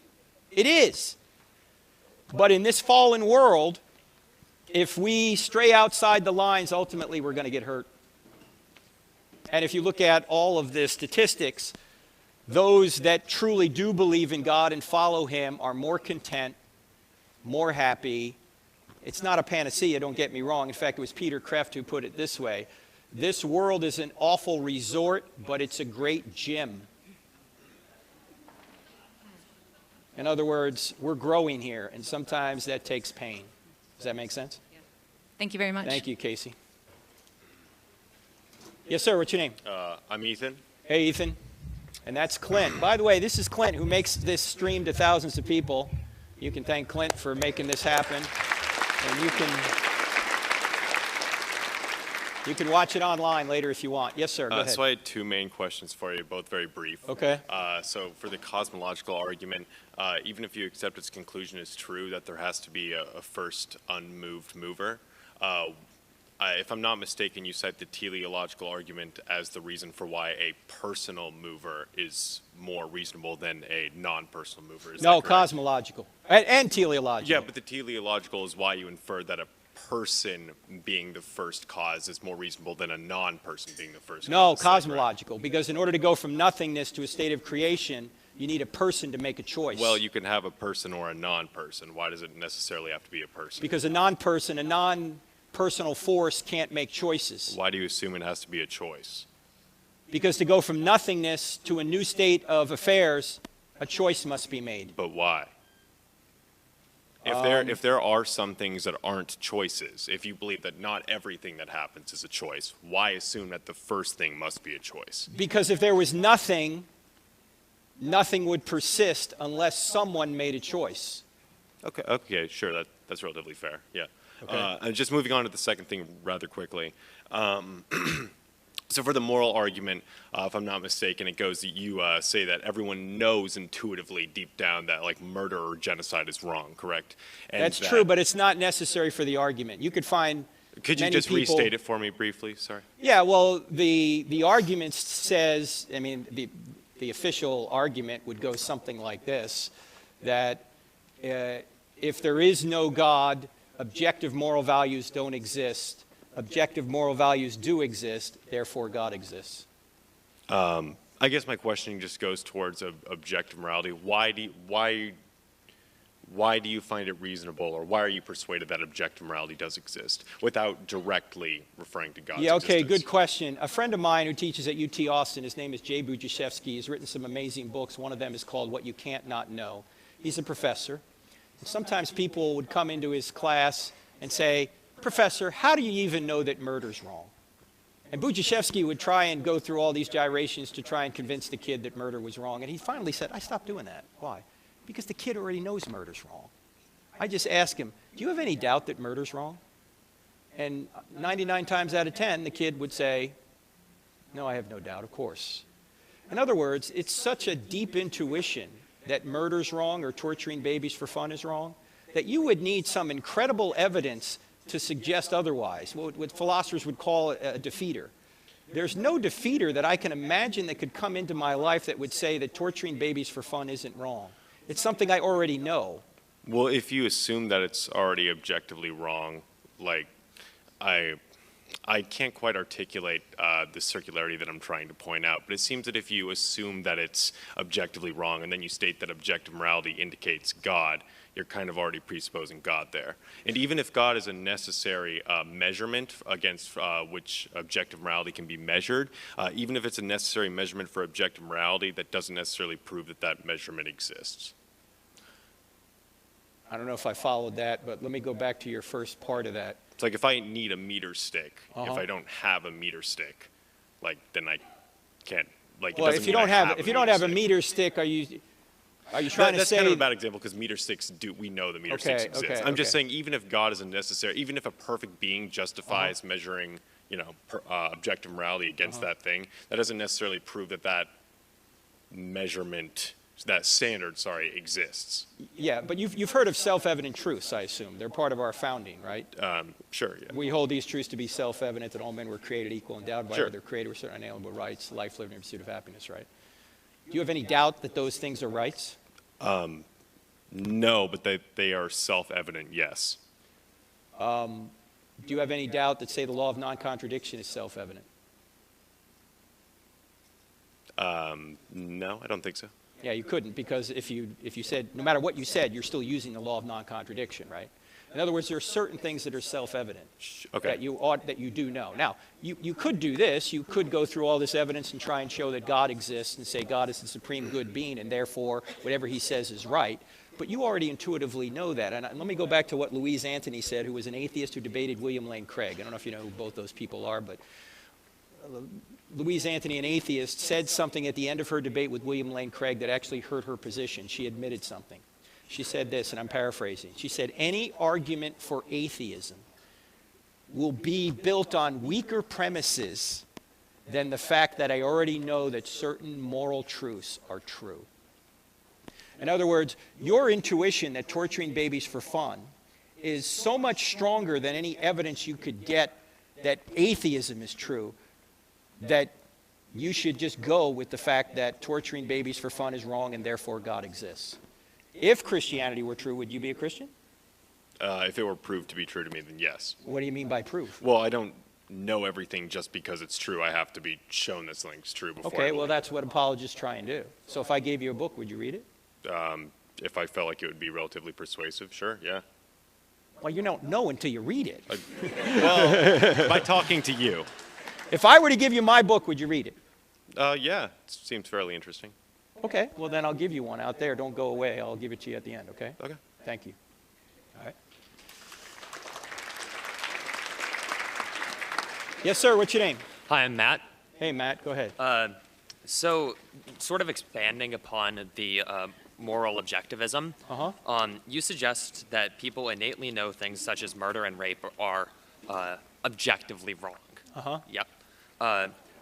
It is. But in this fallen world, if we stray outside the lines, ultimately we're going to get hurt. And if you look at all of the statistics, those that truly do believe in God and follow Him are more content, more happy. It's not a panacea, don't get me wrong. In fact, it was Peter Kreeft who put it this way: this world is an awful resort, but it's a great gym. In other words, we're growing here, and sometimes that takes pain. Does that make sense? Thank you very much. Thank you, Casey. Yes, sir. What's your name? I'm Ethan. Hey, Ethan. And that's Clint. By the way, this is Clint who makes this stream to thousands of people. You can thank Clint for making this happen. And you can watch it online later if you want. Yes, sir. Go ahead. So I had two main questions for you, both very brief. Okay. So for the cosmological argument, even if you accept its conclusion is true that there has to be a first unmoved mover, if I'm not mistaken, you cite the teleological argument as the reason for why a personal mover is more reasonable than a non-personal mover. Is No, that correct? cosmological. And teleological. Yeah, but the teleological is why you infer that a person being the first cause is more reasonable than a non-person being the first No, cause. cosmological. Because in order to go from nothingness to a state of creation, you need a person to make a choice. Well, you can have a person or a non-person. Why does it necessarily have to be a person? Because a non-person, a non-personal force can't make choices. Why do you assume it has to be a choice? Because to go from nothingness to a new state of affairs, a choice must be made. But why? If there are some things that aren't choices, if you believe that not everything that happens is a choice, why assume that the first thing must be a choice? Because if there was nothing, nothing would persist unless someone made a choice. Okay, sure, that's relatively fair, yeah. Okay. And just moving on to the second thing rather quickly. So for the moral argument, if I'm not mistaken, it goes that you say that everyone knows intuitively deep down that like murder or genocide is wrong, correct? And That's true, but it's not necessary for the argument. You could find Could you many just people, restate it for me briefly? Sorry. Yeah, well, the argument says, I mean, the official argument would go something like this, that if there is no God, objective moral values don't exist. Objective moral values do exist, therefore God exists. I guess my questioning just goes towards objective morality. Why do you find it reasonable, or why are you persuaded that objective morality does exist without directly referring to God's Yeah, okay, existence? good question. A friend of mine who teaches at UT Austin, his name is Jay Bujashevsky, he's written some amazing books. One of them is called What You Can't Not Know. He's a professor. And sometimes people would come into his class and say, "Professor, how do you even know that murder's wrong?" And Bujashevsky would try and go through all these gyrations to try and convince the kid that murder was wrong. And he finally said, "I stopped doing that." Why? Because the kid already knows murder's wrong. I just ask him, "Do you have any doubt that murder's wrong?" And 99 times out of 10, the kid would say, "No, I have no doubt, of course." In other words, it's such a deep intuition that murder's wrong or torturing babies for fun is wrong, that you would need some incredible evidence to suggest otherwise, what philosophers would call a defeater. There's no defeater that I can imagine that could come into my life that would say that torturing babies for fun isn't wrong. It's something I already know. Well, if you assume that it's already objectively wrong, like I can't quite articulate the circularity that I'm trying to point out, but it seems that if you assume that it's objectively wrong and then you state that objective morality indicates God, you're kind of already presupposing God there. And even if God is a necessary measurement against which objective morality can be measured, even if it's a necessary measurement for objective morality, that doesn't necessarily prove that that measurement exists. I don't know if I followed that, but let me go back to your first part of that. It's like if I need a meter stick, Uh-huh. if I don't have a meter stick, like then I can't. Like, it Well, doesn't if you mean I don't have a stick. meter stick, are you trying to That's say kind of a bad example because meter sticks we know that meter sticks Okay, exist. okay, I'm just okay. saying even if God is a necessary, even if a perfect being justifies measuring, objective morality against that thing, that doesn't necessarily prove that that measurement, that standard, exists. Yeah, but you've heard of self-evident truths, I assume. They're part of our founding, right? Sure, yeah. We hold these truths to be self-evident, that all men were created equal, endowed by Sure. their creator with certain unalienable rights, life, liberty, and pursuit of happiness, right? Do you have any doubt that those things are rights? No, but they are self-evident, yes. Do you have any doubt that, say, the law of non-contradiction is self-evident? No, I don't think so. Yeah, you couldn't, because if you said, no matter what you said, you're still using the law of non-contradiction, right? In other words, there are certain things that are self-evident that you do know. Now, you could do this. You could go through all this evidence and try and show that God exists and say God is the supreme good being and therefore whatever he says is right. But you already intuitively know that. And let me go back to what Louise Anthony said, who was an atheist who debated William Lane Craig. I don't know if you know who both those people are, but Louise Anthony, an atheist, said something at the end of her debate with William Lane Craig that actually hurt her position. She admitted something. She said this, and I'm paraphrasing. She said, any argument for atheism will be built on weaker premises than the fact that I already know that certain moral truths are true. In other words, your intuition that torturing babies for fun is so much stronger than any evidence you could get that atheism is true, that you should just go with the fact that torturing babies for fun is wrong and therefore God exists. If Christianity were true, would you be a Christian? If it were proved to be true to me, then yes. What do you mean by proof? Well, I don't know everything just because it's true. I have to be shown that something's true before. Okay, well, that's what apologists try and do. So if I gave you a book, would you read it? If I felt like it would be relatively persuasive, sure, yeah. Well, you don't know until you read it. Well, by talking to you. If I were to give you my book, would you read it? Yeah, it seems fairly interesting. Okay, well then I'll give you one out there. Don't go away. I'll give it to you at the end, okay? Okay. Thank you. All right. Yes, sir. What's your name? Hi, I'm Matt. Hey, Matt. Go ahead. So, sort of expanding upon the moral objectivism, you suggest that people innately know things such as murder and rape are objectively wrong. Yep.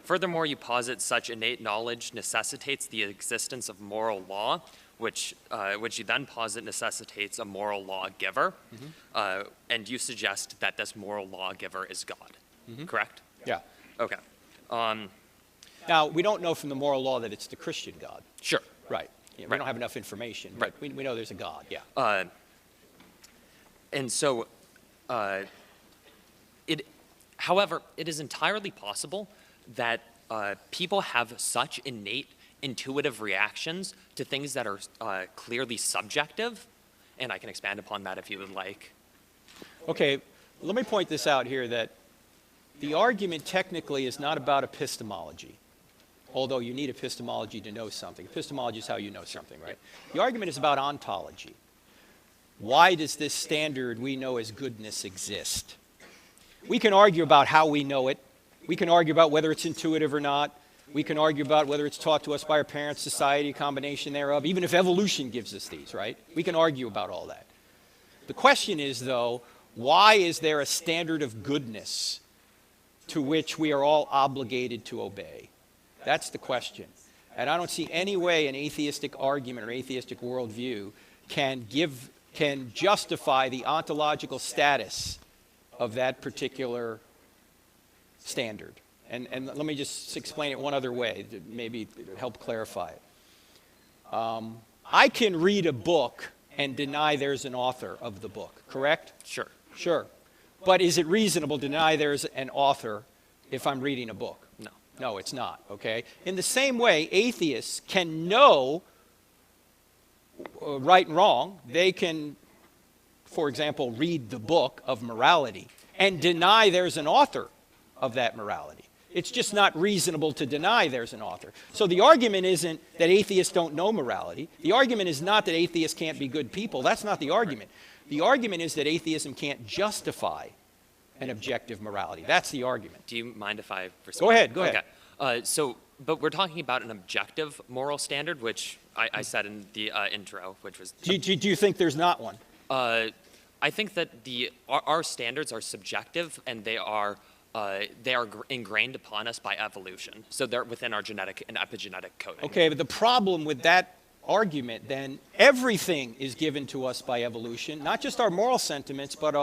Furthermore, you posit such innate knowledge necessitates the existence of moral law, which you then posit necessitates a moral lawgiver, and you suggest that this moral lawgiver is God. Correct? Yeah. Okay. Now, we don't know from the moral law that it's the Christian God. Sure. Right. Yeah, we don't have enough information, but we know there's a God, yeah. And so, however, it is entirely possible that people have such innate intuitive reactions to things that are clearly subjective, and I can expand upon that if you would like. Okay, let me point this out here, that the argument technically is not about epistemology, although you need epistemology to know something. Epistemology is how you know something, right? The argument is about ontology. Why does this standard we know as goodness exist? We can argue about how we know it. We can argue about whether it's intuitive or not. We can argue about whether it's taught to us by our parents, society, a combination thereof, even if evolution gives us these, right? We can argue about all that. The question is, though, why is there a standard of goodness to which we are all obligated to obey? That's the question. And I don't see any way an atheistic argument or atheistic worldview can justify the ontological status of that particular standard. And let me just explain it one other way to maybe help clarify it. I can read a book and deny there's an author of the book, correct? Sure. Sure. But is it reasonable to deny there's an author if I'm reading a book? No. No, it's not, okay? In the same way, atheists can know right and wrong. They can, for example, read the book of morality and deny there's an author of that morality. It's just not reasonable to deny there's an author. So the argument isn't that atheists don't know morality. The argument is not that atheists can't be good people. That's not the argument. The argument is that atheism can't justify an objective morality. That's the argument. Do you mind if I respond? Go ahead, go ahead. Okay. But we're talking about an objective moral standard, which I said in the intro, which was... Do you think there's not one? I think that our standards are subjective, and they are ingrained upon us by evolution. So they're within our genetic and epigenetic coding. Okay, but the problem with that argument, then, everything is given to us by evolution, not just our moral sentiments, but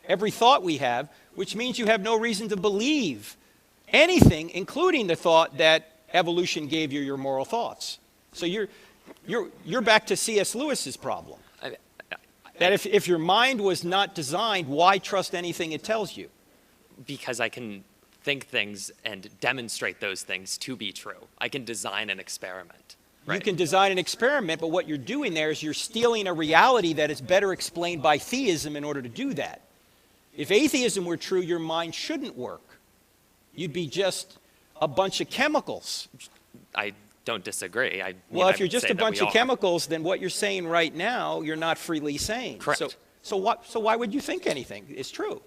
every thought we have, which means you have no reason to believe anything, including the thought that evolution gave you your moral thoughts. So you're back to C.S. Lewis's problem. That if your mind was not designed, why trust anything it tells you? Because I can think things and demonstrate those things to be true. I can design an experiment. Right? You can design an experiment, but what you're doing there is you're stealing a reality that is better explained by theism in order to do that. If atheism were true, your mind shouldn't work. You'd be just a bunch of chemicals. I don't disagree. Well, if you're just a bunch of chemicals, then what you're saying right now, you're not freely saying. Correct. So why would you think anything is true?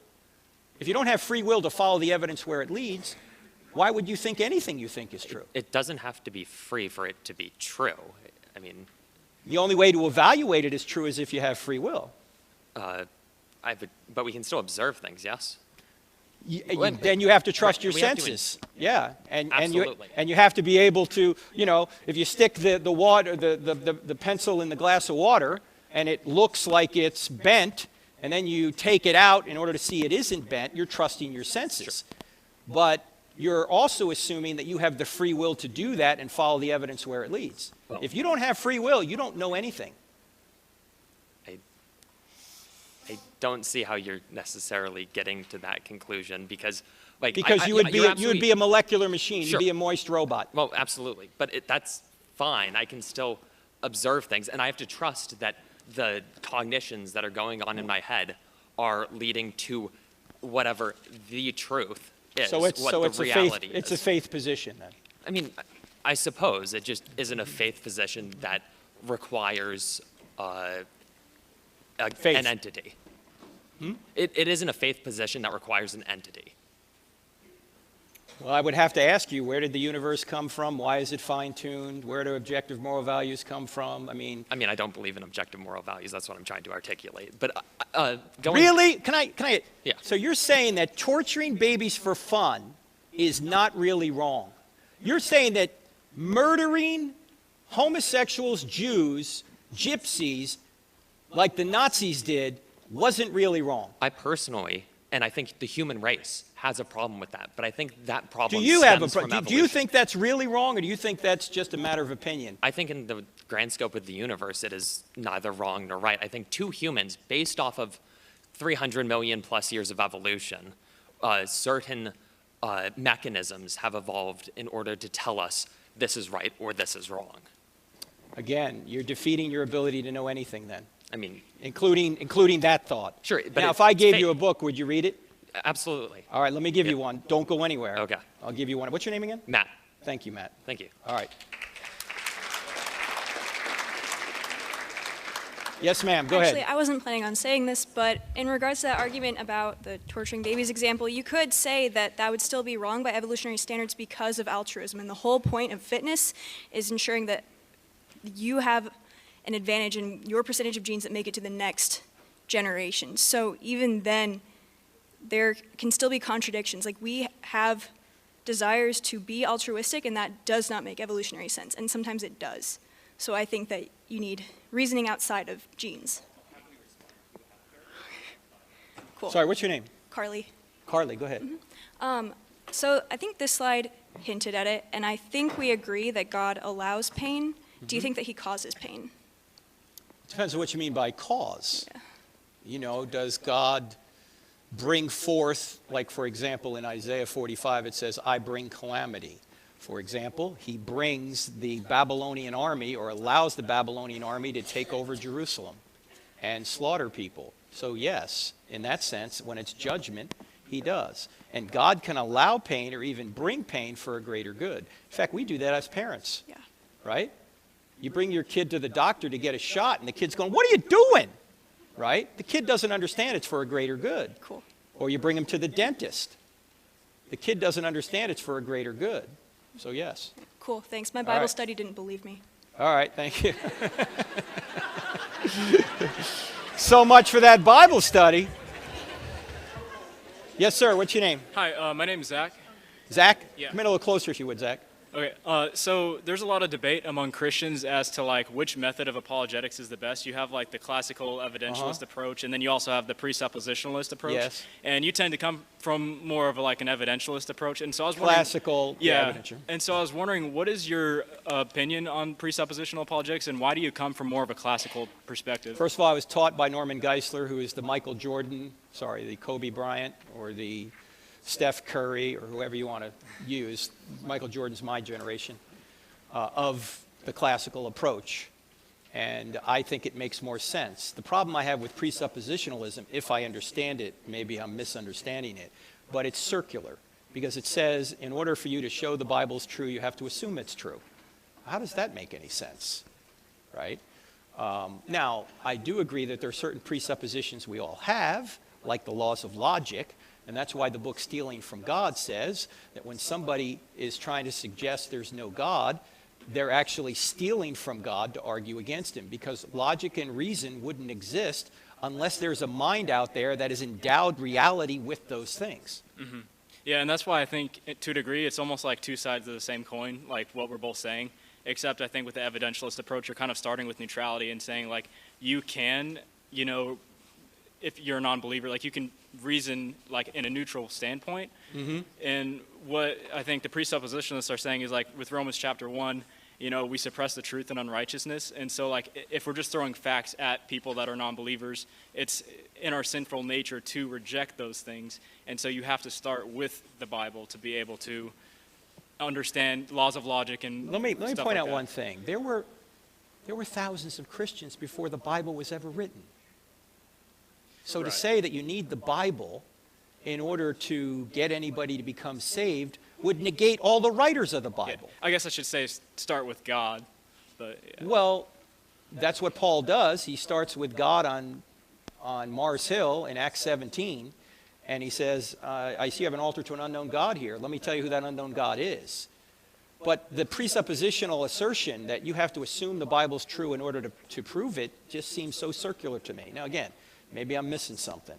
If you don't have free will to follow the evidence where it leads, why would you think anything you think is true? It doesn't have to be free for it to be true. I mean... The only way to evaluate it as true is if you have free will. But we can still observe things, yes? Then you have to trust your senses. Yeah, and you have to be able to, if you stick the pencil in the glass of water and it looks like it's bent, and then you take it out in order to see it isn't bent, you're trusting your senses. Sure. But you're also assuming that you have the free will to do that and follow the evidence where it leads. Well, if you don't have free will, you don't know anything. I don't see how you're necessarily getting to that conclusion because you would be a molecular machine. Sure. You'd be a moist robot. Well, absolutely. But that's fine. I can still observe things, and I have to trust that the cognitions that are going on in my head are leading to whatever the truth is. So it's a faith position then. I mean, I suppose it just isn't a faith position that requires an entity. It isn't a faith position that requires an entity. Well, I would have to ask you, where did the universe come from? Why is it fine-tuned? Where do objective moral values come from? I mean, I don't believe in objective moral values. That's what I'm trying to articulate. But really? Can I? Yeah. So you're saying that torturing babies for fun is not really wrong? You're saying that murdering homosexuals, Jews, gypsies, like the Nazis did, wasn't really wrong? I personally, and I think the human race, has a problem with that. But I think that problem Do you think that's really wrong, or do you think that's just a matter of opinion? I think in the grand scope of the universe, it is neither wrong nor right. I think two humans, based off of 300 million plus years of evolution, certain mechanisms have evolved in order to tell us this is right or this is wrong. Again, you're defeating your ability to know anything then. I mean, including that thought. Sure. But now, if I gave you a book, would you read it? Absolutely. All right, let me give you one. Don't go anywhere. Okay. I'll give you one. What's your name again? Matt. Thank you, Matt. Thank you. All right. Yes, ma'am. Go ahead. Actually, I wasn't planning on saying this, but in regards to that argument about the torturing babies example, you could say that that would still be wrong by evolutionary standards because of altruism. And the whole point of fitness is ensuring that you have an advantage in your percentage of genes that make it to the next generation. So even then, there can still be contradictions. Like, we have desires to be altruistic, and that does not make evolutionary sense, and sometimes it does. So I think that you need reasoning outside of genes. Cool. Sorry, what's your name? Carly. Carly, go ahead. So I think this slide hinted at it, and I think we agree that God allows pain. Do you think that he causes pain? Depends on what you mean by cause. Yeah. You know, does God bring forth, like for example in Isaiah 45 it says, I bring calamity. For example, he brings the Babylonian army, or allows the Babylonian army to take over Jerusalem and slaughter people. So yes, in that sense, when it's judgment, he does. And God can allow pain or even bring pain for a greater good. In fact, we do that as parents, right? You bring your kid to the doctor to get a shot, and the kid's going, what are you doing? Right? The kid doesn't understand it's for a greater good. Cool. Or you bring him to the dentist. The kid doesn't understand it's for a greater good. So yes. Cool, thanks. My All Bible right. study didn't believe me. All right, thank you. So much for that Bible study. Yes, sir. What's your name? Hi, my name is Zach. Zach? Yeah. Come in a little closer if you would, Zach. Okay, so there's a lot of debate among Christians as to like which method of apologetics is the best. You have like the classical evidentialist approach, and then you also have the presuppositionalist approach. Yes. And you tend to come from more of like an evidentialist approach. And so I was wondering, Classical, evidential. And so I was wondering, what is your opinion on presuppositional apologetics, and why do you come from more of a classical perspective? First of all, I was taught by Norman Geisler, who is the the Kobe Bryant, or the Steph Curry, or whoever you want to use. Michael Jordan's my generation, of the classical approach. And I think it makes more sense. The problem I have with presuppositionalism, if I understand it, maybe I'm misunderstanding it, but it's circular, because it says in order for you to show the Bible's true, you have to assume it's true. How does that make any sense, right? Now, I do agree that there are certain presuppositions we all have, like the laws of logic, and that's why the book Stealing from God says that when somebody is trying to suggest there's no God, they're actually stealing from God to argue against him, because logic and reason wouldn't exist unless there's a mind out there that has endowed reality with those things. Mm-hmm. Yeah, and that's why I think, to a degree, it's almost like two sides of the same coin, like what we're both saying, except I think with the evidentialist approach, you're kind of starting with neutrality and saying, like, you can, you know, if you're a non-believer, like, you can reason, like, in a neutral standpoint. Mm-hmm. And what I think the presuppositionalists are saying is, like, with Romans chapter 1, you know, we suppress the truth and unrighteousness. And so, like, if we're just throwing facts at people that are non-believers, it's in our sinful nature to reject those things. And so you have to start with the Bible to be able to understand laws of logic and Let me stuff point like out that. one thing. There were thousands of Christians before the Bible was ever written. So to say that you need the Bible in order to get anybody to become saved would negate all the writers of the Bible. I guess I should say start with God. But, yeah. Well, that's what Paul does. He starts with God on Mars Hill in Acts 17, and he says, I see you have an altar to an unknown God here. Let me tell you who that unknown God is. But the presuppositional assertion that you have to assume the Bible's true in order to prove it just seems so circular to me. Now again, maybe I'm missing something.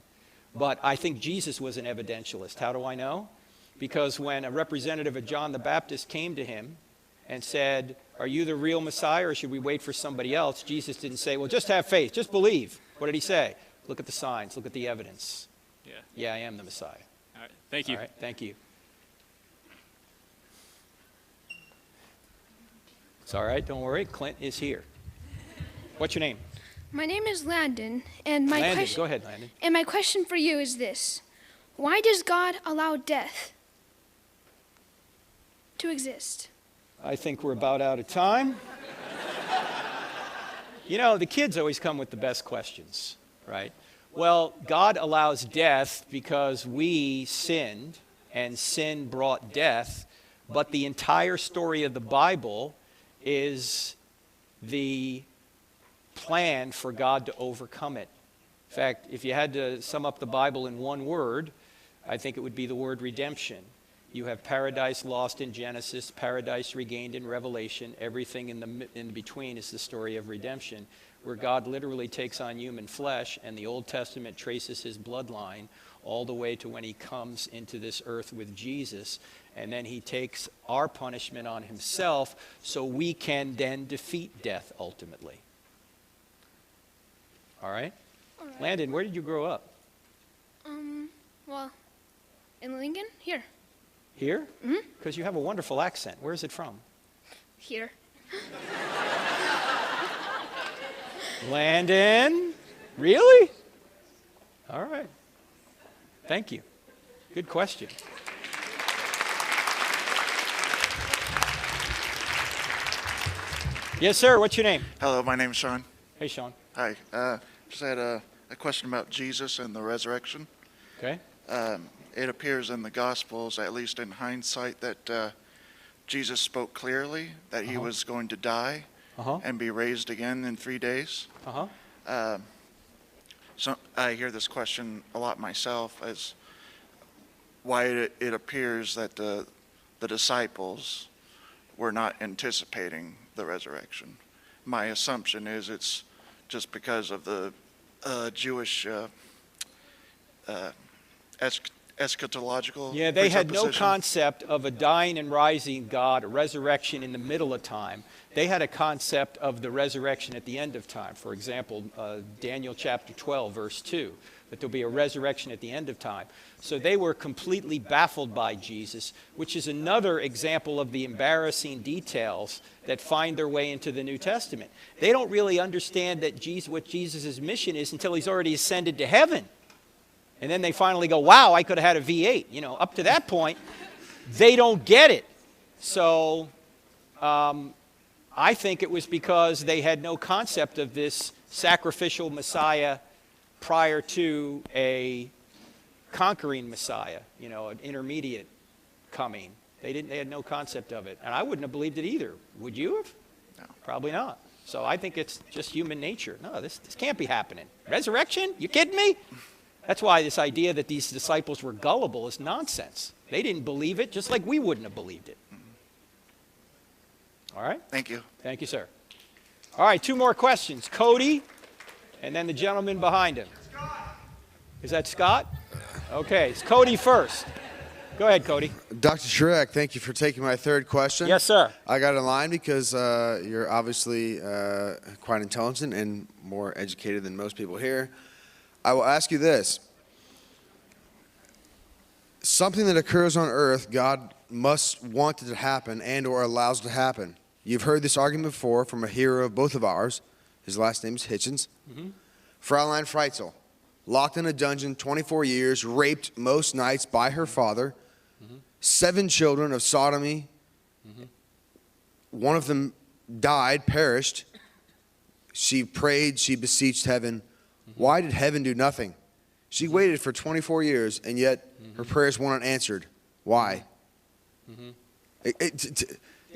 But I think Jesus was an evidentialist. How do I know? Because when a representative of John the Baptist came to him and said, are you the real Messiah, or should we wait for somebody else? Jesus didn't say, well, just have faith, just believe. What did he say? Look at the signs, look at the evidence. Yeah, I am the Messiah. All right, thank you. All right, thank you. It's all right, don't worry. Clint is here. What's your name? My name is Landon, and my Landon, question. go ahead, Landon. And my question for you is this: why does God allow death to exist? I think we're about out of time. You know, the kids always come with the best questions, right? Well, God allows death because we sinned, and sin brought death, but the entire story of the Bible is the plan for God to overcome it. In fact, if you had to sum up the Bible in one word, I think it would be the word redemption. You have paradise lost in Genesis, paradise regained in Revelation. Everything in between is the story of redemption, where God literally takes on human flesh, and the Old Testament traces his bloodline all the way to when he comes into this earth with Jesus, and then he takes our punishment on himself so we can then defeat death ultimately. All right? All right. Landon, where did you grow up? Well, in Lincoln, here. Here? Because you have a wonderful accent. Where is it from? Here. Landon? Really? All right. Thank you. Good question. Yes, sir. What's your name? Hello, my name is Sean. Hey, Sean. Hi. Just had a question about Jesus and the resurrection. Okay. It appears in the Gospels, at least in hindsight, that Jesus spoke clearly that he was going to die and be raised again in 3 days. So I hear this question a lot myself, as why it appears that the disciples were not anticipating the resurrection. My assumption is it's just because of the Jewish eschatological. Yeah, they had no presupposition. concept of a dying and rising God, a resurrection in the middle of time. They had a concept of the resurrection at the end of time. For example, Daniel chapter 12, verse 2, that there'll be a resurrection at the end of time. So they were completely baffled by Jesus, which is another example of the embarrassing details that find their way into the New Testament. They don't really understand that what Jesus' mission is until he's already ascended to heaven. And then they finally go, wow, I could have had a V8. You know, up to that point, they don't get it. So I think it was because they had no concept of this sacrificial Messiah prior to a conquering Messiah, you know, an intermediate coming. They had no concept of it. And I wouldn't have believed it either. Would you have? No. Probably not. So I think it's just human nature. No, this can't be happening. Resurrection? You kidding me? That's why this idea that these disciples were gullible is nonsense. They didn't believe it, just like we wouldn't have believed it. All right? Thank you. Thank you, sir. All right, 2 more questions. Cody, and then the gentleman behind him. Is that Scott? Okay, it's Cody first. Go ahead, Cody. Dr. Turek, thank you for taking my 3rd question. Yes, sir. I got in line because you're obviously quite intelligent and more educated than most people here. I will ask you this. Something that occurs on earth, God must want it to happen and or allows it to happen. You've heard this argument before from a hero of both of ours. His last name is Hitchens. Fraulein Freitzel, locked in a dungeon 24 years, raped most nights by her father, 7 children of sodomy. One of them died, perished. She prayed, she beseeched heaven. Why did heaven do nothing? She waited for 24 years, and yet her prayers weren't answered. Why?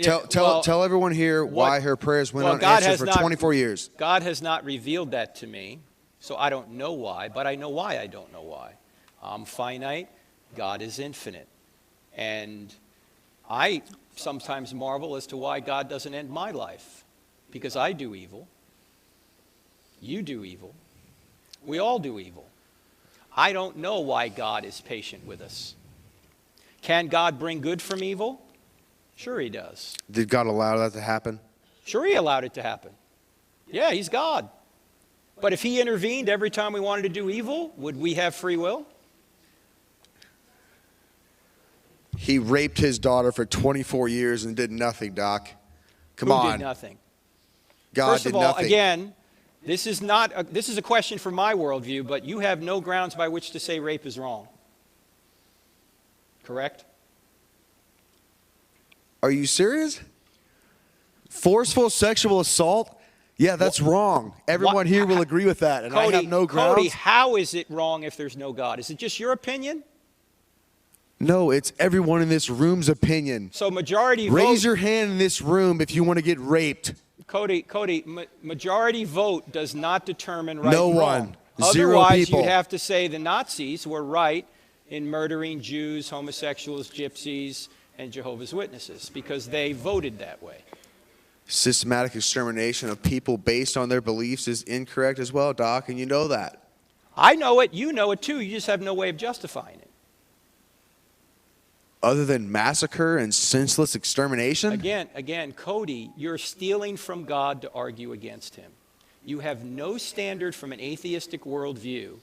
Tell everyone here why her prayers went unanswered for 24 years. God has not revealed that to me, so I don't know why, but I know why I don't know why. I'm finite, God is infinite. And I sometimes marvel as to why God doesn't end my life, because I do evil. You do evil. We all do evil. I don't know why God is patient with us. Can God bring good from evil? Sure he does. Did God allow that to happen? Sure he allowed it to happen. Yeah, he's God. But if he intervened every time we wanted to do evil, would we have free will? He raped his daughter for 24 years and did nothing, Doc. Come on. Who did nothing? God First did of all, nothing. again, this is a question from my worldview, but you have no grounds by which to say rape is wrong. Correct? Are you serious? Forceful sexual assault? Yeah, that's wrong. Everyone here will agree with that, and Cody, I have no grounds. Cody, how is it wrong if there's no God? Is it just your opinion? No, it's everyone in this room's opinion. So majority Raise vote. your hand in this room if you want to get raped. Cody, majority vote does not determine right No and one. wrong. Zero Otherwise, people. you'd have to say the Nazis were right in murdering Jews, homosexuals, gypsies, and Jehovah's Witnesses because they voted that way. Systematic extermination of people based on their beliefs is incorrect as well, Doc, and you know that. I know it. You know it too. You just have no way of justifying it. Other than massacre and senseless extermination? Again, Cody, you're stealing from God to argue against him. You have no standard from an atheistic worldview.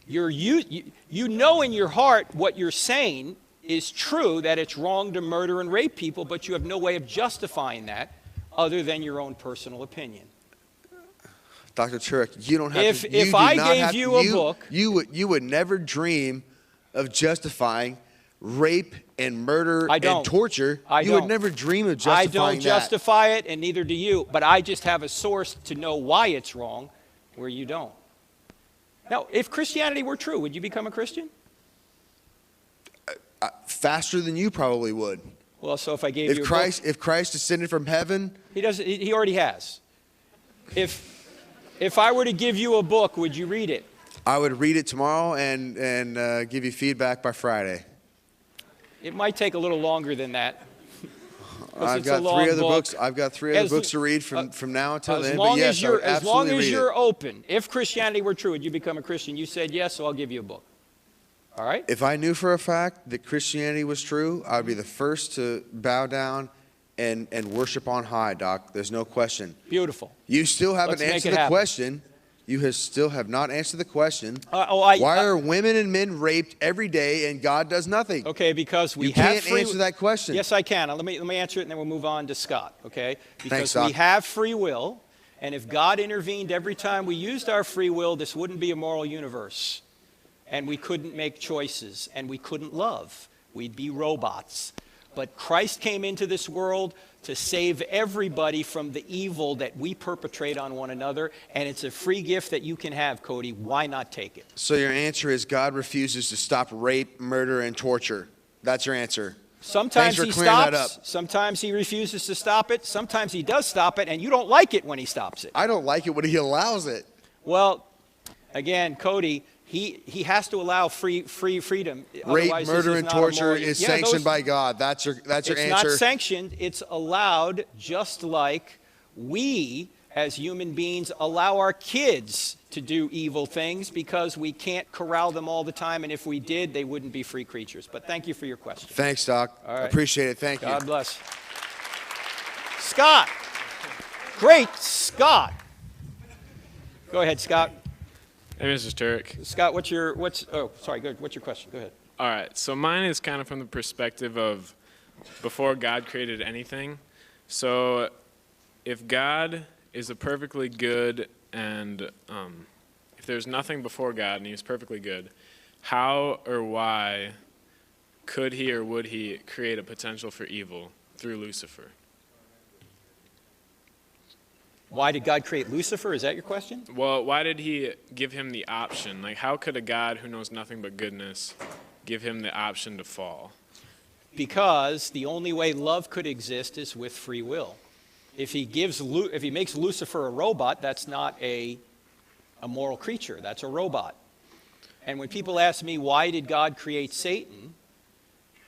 You know in your heart what you're saying is true, that it's wrong to murder and rape people, but you have no way of justifying that other than your own personal opinion. Dr. Turek, you don't have If- to. You if do I not gave have- you a book- you would never dream of justifying rape and murder I don't. and torture. I You don't. would never dream of I justifying don't that. justify it, and neither do you. But I just have a source to know why it's wrong, where you don't. Now, if Christianity were true, would you become a Christian? Faster than you probably would. Well, so if I gave you a book, If Christ descended from heaven, he doesn't. He already has. If I were to give you a book, would you read it? I would read it tomorrow and give you feedback by Friday. It might take a little longer than that. 'Cause I've it's a got long three other book. books. I've got three other As- books to read from now until As then. long But yes, as I would you're, as long absolutely as read you're it. open, if Christianity were true, would you become a Christian? You said yes, so I'll give you a book. All right? If I knew for a fact that Christianity was true, I'd be the first to bow down and worship on high, Doc. There's no question. Beautiful. You still haven't Let's make answered it the happen. question. You still have not answered the question. Why are women and men raped every day and God does nothing? Okay, because we You have can't free answer that question. Yes, I can. Let me answer it, and then we'll move on to Scott. Okay? Because Thanks, Doc. we have free will, and if God intervened every time we used our free will, this wouldn't be a moral universe, and we couldn't make choices, and we couldn't love. We'd be robots. But Christ came into this world to save everybody from the evil that we perpetrate on one another, and it's a free gift that you can have, Cody. Why not take it? So your answer is God refuses to stop rape, murder, and torture. That's your answer. Sometimes Thanks for he clearing that stops. up. Sometimes he refuses to stop it. Sometimes he does stop it, and you don't like it when he stops it. I don't like it when he allows it. Well, again, Cody, he has to allow freedom. Rape, Otherwise, this murder, is and not a torture moral- is Yeah, sanctioned those- by God. That's your answer. It's not sanctioned. It's allowed, just like we, as human beings, allow our kids to do evil things because we can't corral them all the time, and if we did, they wouldn't be free creatures. But thank you for your question. Thanks, Doc. All right. Appreciate it. Thank you. God bless. Scott. Great Scott. Go ahead, Scott. Hey, Mr. Turek. Scott, what's your question? Go ahead. All right, so mine is kind of from the perspective of before God created anything. So if God is a perfectly good and if there's nothing before God and he's perfectly good, how or why could he or would he create a potential for evil through Lucifer? Why did God create Lucifer? Is that your question? Well, why did he give him the option? Like, how could a God who knows nothing but goodness give him the option to fall? Because the only way love could exist is with free will. If he makes Lucifer a robot, that's not a moral creature. That's a robot. And when people ask me, why did God create Satan?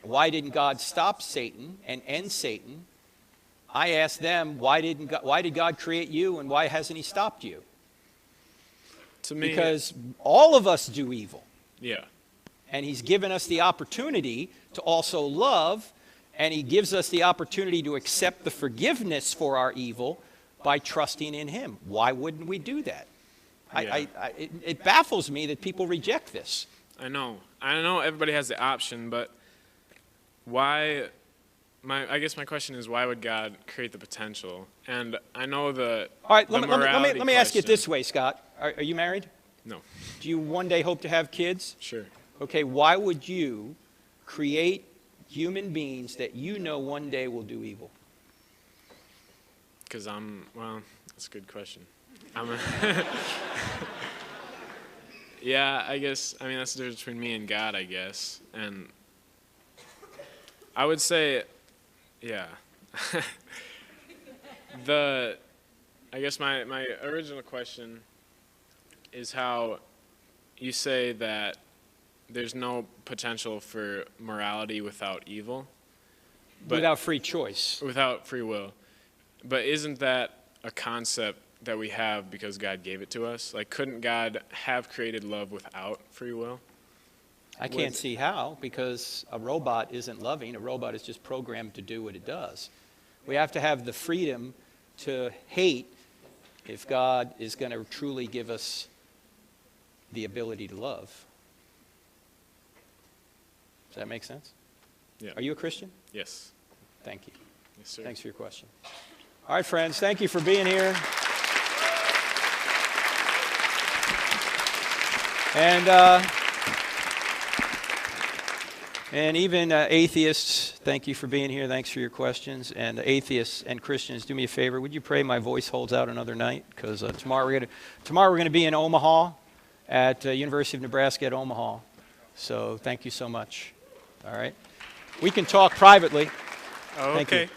Why didn't God stop Satan and end Satan? I ask them, why did God create you and why hasn't he stopped you? To me, because all of us do evil. Yeah. And he's given us the opportunity to also love, and he gives us the opportunity to accept the forgiveness for our evil by trusting in him. Why wouldn't we do that? Yeah. It baffles me that people reject this. I know everybody has the option, but why? I guess my question is, why would God create the potential? And I know the All right, the let me ask you it question- this way, Scott. Are you married? No. Do you one day hope to have kids? Sure. Okay, why would you create human beings that you know one day will do evil? Because that's a good question. Yeah, I guess, that's the difference between me and God, I guess. And I would say, yeah. I guess my original question is how you say that there's no potential for morality without evil. Without free choice. Without free will. But isn't that a concept that we have because God gave it to us? Like, couldn't God have created love without free will? I can't see how, because a robot isn't loving. A robot is just programmed to do what it does. We have to have the freedom to hate if God is going to truly give us the ability to love. Does that make sense? Yeah. Are you a Christian? Yes. Thank you. Yes, sir. Thanks for your question. All right, friends, thank you for being here. And even atheists, thank you for being here. Thanks for your questions. And atheists and Christians, do me a favor. Would you pray my voice holds out another night? Because tomorrow we're going to be in Omaha at University of Nebraska at Omaha. So thank you so much. All right. We can talk privately. Oh, Thank okay. you.